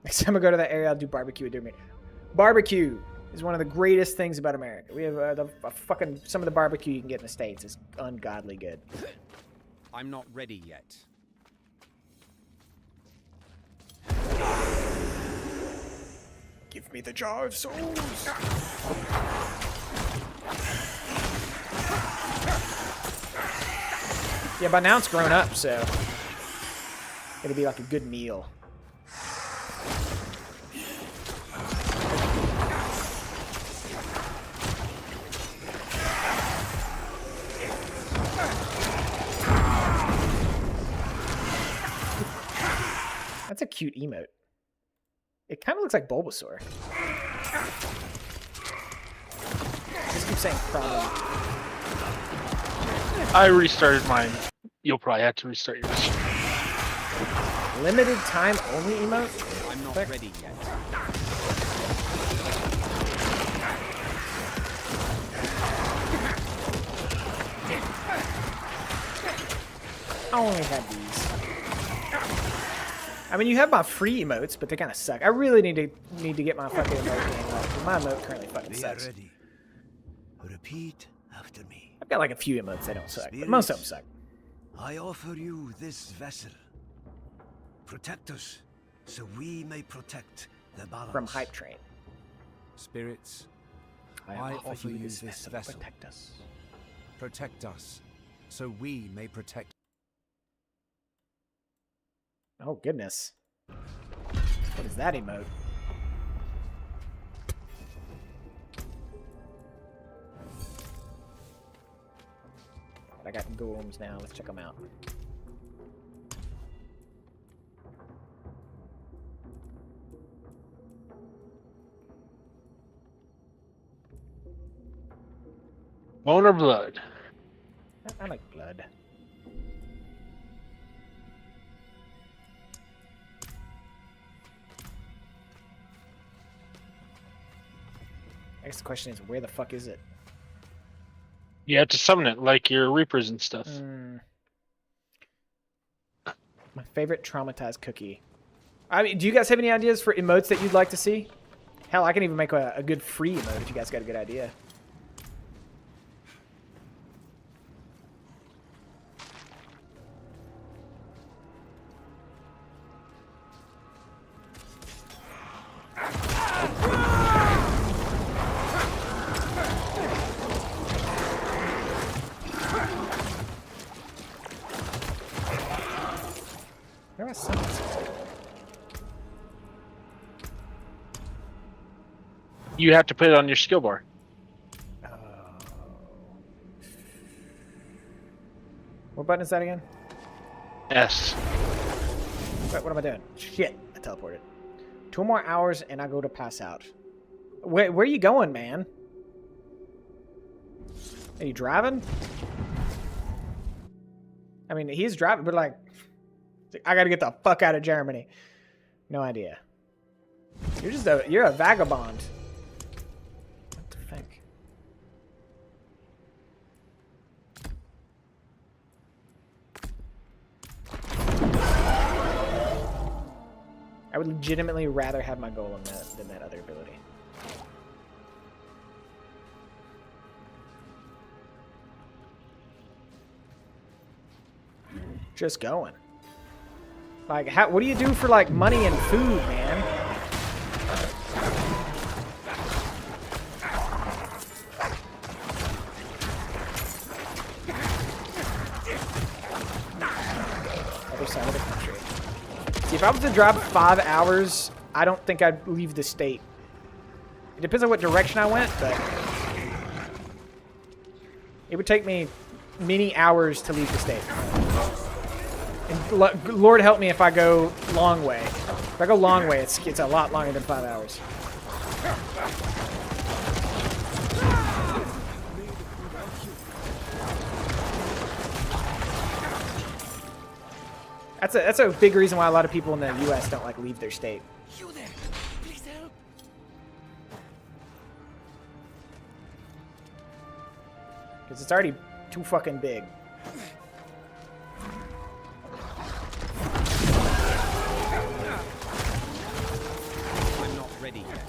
Next time I go to that area, I'll do barbecue with me. Barbecue is one of the greatest things about America. We have fucking some of the barbecue you can get in the States is ungodly good. I'm not ready yet. Give me the jar of souls. Yeah, by now it's grown up, so it'll be like a good meal. That's a cute emote. It kind of looks like Bulbasaur. Just keep saying problem. I restarted mine. You'll probably have to restart yours. Limited time only emote? I'm not ready yet. I only had these. I mean, you have my free emotes, but they kind of suck. I really need to get my fucking emote game up. My emote currently fucking sucks. Ready. Repeat after me. I've got like a few emotes that don't suck, but most of them suck. I offer you this vessel. Protect us, so we may protect the balance. From Hype Train. Spirits, I offer you this vessel. vessel. Protect us. Protect us, so we may protect. Oh, goodness. What is that emote? I got golems now. Let's check them out. Bone or blood? I like blood. I guess the question is, where the fuck is it? You have to summon it like your Reapers and stuff. My favorite traumatized cookie. I mean, do you guys have any ideas for emotes that you'd like to see? Hell, I can even make a good free emote if you guys got a good idea. You have to put it on your skill bar. What button is that again? S. What am I doing? Shit, I teleported. 2 more hours and I go to pass out. Where are you going, man? Are you driving? I mean, he's driving, but like, I gotta get the fuck out of Germany. No idea. You're a vagabond. What the fuck? I would legitimately rather have my golem than that other ability. Just going. Like, what do you do for, like, money and food, man? Other side of the country. See, if I was to drive 5 hours, I don't think I'd leave the state. It depends on what direction I went, but it would take me many hours to leave the state. And Lord help me if I go long way. If I go long way, it's a lot longer than 5 hours. That's a big reason why a lot of people in the U.S. don't like leave their state. You there? Please help. Because it's already too fucking big. I'm not ready yet.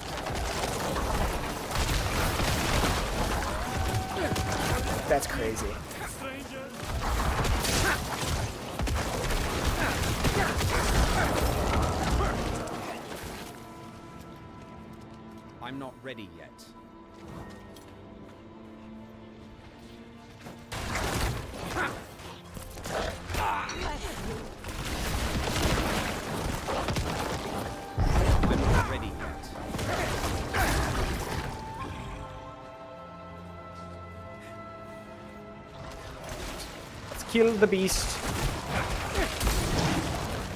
That's crazy. I'm not ready yet. I'm not ready yet. Let's kill the beast.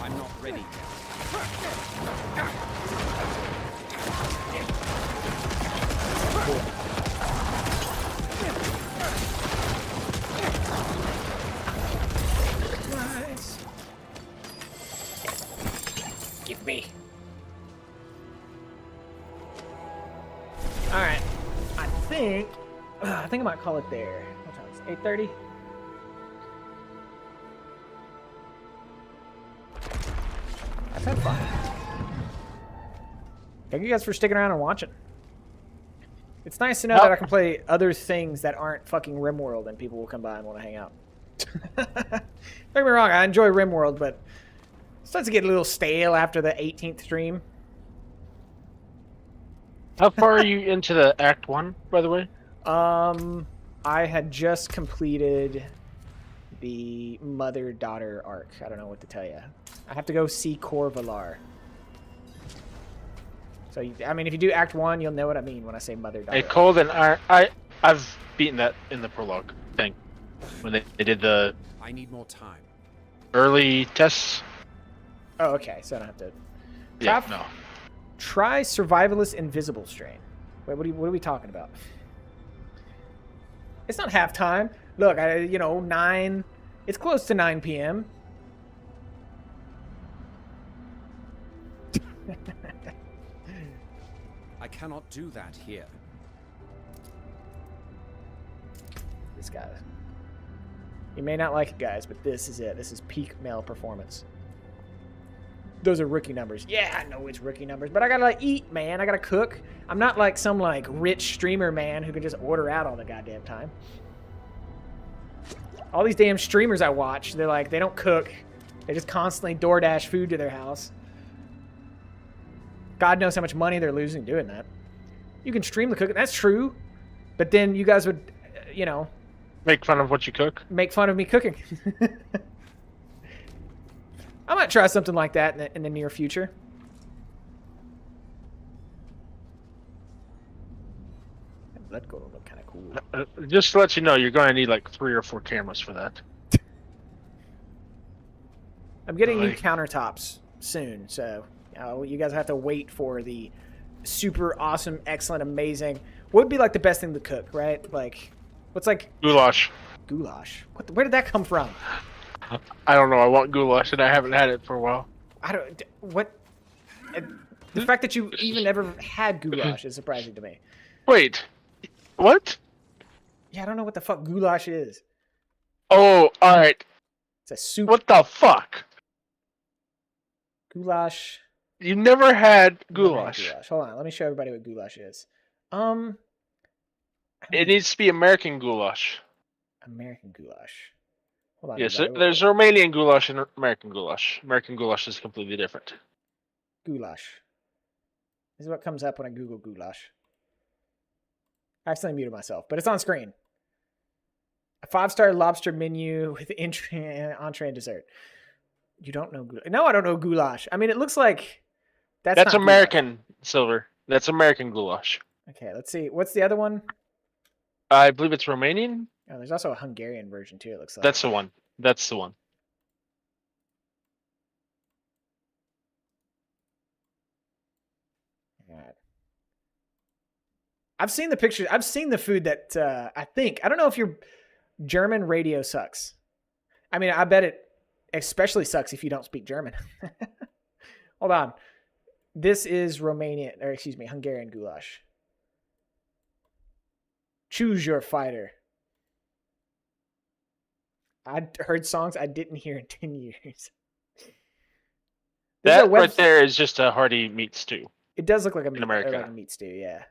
I'm not ready yet. Nice. Give me. All right. I think I might call it there. What time is it? 8:30. I've had fun. Thank you guys for sticking around and watching. It's nice to know that I can play other things that aren't fucking RimWorld and people will come by and want to hang out. Don't get me wrong, I enjoy RimWorld, but it starts to get a little stale after the 18th stream. How far are you into the Act 1, by the way? I had just completed the mother-daughter arc. I don't know what to tell you. I have to go see Corvalar. So, I mean, if you do Act 1, you'll know what I mean when I say mother-daughter. Hey, Cold and I've beaten that in the prologue thing. When they did the I need more time. early tests. Oh, okay. So I don't have to... Yeah, no. Try Survivalist Invisible Strain. Wait, what are we talking about? It's not halftime. Look, 9... It's close to 9 p.m. I cannot do that here. This guy. You may not like it, guys, but this is it. This is peak male performance. Those are rookie numbers. Yeah, I know it's rookie numbers, but I gotta eat, man. I gotta cook. I'm not like some rich streamer man who can just order out all the goddamn time. All these damn streamers I watch, they don't cook. They just constantly DoorDash food to their house. God knows how much money they're losing doing that. You can stream the cooking. That's true. But then you guys would, make fun of what you cook. Make fun of me cooking. I might try something like that in the near future. Blood gold would look kind of cool. Just to let you know, you're going to need like 3 or 4 cameras for that. I'm getting new countertops soon, so you guys have to wait for the super awesome, excellent, amazing. What would be like the best thing to cook, right? Like, what's like goulash? Goulash. Where did that come from? I don't know. I want goulash, and I haven't had it for a while. I don't. What? The fact that you even ever had goulash is surprising to me. Wait, what? Yeah, I don't know what the fuck goulash is. Oh, all right. It's a soup. What the fuck? Goulash. You never had goulash. Hold on, let me show everybody what goulash is. It needs to be American goulash. American goulash. Hold on. Yes, there's Romanian goulash and American goulash. American goulash is completely different. Goulash. This is what comes up when I Google goulash. I accidentally muted myself, but it's on screen. A 5-star lobster menu with entree and dessert. You don't know goulash? No, I don't know goulash. I mean, it looks like that's American goulash. Silver. That's American goulash. Okay, let's see. What's the other one? I believe it's Romanian. Oh, there's also a Hungarian version too. It looks like. That's the one. That's the one. God. I've seen the pictures. I've seen the food that I don't know if your German radio sucks. I mean, I bet it especially sucks if you don't speak German. Hold on. This is Hungarian goulash. Choose your fighter. I heard songs I didn't hear in 10 years. That right there is just a hearty meat stew. It does look like a meat stew, yeah.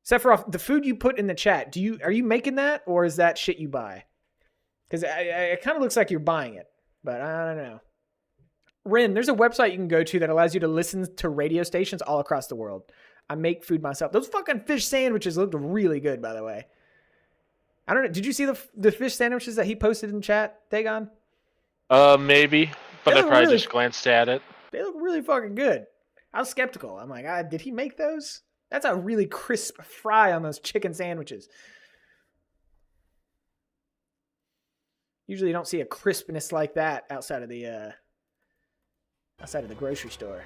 Sephiroth, the food you put in the chat, are you making that, or is that shit you buy? Because it kind of looks like you're buying it, but I don't know. Rin, there's a website you can go to that allows you to listen to radio stations all across the world. I make food myself. Those fucking fish sandwiches looked really good, by the way. I don't know. Did you see the fish sandwiches that he posted in chat, Dagon? Maybe, but I probably just glanced at it. They look really fucking good. I was skeptical. I'm like, did he make those? That's a really crisp fry on those chicken sandwiches. Usually you don't see a crispness like that outside of the grocery store.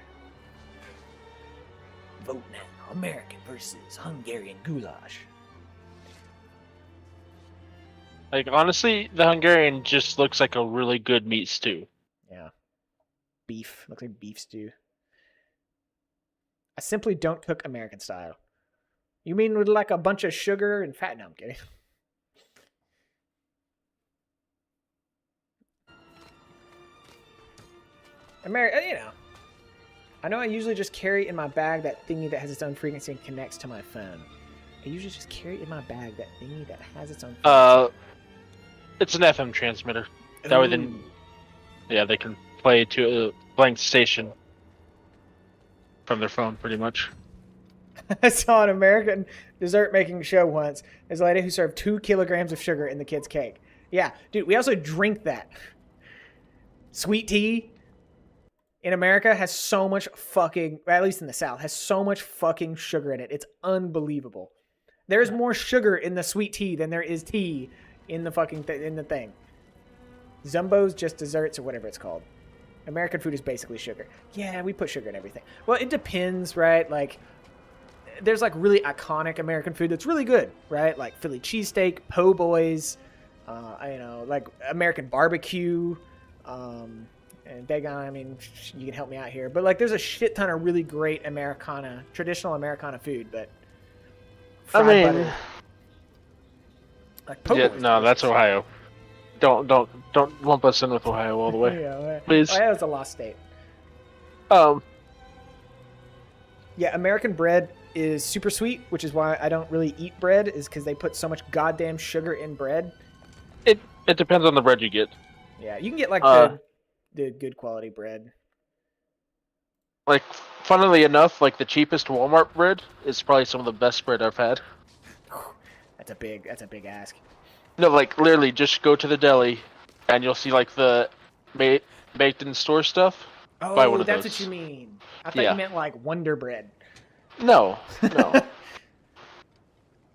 Vote now. American versus Hungarian goulash. Like, honestly, the Hungarian just looks like a really good meat stew. Yeah. Beef. Looks like beef stew. I simply don't cook American style. You mean with like a bunch of sugar and fat? No, I'm kidding. I know I usually just carry in my bag that thingy that has its own frequency and connects to my phone. I usually just carry in my bag that thingy that has its own frequency. It's an FM transmitter. That way then, yeah, they can play to a blank station from their phone, pretty much. I saw an American dessert making show once. There's a lady who served 2 kilograms of sugar in the kid's cake. Yeah, dude, we also drink that. Sweet tea in America has so much fucking, at least in the South, has so much fucking sugar in it. It's unbelievable. There's more sugar in the sweet tea than there is tea in the fucking in the thing. Zumbo's just desserts or whatever it's called. American food is basically sugar. Yeah, we put sugar in everything. Well, it depends, right? Like, there's like really iconic American food that's really good, right? Like Philly cheesesteak, po' boys, like American barbecue. And Dagon, I mean, you can help me out here, but like, there's a shit ton of really great traditional Americana food, but butter. Like yeah, no, that's Ohio. Don't lump us in with Ohio all the way. Yeah, please. Ohio's a lost state. Yeah, American bread is super sweet, which is why I don't really eat bread, is because they put so much goddamn sugar in bread. It depends on the bread you get. Yeah, you can get like the good quality bread. Like, funnily enough, like the cheapest Walmart bread is probably some of the best bread I've had. That's a big ask. No, like literally, just go to the deli, and you'll see like the baked in store stuff. Oh, buy one of that's those. what you mean. I thought you meant like Wonder Bread. No.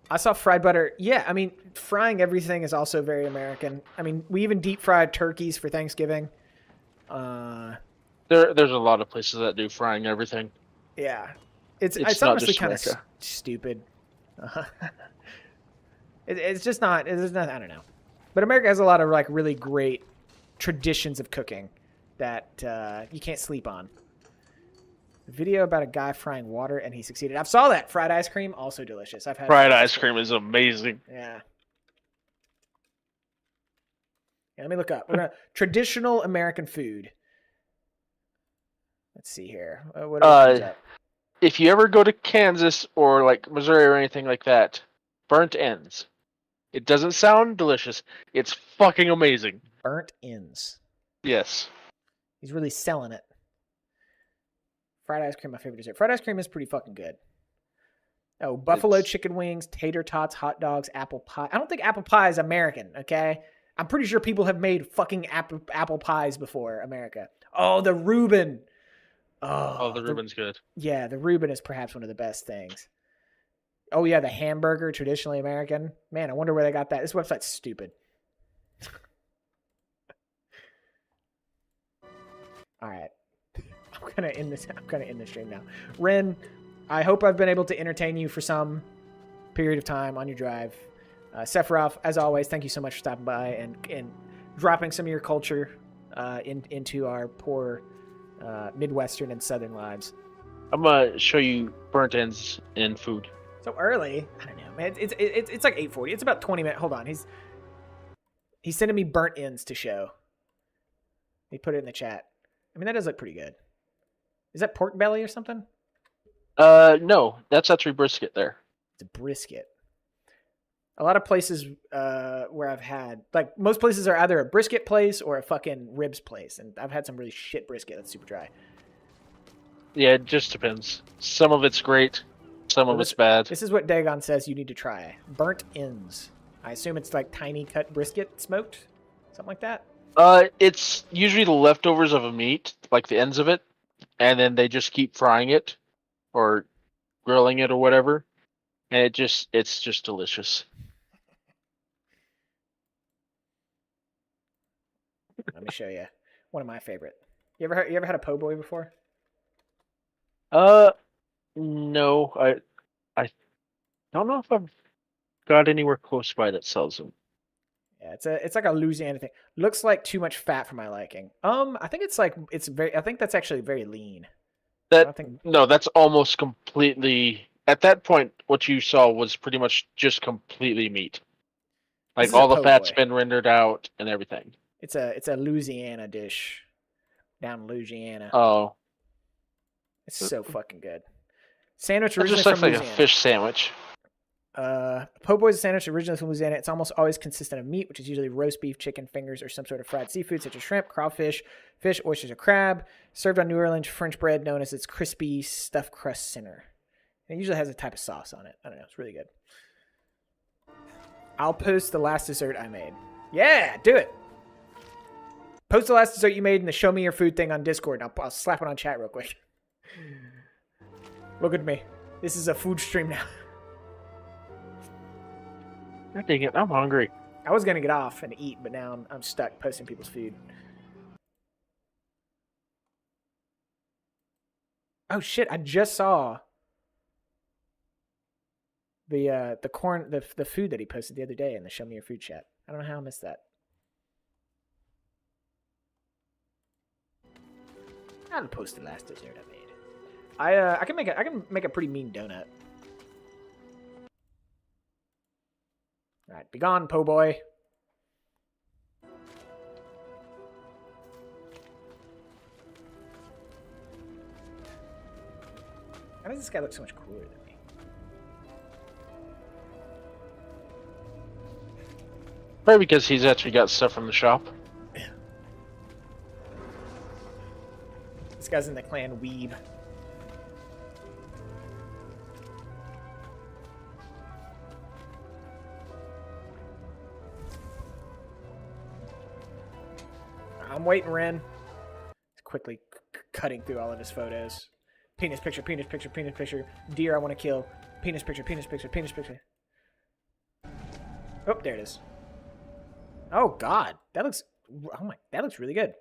I saw fried butter. Yeah, I mean, frying everything is also very American. I mean, we even deep fried turkeys for Thanksgiving. There's a lot of places that do frying everything. Yeah, it's not honestly just kind of America. stupid. It's just not. It's not. I don't know. But America has a lot of like really great traditions of cooking that you can't sleep on. Video about a guy frying water and he succeeded. I saw that. Fried ice cream, also delicious. I've had Fried ice cream is amazing. Yeah. Yeah, let me look up. We're gonna traditional American food. Let's see here. What comes up? If you ever go to Kansas or like Missouri or anything like that, burnt ends. It doesn't sound delicious. It's fucking amazing. Burnt ends. Yes. He's really selling it. Fried ice cream, my favorite dessert. Fried ice cream is pretty fucking good. Oh, buffalo chicken wings, tater tots, hot dogs, apple pie. I don't think apple pie is American, okay? I'm pretty sure people have made fucking apple pies before America. Oh, the Reuben. Oh, the Reuben's good. Yeah, the Reuben is perhaps one of the best things. Oh, yeah, the hamburger, traditionally American. Man, I wonder where they got that. This website's stupid. All right. I'm gonna end the stream now. Ren, I hope I've been able to entertain you for some period of time on your drive. Sephiroth, as always, thank you so much for stopping by and dropping some of your culture into our poor Midwestern and Southern lives. I'm gonna show you burnt ends in food. So early? I don't know, man. It's like 8:40. It's about 20 minutes. Hold on. He's sending me burnt ends to show. He put it in the chat. I mean, that does look pretty good. Is that pork belly or something? No, that's actually brisket there. It's a brisket. A lot of places where I've had, like, most places are either a brisket place or a fucking ribs place, and I've had some really shit brisket that's super dry. Yeah, it just depends. Some of it's great, some of it's bad. This is what Dagon says you need to try. Burnt ends. I assume it's like tiny cut brisket smoked? Something like that? It's usually the leftovers of a meat, like the ends of it, and then they just keep frying it or grilling it or whatever, and it's just delicious. Let me show you one of my favorite. You ever had a po' boy before? No, I don't know if I've got anywhere close by that sells them. Yeah, it's like a Louisiana thing. Looks like too much fat for my liking. I think I think that's actually very lean. No, that's almost completely. At that point, what you saw was pretty much just completely meat. Like all the fat's been rendered out and everything. It's a Louisiana dish down in Louisiana. Oh, it's so fucking good. Sandwich it originally just looks from like Louisiana. a fish sandwich. Po' boy is a sandwich originally from Louisiana. It's almost always consistent of meat, which is usually roast beef, chicken fingers, or some sort of fried seafood such as shrimp, crawfish, fish, oysters, or crab, served on New Orleans French bread known as its crispy stuffed crust center. And it usually has a type of sauce on it. I don't know. It's really good. I'll post the last dessert I made. Yeah, do it. Post the last dessert you made in the show me your food thing on Discord. I'll slap it on chat real quick. Look at me. This is a food stream now. God dang it, I'm hungry. I was going to get off and eat, but now I'm stuck posting people's food. Oh shit, I just saw the food that he posted the other day in the show me your food chat. I don't know how I missed that. I'll post the last dessert I made. I can make a pretty mean donut. All right, be gone, po' boy. How does this guy look so much cooler than me? Probably because he's actually got stuff from the shop. This guy's in the clan Weeb. I'm waiting, Ren. He's quickly cutting through all of his photos. Penis picture, penis picture, penis picture. Deer I want to kill. Penis picture, penis picture, penis picture. Oh, there it is. Oh God, that looks. That looks really good.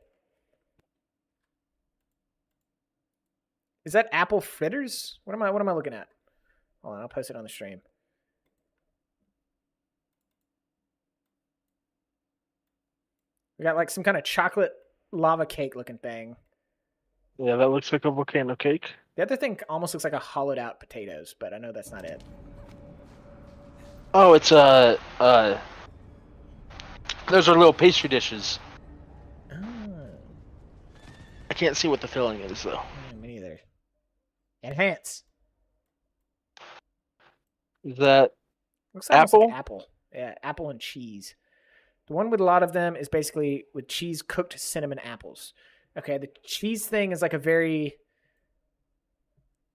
Is that apple fritters? What am I looking at? Hold on, I'll post it on the stream. We got like some kind of chocolate lava cake looking thing. Yeah, that looks like a volcano cake. The other thing almost looks like a hollowed out potatoes, but I know that's not it. Oh, it's those are little pastry dishes. Oh. I can't see what the filling is though. Me neither. Enhance. Is that looks almost apple? like apple. Yeah, apple and cheese. The one with a lot of them is basically with cheese cooked cinnamon apples. Okay, the cheese thing is like a very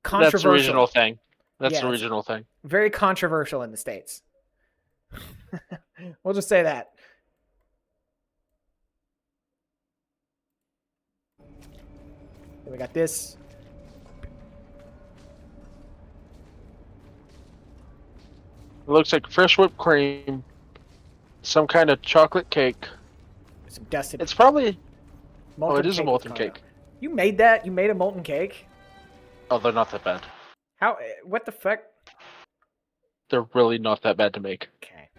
controversial. That's the original thing. That's Yeah, the original thing. Very controversial in the States. We'll just say that. Then we got this. It looks like fresh whipped cream, some kind of chocolate cake. Some dusted. It's probably. molten Oh, it is a cake molten with cake. caramel. You made that? You made a molten cake? Oh, they're not that bad. How? What the fuck? They're really not that bad to make. Okay.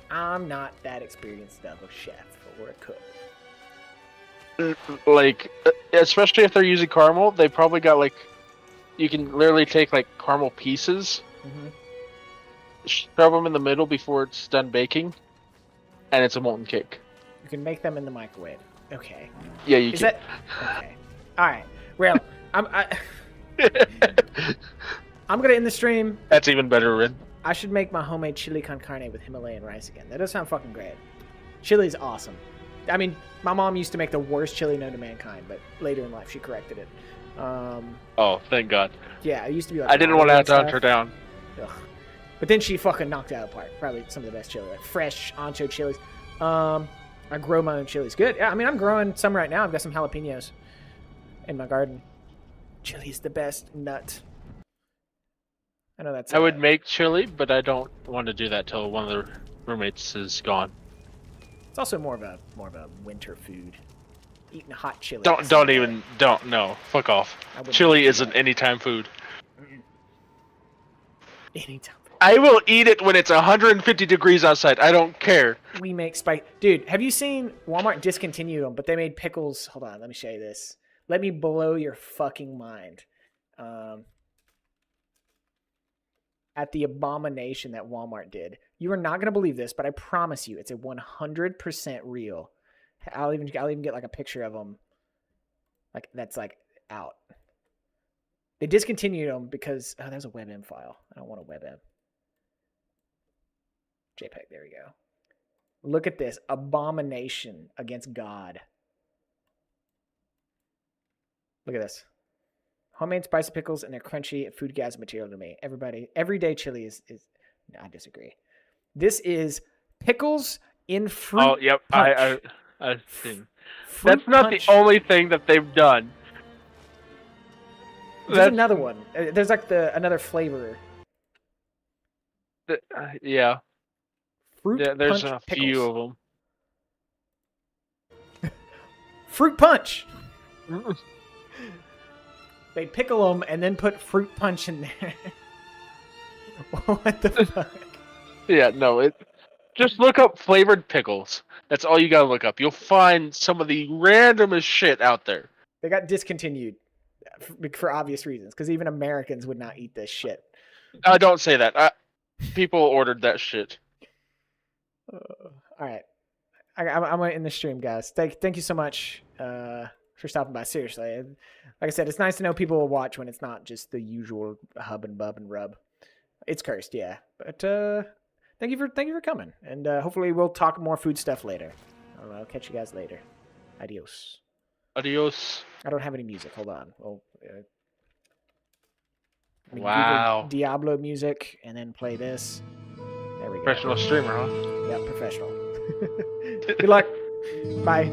I'm not that experienced of a chef or a cook. Like, especially if they're using caramel, they probably got like, you can literally take like caramel pieces, shove them in the middle before it's done baking, and it's a molten cake. You can make them in the microwave. Okay. Yeah, you Is can. that okay? All right. Well, I'm gonna end the stream. That's even better, Rin. I should make my homemade chili con carne with Himalayan rice again. That does sound fucking great. Chili's awesome. I mean, my mom used to make the worst chili known to mankind, but later in life she corrected it. Oh, thank God. Yeah, it used to be like. I didn't want to have to hunt her down. Ugh. But then she fucking knocked it out apart. Probably some of the best chili, like fresh ancho chilies. I grow my own chilies. Good. Yeah, I mean, I'm growing some right now. I've got some jalapenos in my garden. Chili's the best nut. I know that's. I would make chili, but I don't want to do that till one of the roommates is gone. It's also more of a winter food. Eating hot chili. Don't no. Fuck off. Chili isn't anytime food. Anytime. I will eat it when it's 150 degrees outside. I don't care. We make spice. Dude, have you seen Walmart discontinued them, but they made pickles. Hold on, let me show you this. Let me blow your fucking mind. At the abomination that Walmart did. You are not going to believe this, but I promise you, it's a 100% real. I'll even get like a picture of them. Like, that's like out. They discontinued them because, oh, there's a WebM file. I don't want a WebM. JPEG, there we go. Look at this. Abomination against God. Look at this. Homemade spicy pickles and they're crunchy food gas material to me. Everyday chili is no, I disagree. This is pickles in fruit. Oh, yep. Punch. I've seen. Fruit That's not punch. the only thing that they've done. There's another one. There's like another flavor. Yeah. Fruit there's punch a few of them. Fruit punch. They pickle them and then put fruit punch in there. What the fuck? Yeah, no. Just look up flavored pickles. That's all you gotta look up. You'll find some of the randomest shit out there. They got discontinued for obvious reasons, because even Americans would not eat this shit. Don't say that. People ordered that shit. All right. I'm going to end the stream, guys. Thank you so much for stopping by. Seriously. Like I said, it's nice to know people will watch when it's not just the usual hub and bub and rub. It's cursed, yeah. But thank you for coming. And hopefully we'll talk more food stuff later. I'll catch you guys later. Adios. Adios. I don't have any music. Hold on. Well, wow. Google Diablo music and then play this. There we go. Professional streamer, huh? Yeah, professional. Good luck. Bye.